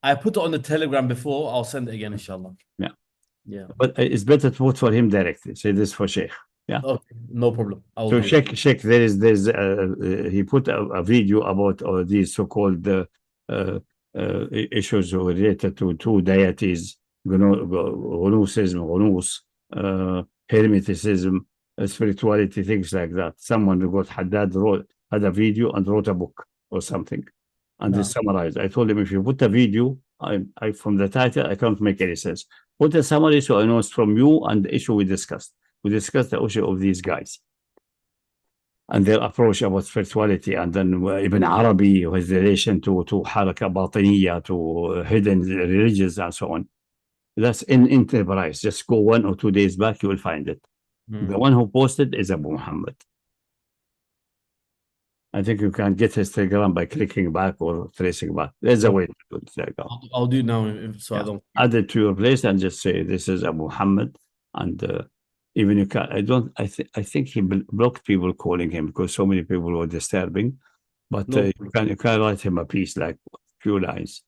I put it on the Telegram before. I'll send it again, inshallah. Yeah. But it's better to vote for him directly. Say this for Sheikh. Yeah. Okay, no problem. So check. There's he put a video about all these so-called issues related to two deities: Ghunus, Hermeticism, spirituality, things like that. Someone who got Haddad had a video and wrote a book or something, and they summarized. I told him, if you put a video, I from the title, I can't make any sense. Put a summary so I know it's from you and the issue we discussed. We discussed the issue of these guys and their approach about spirituality, and then Ibn Arabi, his relation to Haraka Batiniya, to hidden religions and so on. That's in Enterprise. Just go 1 or 2 days back, you will find it. The one who posted is Abu Muhammad. I think you can get his Telegram by clicking back or tracing back. There's a way to do it. I'll do it now, so I don't add it to your place and just say this is Abu Muhammad, and even you can. I think he blocked people calling him because so many people were disturbing. But you can write him a piece, like a few lines.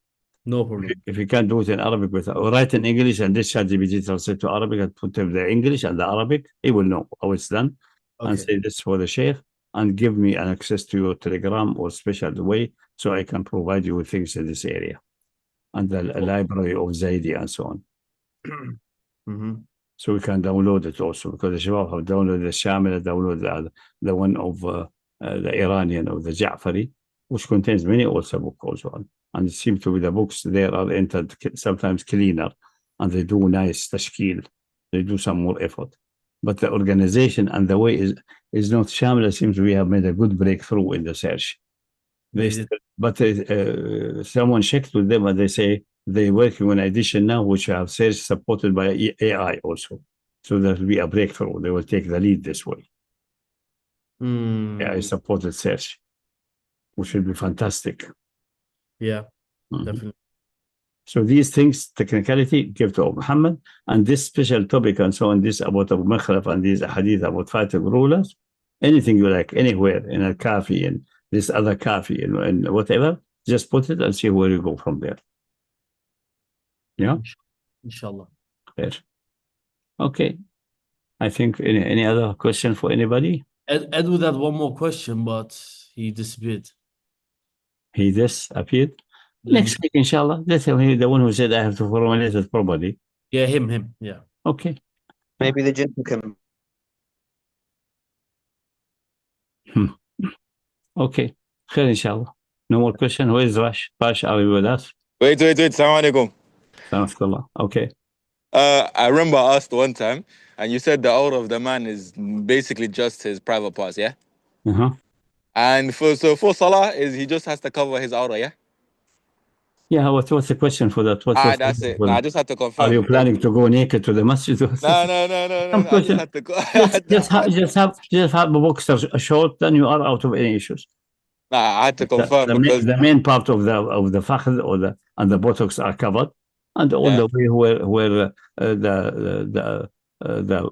No problem. If you can't do it in Arabic, or write in English and this ChatGPT translate to Arabic and put the English and the Arabic, he will know how it's done. Okay. And say this for the Sheikh, and give me an access to your Telegram or special way so I can provide you with things in this area and the library of Zaidi and so on. So we can download it also, because the Shabab have downloaded the Shamila, download the one of the Iranian, of the Ja'fari, which contains many also books also. And it seems to be the books there are entered sometimes cleaner, and they do nice tashkil. They do some more effort. But the organization and the way is not Shamila. Seems we have made a good breakthrough in the search. But someone checked with them and they say they're working on edition now, which have search supported by AI also. So there will be a breakthrough. They will take the lead this way. AI supported search, which will be fantastic. Yeah, definitely. So these things, technicality, give to Muhammad, and this special topic and so on, this about Abu Makhlaf and these hadith about fighting rulers, anything you like, anywhere, in a kafi and this other kafi and whatever, just put it and see where you go from there. Yeah? Inshallah. Fair. Okay. I think any other question for anybody? Edward had one more question, but he disappeared. He disappeared? Next week, inshallah. That's the one who said I have to formulate it properly. Yeah, him. Yeah. Okay. Maybe the jinn can. Okay. Khair, inshallah. No more question. Where is Rash? Rash, are you with us? Wait. Assalamu alaikum. Okay. I remember I asked one time, and you said the aura of the man is basically just his private parts, yeah? And for Salah, he just has to cover his aura, yeah? Yeah, what's the question for that? That's it. I just had to confirm. Are you planning to go naked to the masjid? No. I just had to just have a boxer short, then you are out of any issues. I had to confirm because the main part of the fakhd and the buttocks are covered, and all the way where the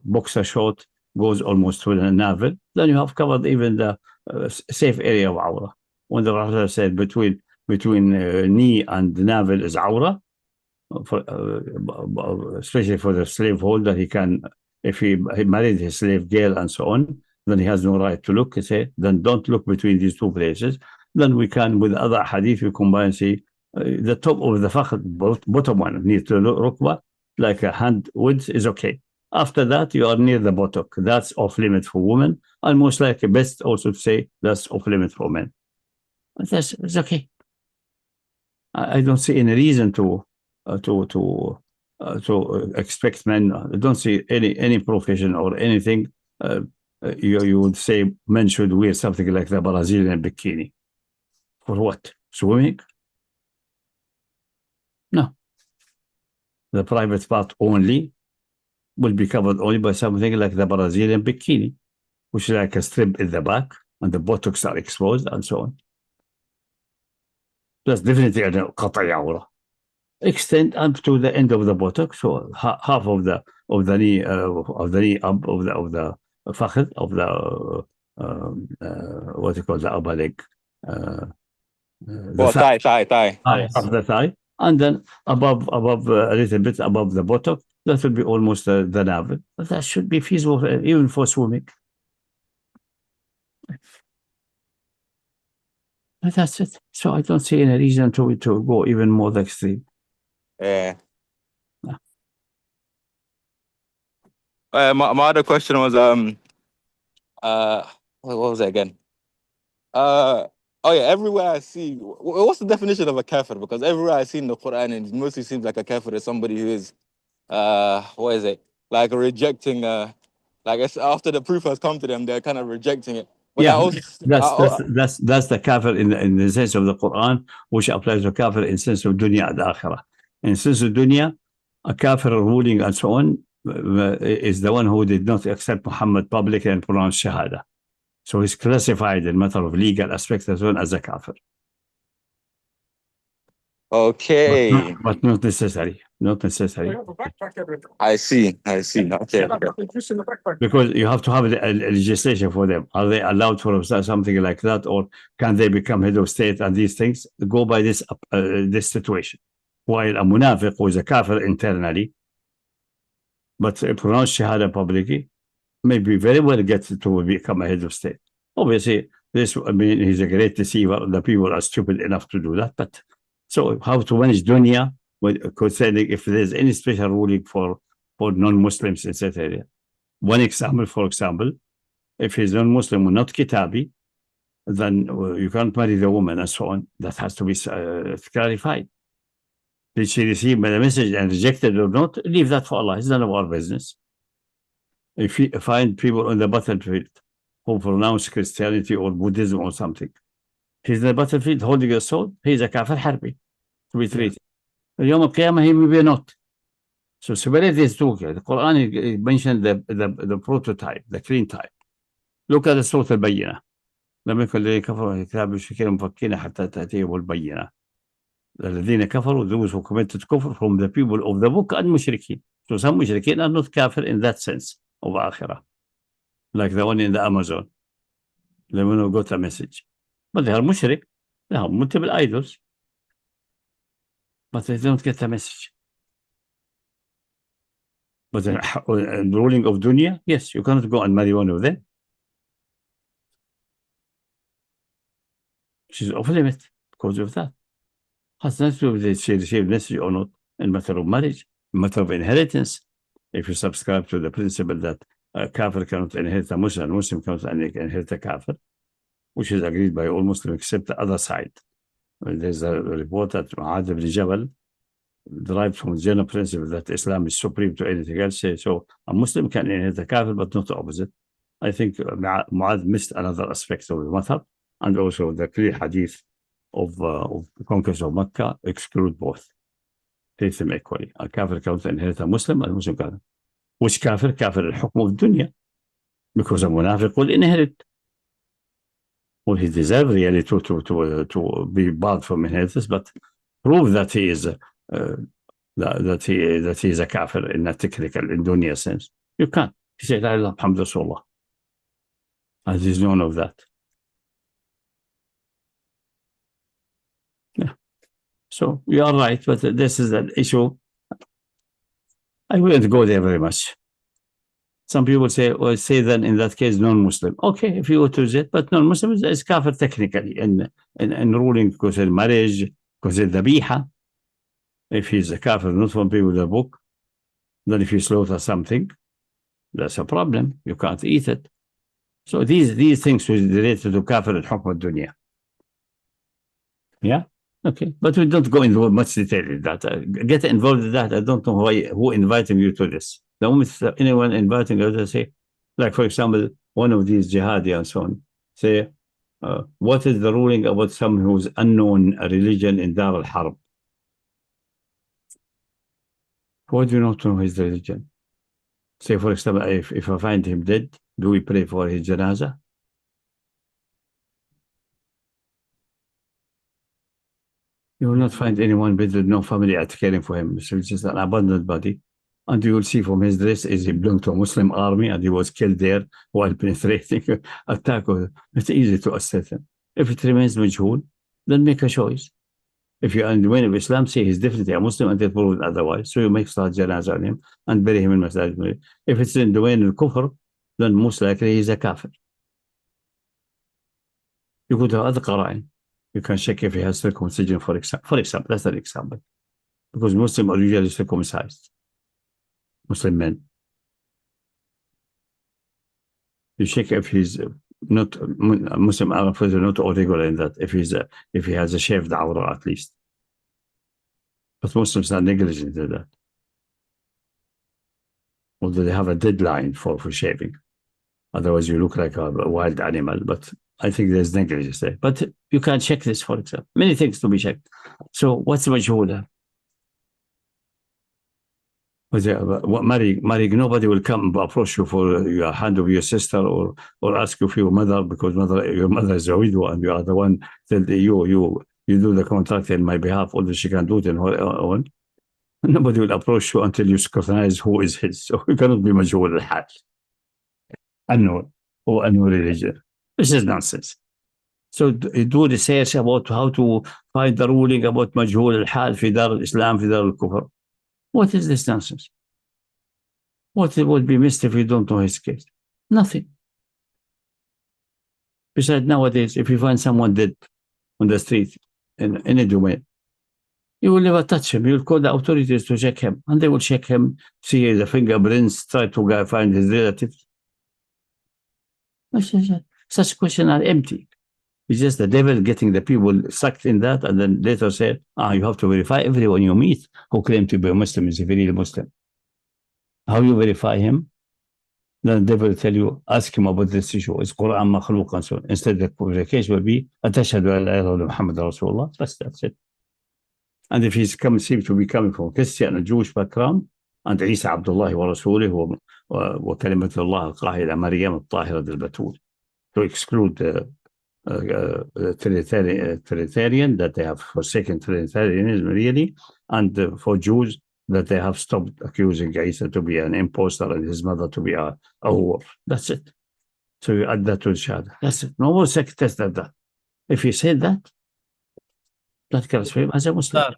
boxer short goes almost to the navel, then you have covered even the safe area of aura. When the Rasul said between knee and navel is aura, especially for the slave holder, he can, if he married his slave girl and so on, then he has no right to look. He say, then don't look between these two places. Then we can, with other hadith, we combine, say, the top of the fakhd, bottom one, near to rukbah, like a hand width is okay. After that, you are near the buttock. That's off limit for women, and most likely best also to say that's off limit for men. It's okay. I don't see any reason to expect men. I don't see any profession or anything. You would say men should wear something like the Brazilian bikini. For what? Swimming? No. The private part only will be covered only by something like the Brazilian bikini, which is like a strip in the back, and the buttocks are exposed, and so on. That's definitely a qat'i awra. Extend up to the end of the buttock, so half of the knee up of the fakhd of the what you call the upper leg, thigh. Of the thigh, and then above a little bit above the buttock, that will be almost the navel. But that should be feasible even for swimming. But that's it. So I don't see any reason to go even more extreme. Yeah. My other question was what was it again? Everywhere I see, what's the definition of a kafir? Because everywhere I see in the Quran, it mostly seems like a kafir is somebody who is what is it, like rejecting like after the proof has come to them, they're kind of rejecting it. But that's the kafir in the sense of the Quran, which applies to kafir in sense of dunya and akhirah. In sense of dunya, a kafir ruling and so on is the one who did not accept Muhammad publicly and pronounce shahada. So he's classified in matter of legal aspects as well as a kafir. Okay. But not necessary. Not necessary. I see. Okay. Because you have to have a legislation for them. Are they allowed for something like that, or can they become head of state? And these things go by this situation. While a munafiq who is a kafir internally, but pronounce shahada publicly, maybe very well gets to become a head of state. Obviously, he's a great deceiver. The people are stupid enough to do that. But so how to manage dunya concerning if there's any special ruling for for non-Muslims in that area. One example, for example, if he's non-Muslim or not Kitabi, then you can't marry the woman and so on. That has to be clarified. Did she receive the message and rejected or not? Leave that for Allah. It's none of our business. If you find people on the battlefield who pronounce Christianity or Buddhism or something, he's in the battlefield holding a sword, he's a kafir harbi to be treated. Yom al-Qiyamah, he may be not. So separate these two. The Quran mentioned the prototype, the clean type. Look at the Surah Al-Bayyinah. لم يكن الذين كفروا الكتاب يشركون مفكين حتى تأتيهم البينة. الذين كفروا, those who committed kufr from the people of the book and mushrikeen. So some mushrikeen are not kafir in that sense of akhirah, like the one in the Amazon. They will not got a message, but they are mushrik. They have multiple idols, but they don't get a message. But the ruling of dunya, yes, you cannot go and marry one of them. She's off limit because of that. Has nothing to do with if she received message or not in matter of marriage, in matter of inheritance. If you subscribe to the principle that a kafir cannot inherit a Muslim, Muslim cannot inherit a kafir, which is agreed by all Muslims except the other side. There's a report that Mu'adh ibn Jabal derived from the general principle that Islam is supreme to anything else. So a Muslim can inherit a kafir, but not the opposite. I think Mu'adh missed another aspect of the matter, and also the clear hadith of the conquest of Mecca exclude both. Treat them equally. A kafir cannot inherit a Muslim, and a Muslim cannot. Which kafir? Kafir al-hukm of dunya. Because a munafiq will inherit. Well, he deserves really to be barred from inheritance, but prove that he is that he is a kafir in a technical, in dunya sense. You can't. He said, Allah, Muhammad Rasulullah. And he's known of that. Yeah. So you are right, but this is an issue. I wouldn't go there very much. Some people say, well, say then in that case, non-Muslim. Okay, if you go to it, but non-Muslim is kafir technically in ruling because of marriage, because of the biha. If he's a kafir, not from people with the book, then if you slaughter something, that's a problem. You can't eat it. So these things are related to kafir and hukm al-dunya. Yeah? Okay. But we don't go into much detail in that. Get involved in that. I don't know who inviting you to this. The moment anyone inviting you to say, like for example, one of these jihadi and so on, say, what is the ruling about someone who's unknown religion in Dar al-Harb? Why do you not know his religion? Say, for example, if I find him dead, do we pray for his janazah? You will not find anyone with no family at caring for him. So it's just an abandoned body. And you will see from his dress is he belonged to a Muslim army and he was killed there while penetrating attack. It's easy to assess him. If it remains majhul, then make a choice. If you are in the way of Islam, say he's definitely a Muslim and they're proved otherwise. So you make salat janazah on him and bury him in Masjid. If it's in the way of kufr, then most likely he's a kafir. You go to other qara'in. You can check if he has circumcision, for example. That's an example. Because Muslims are usually circumcised. Muslim men. You check if he's not Muslim Arab, not all regular in that. If he has a shaved awra at least. But Muslims are negligent in that. Although they have a deadline for shaving. Otherwise you look like a wild animal. But I think there's negligence there. But you can check this, for example. Many things to be checked. So what's the majhula? Marrying, nobody will come and approach you for your hand of your sister or ask you for your mother because your mother is a widow and you are the one that you do the contract in my behalf, although she can do it in her own. Nobody will approach you until you scrutinize who is his. So you cannot be majhul al-hal. Unknown or unknown religion. This is nonsense. So do research about how to find the ruling about majhul al-hal fi dar al-Islam, fi dar al-kufr. What is this nonsense? What would be missed if you don't know his case? Nothing. Besides, nowadays, if you find someone dead on the street in any domain, You will never touch him. You'll call the authorities to check him, and they will check him, see the fingerprints, try to find his relatives. Such questions are empty. It's just the devil getting the people sucked in that, and then later say, you have to verify everyone you meet who claim to be a Muslim is a real Muslim. How you verify him? Then the devil will tell you, ask him about this issue. Is Quran makhluq and so on. Instead, the verification will be, Atashhadu an la ilaha illallah Muhammad Rasulullah. That's it. And if he's seems to be coming from Christian and Jewish background, and Isa Abdullah wa Rasuluh wa kalimatullah al-qahila Maryam al-tahira al-batul, to exclude the Trinitarian, that they have forsaken Trinitarianism really, and for Jews that they have stopped accusing Isa to be an impostor and his mother to be a whore. That's it. So you add that to the Shahada. That's it. No more second test than that. If you say that counts for him as a Muslim.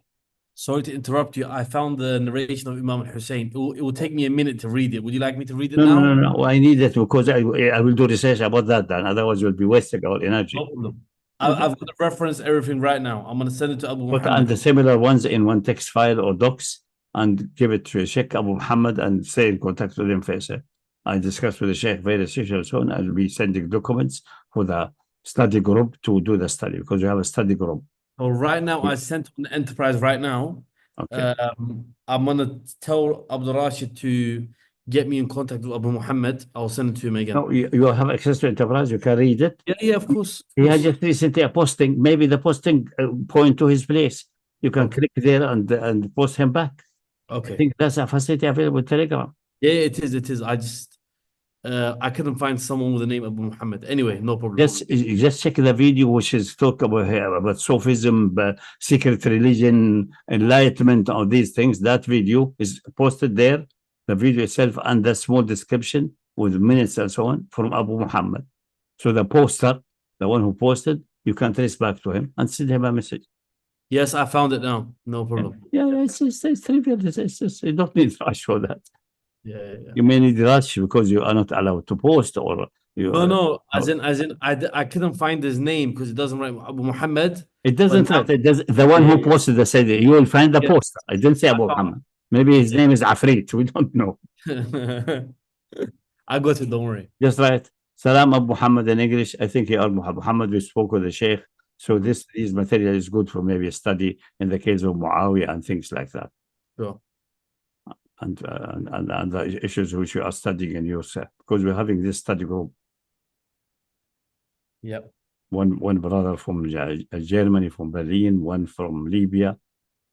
Sorry to interrupt you. I found the narration of Imam Hussein. It will take me a minute to read it. Would you like me to read it now? No. I need it because I will do research about that then. Otherwise, you'll be wasting our energy. No problem. I've got the reference, everything right now. I'm going to send it to Abu Muhammad. And the similar ones in one text file or docs, and give it to Sheikh Abu Muhammad and stay in contact with him. I discussed with the Sheikh various issues and so on. I'll be sending documents for the study group to do the study, because we have a study group. So right now, I sent on the Enterprise right now. Okay. I'm going to tell Abdul Rashid to get me in contact with Abu Muhammad. I'll send it to him again. No, you have access to Enterprise. You can read it. Yeah, of course. He had just recently a posting. Maybe the posting point to his place. You can click there and post him back. Okay. I think that's a facility available with Telegram. Yeah, it is. I just I couldn't find someone with the name Abu Muhammad. Anyway, no problem. Just check the video, which is talk about Sufism, secret religion, enlightenment, all these things. That video is posted there. The video itself and the small description with minutes and so on from Abu Muhammad. So the poster, the one who posted, you can trace back to him and send him a message. Yes, I found it now. No problem. Yeah, it's trivial. It's just, you don't need rush for that. Yeah. You may need rush because you are not allowed to post, or you. No. As in, I couldn't find his name because it doesn't write Abu Muhammad. It doesn't. It does. The one who posted the said you will find the poster. I didn't say Abu Muhammad. Maybe his name is Afrit. We don't know. I got it. Don't worry. Just right. Salam Abu Muhammad in English. I think Abu Muhammad. We spoke with the Sheikh. So these material is good for maybe a study in the case of Muawiyah and things like that. Sure. And the issues which you are studying in yourself, because we're having this study group. Yep. One brother from Germany, from Berlin, one from Libya.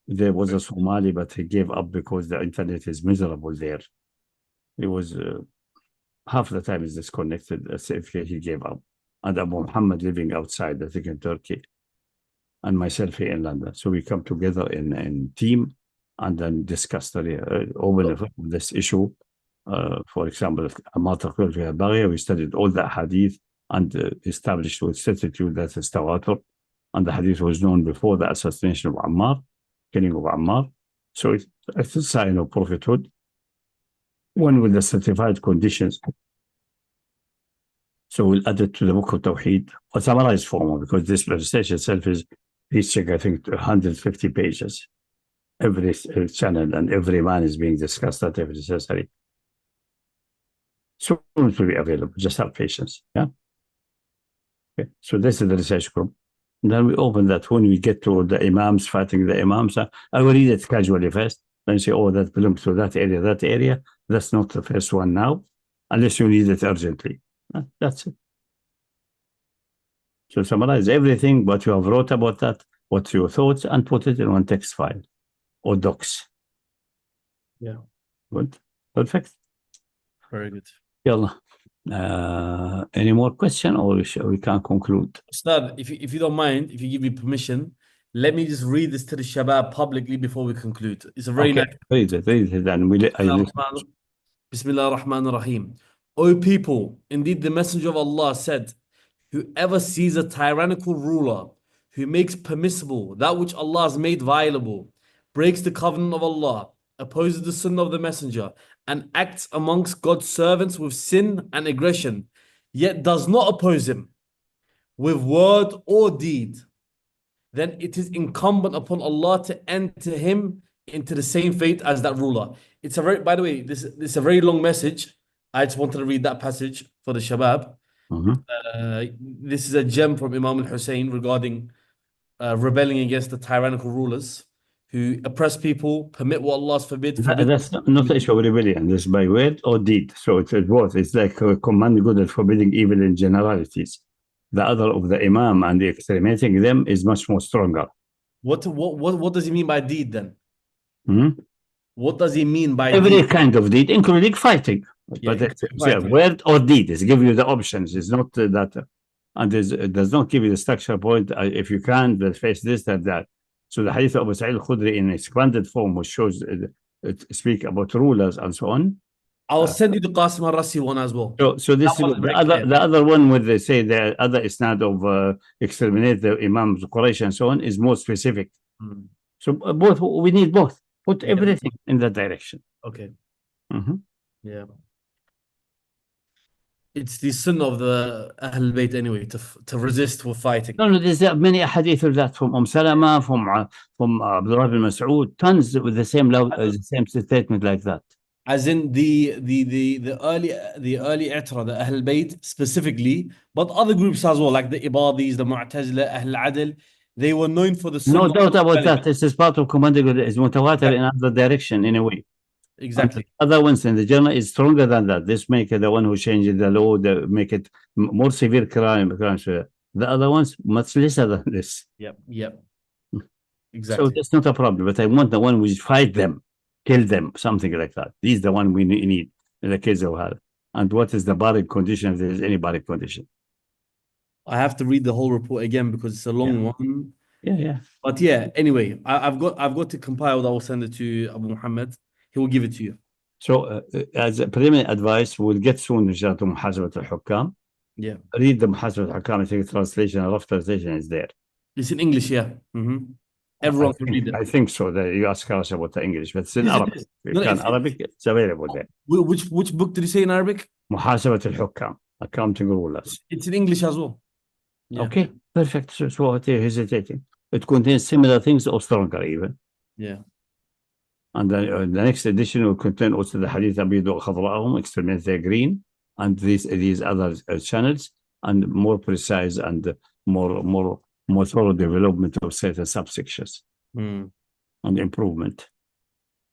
There was a Somali, but he gave up because the internet is miserable there. It was half the time is disconnected. He gave up. And Abu Muhammad living outside, I think in Turkey, and myself here in London. So we come together in team and then discuss this issue. For example, we studied all the hadith and established with certitude that it's tawatur, and the hadith was known before the assassination of Ammar, killing of Ammar. So it's a sign of prophethood, one with the certified conditions. So we'll add it to the book of Tawheed, a summarized form, because this presentation itself is reaching, I think, 150 pages. Every channel and every man is being discussed at every necessary. So it will be available. Just have patience. Yeah. Okay. So this is the research group. And then we open that when we get to the imams, fighting the imams. I will read it casually first. Then say, oh, that belongs to that area, that area. That's not the first one now, unless you need it urgently. That's it. So summarize everything, what you have wrote about that, what's your thoughts, and put it in one text file or docs. Yeah. Good. Perfect. Very good. Yalla. Any more question, or we can conclude? Ustad, if you don't mind, if you give me permission, let me just read this to the Shabab publicly before we conclude. It's a very nice. Read it, and Bismillah ar-Rahman ar-Rahim. O people, indeed the Messenger of Allah said, whoever sees a tyrannical ruler who makes permissible that which Allah has made violable, breaks the covenant of Allah, opposes the sunnah of the Messenger, and acts amongst God's servants with sin and aggression, yet does not oppose him with word or deed, then it is incumbent upon Allah to enter him into the same fate as that ruler. It's a very, by the way, this is a very long message. I just wanted to read that passage for the Shabab. This is a gem from Imam al-Hussein regarding rebelling against the tyrannical rulers who oppress people, permit what Allah's forbid. That's not the issue of rebellion. This is by word or deed. So it's both. It's like commanding good and forbidding evil in generalities. The other of the Imam and the exterminating them is much more stronger. What does he mean by deed then? Hmm? What does he mean by Every deed? kind of deed, including fighting. Yeah, But it's fighting. word or deed. It gives you the options. It's not that, and it does not give you the structure point. If you can, then face this, that. So the hadith of Abu Sa'id al-Khudri in expanded form, which shows speak about rulers and so on. I'll send you the Qasim al-Rasi one as well. So this is the other one where they say the other isnad of exterminate the imams, Quraysh and so on is more specific. So both, we need both. Put everything in that direction. Okay. Mhm. Yeah. It's the sunnah of the Ahl Bayt anyway to resist with fighting. No, there's many hadith of that from Salama, from Abdullah bin Mas'ud, tons with the same statement like that. As in the early I'tra, the Ahl Bayt specifically, but other groups as well, like the Ibadis, the Mu'tazila, Ahl Adl, they were known for the sunnah. No doubt about that. This is part of commanding good. It's mutawatir in other direction in a way. Exactly. And the other ones in the journal is stronger than that. This make it the one who changes the law, make it more severe crime. The other ones much lesser than this. Yep. Exactly. So that's not a problem. But I want the one which fight them, kill them, something like that. These are the one we need in the case of Hal. And what is the barik condition if there is any barik condition? I have to read the whole report again because it's a long one. Yeah. But yeah, anyway, I've got to compile that. I will send it to Abu Muhammad. He will give it to you. So as a preliminary advice, we'll get soon inshallah to Muhasabat al-Hukam. Yeah. Read the Muhasabat al-Hukam. I think translation, a rough translation is there. It's in English, yeah. Everyone can read it. I think so. You ask us about the English, but it's in Arabic. If you can Arabic, it's available there. Which book did you say in Arabic? Muhasabat al-Hukam, accounting rulers. It's in English as well. Yeah. Okay, perfect. So what are you hesitating? It contains similar things or stronger even. Yeah. And the next edition will contain also the Hadith Abidu Khadra'ahum, exterminate the green, and these other channels, and more precise and more thorough development of certain subsections and improvement.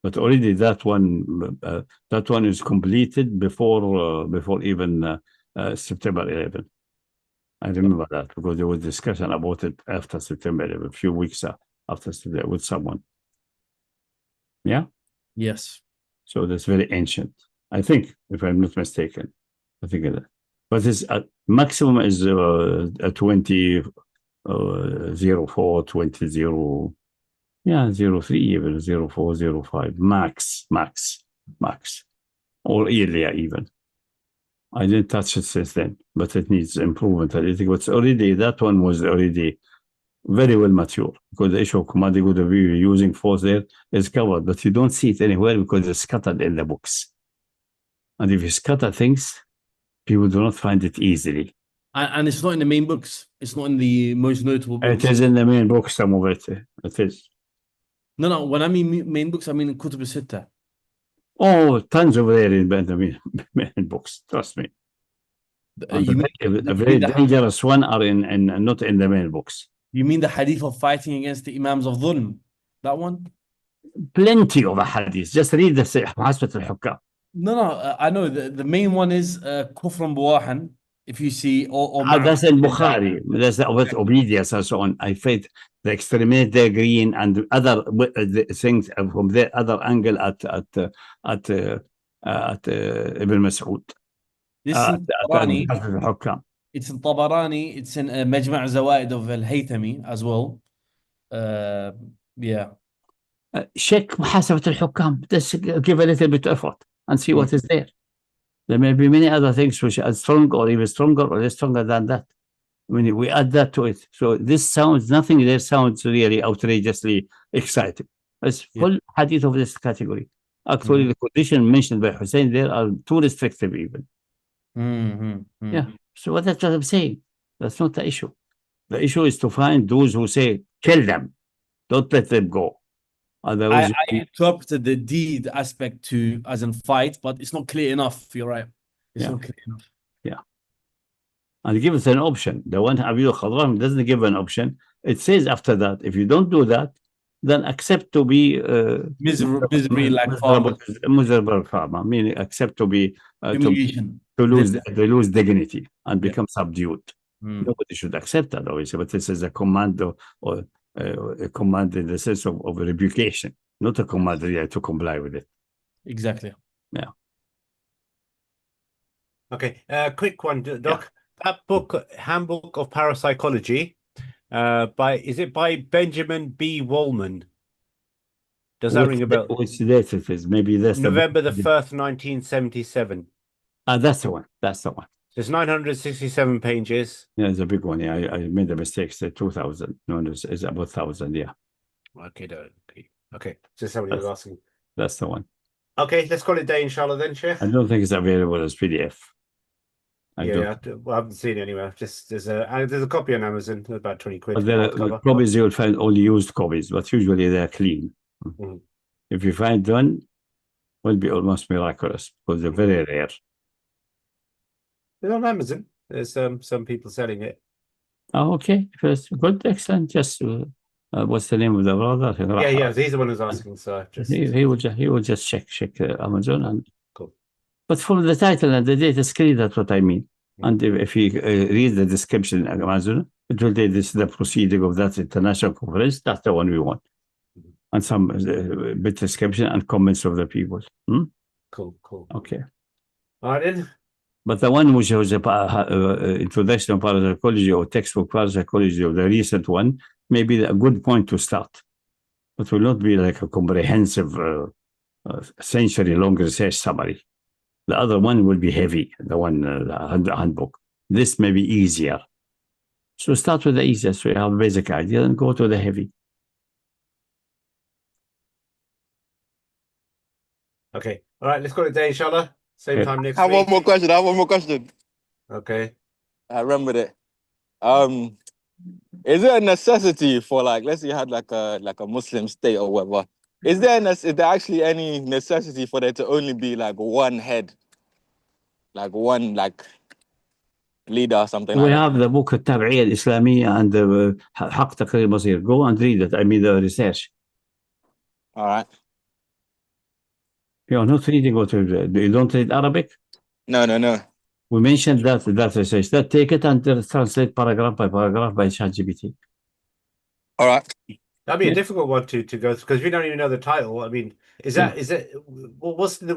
But already that one is completed before even September 11. I remember that because there was discussion about it after September 11, a few weeks after with someone. Yeah? Yes. So that's very ancient. I think, if I'm not mistaken. I think that. But its maximum is 20, 04, 20, 03, even 04, 05. Max. Or earlier even. I didn't touch it since then, but it needs improvement. I think what's already, that one was already very well mature because the issue of commanding good of using force there is covered, but you don't see it anywhere because it's scattered in the books. And if you scatter things, people do not find it easily. And it's not in the main books. It's not in the most notable books. It is in the main books, some of it. It is. No. When I mean main books, I mean in Kutub al-Sitta. Oh, tons over there in the main books. Trust me. A very dangerous one are in not in the main books. You mean the hadith of fighting against the imams of dhulm? That one? Plenty of hadith. Just read the Muhasabat al-Hukam. No. I know the main one is kufran buwahan. If you see, or that's in Bukhari. That's about obedience and so on. I faith the exterminate the green and other things from the other angle at Ibn Mas'ud. This is Tabarani. It's in Tabarani. It's in Majma' Zawaid of Al-Haythami as well. Yeah. Check Muhasabat al-Hukam. Just give a little bit of effort and see what is there. There may be many other things which are strong or even stronger or less stronger than that. I mean, we add that to it. So this sounds, nothing there sounds really outrageously exciting. It's full hadith of this category. Actually, the condition mentioned by Hussein there are too restrictive even. Yeah. So that's what I'm saying. That's not the issue. The issue is to find those who say Kill them. Don't let them go. Otherwise, I interpreted the deed aspect to as in fight, but it's not clear enough. You're right. It's not clear enough. and give us an option. The one Abu Khadram doesn't give an option. It says after that, if you don't do that, then accept to be misery like farmer. miserable farmer, meaning accept to be Humiliation. to lose dignity and become subdued. Nobody should accept that, obviously, but this is a command or a command in the sense of repudiation, not a command really to comply with it. Exactly. Yeah. Okay, quick one, Doc. That book, Handbook of Parapsychology, is it by Benjamin B. Woolman? Does that ring a bell? Which date it is? Maybe that's November the 1st, 1977. That's the one. That's the one. There's 967 pages. Yeah, it's a big one. Yeah, I made a mistake. Say 2,000. No, it's about 1,000. Yeah. Okay. Just somebody was asking. That's the one. Okay, let's call it a day, inshallah, then, Sheikh. I don't think it's available as PDF. I haven't seen it anywhere. Just there's a copy on Amazon, about 20 quid. But there are copies you'll find only used copies, but usually they're clean. Mhm. If you find one, will be almost miraculous because they're very rare. It's on Amazon. There's some people selling it. Oh, okay. First, good, excellent. Just what's the name of the brother? Yeah, he's the one who's asking. So just he will just check Amazon and cool. But from the title and the date is clear, that's what I mean. And if you read the description in Amazon, it will say this is the proceeding of that international conference. That's the one we want. And some bit description and comments of the people. Cool. Okay. All right, then. But the one which was introduction of parapsychology or textbook parapsychology of the recent one may be a good point to start. But will not be like a comprehensive century-long research summary. The other one will be heavy, the one, the handbook. This may be easier. So start with the easiest, so you have a basic idea, and go to the heavy. Okay. All right, let's call it a day, inshallah. Same time next I have week. one more question. Okay. I remembered it. Is it a necessity for, like, let's say you had like a Muslim state or whatever? Is there actually any necessity for there to only be like one head, like one leader or something? We like have the book التبعية الإسلامية and the حق تقرير المصير. Go and read it. I mean the research. that? All right. You're not reading what you don't read Arabic? No. We mentioned that research. That take it and translate paragraph by paragraph by ChatGPT. All right. That'd be a difficult one to go through because we don't even know the title. I mean, is it? What's the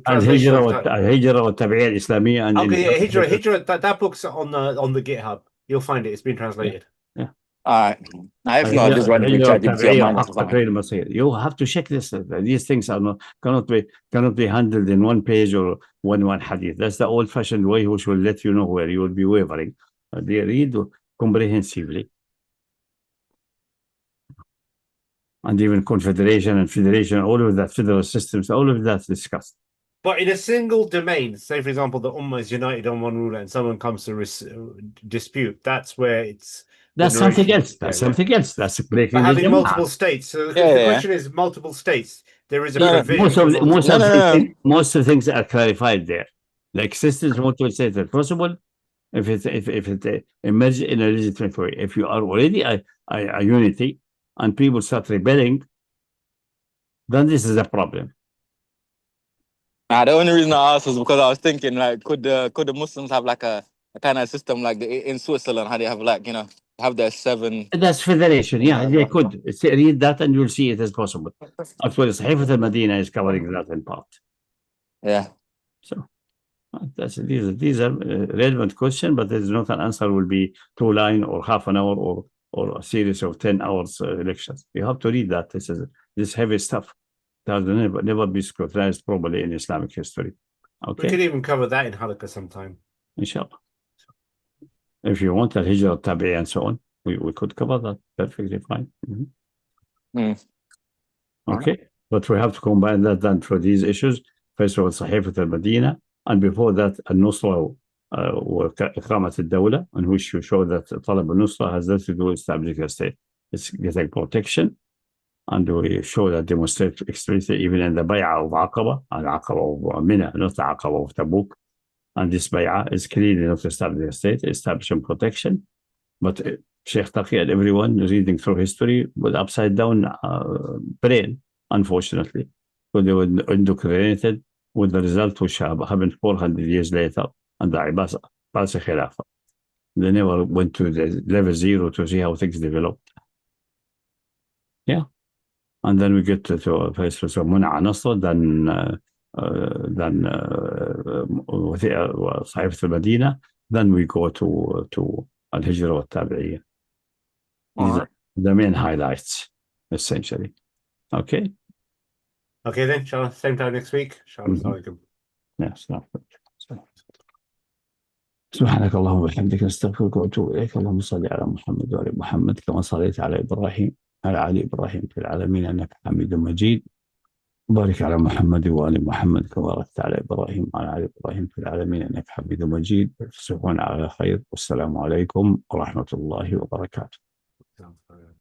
translation of the title? الهجرة والتبعية الإسلامية. And Okay, Hijra. That book's on the GitHub. You'll find it. It's been translated. Yeah. All right. Now, if not, just run it through ChatGPT. You have to check this. These things cannot be handled in one page or one hadith. That's the old-fashioned way, which will let you know where you will be wavering. They read comprehensively. And even confederation and federation, all of that, federal systems, all of that's discussed. But in a single domain, say for example, the Ummah is united on one ruler, and someone comes to dispute. That's where it's. That's something else. That's something else. That's breaking. But having multiple states. So the question is multiple states. There is a provision. Most of the things are clarified there. The existence of multiple states is possible if it emerges in a legitimate way. If you are already a unity and people start rebelling, then this is a problem. The only reason I asked was because I was thinking, like, could the Muslims have like a kind of system like in Switzerland, how they have have their 7. That's federation. Yeah, they could read that and you'll see it as possible. Actually, Sahifat al-Madina is covering that in part. Yeah. So these are relevant questions, but there's not an answer. Will be 2 lines or half an hour or a series of 10 hours lectures. You have to read that. This heavy stuff that will never be scrutinized properly in Islamic history. Okay. We could even cover that in Halakha sometime. Inshallah. If you want al-Hijra, Tabi, and so on, we could cover that perfectly fine. Okay. But we have to combine that then for these issues. First of all, Sahifat al-Madina, and before that, al-Nusra وإقامة الدولة, in which you show that Talab al-Nusra has nothing to do with establishing a state. it's getting protection. And we show that demonstrate explicitly even in the bay'ah of Aqaba, and Aqaba of Mina, not the Aqaba of Tabuk. And this bay'ah is clearly not establishing a state, establishing protection. But Sheikh Taqi and everyone reading through history with upside down brain, unfortunately. So they were indoctrinated with the result which happened 400 years later under Abbas Khilafah. They never went to the level 0 to see how things developed. Yeah. And then we get to Mun'a Nasr, then Saif al-Madina, then we go to Al-Hijra wa Tabi'iyya. These are the main highlights, essentially. Okay? Okay then, inshallah, same time next week. Inshallah. Yes, no. سبحانك اللهم وبحمدك نستغفرك ونتوب إليك. اللهم صل على محمد وآل محمد كما صليت على إبراهيم على آل إبراهيم في العالمين إنك حميد مجيد. بارك على محمد وآل محمد كما باركت على إبراهيم وعلى آل إبراهيم في العالمين إنك حميد مجيد. تصبحون على خير والسلام عليكم ورحمة الله وبركاته.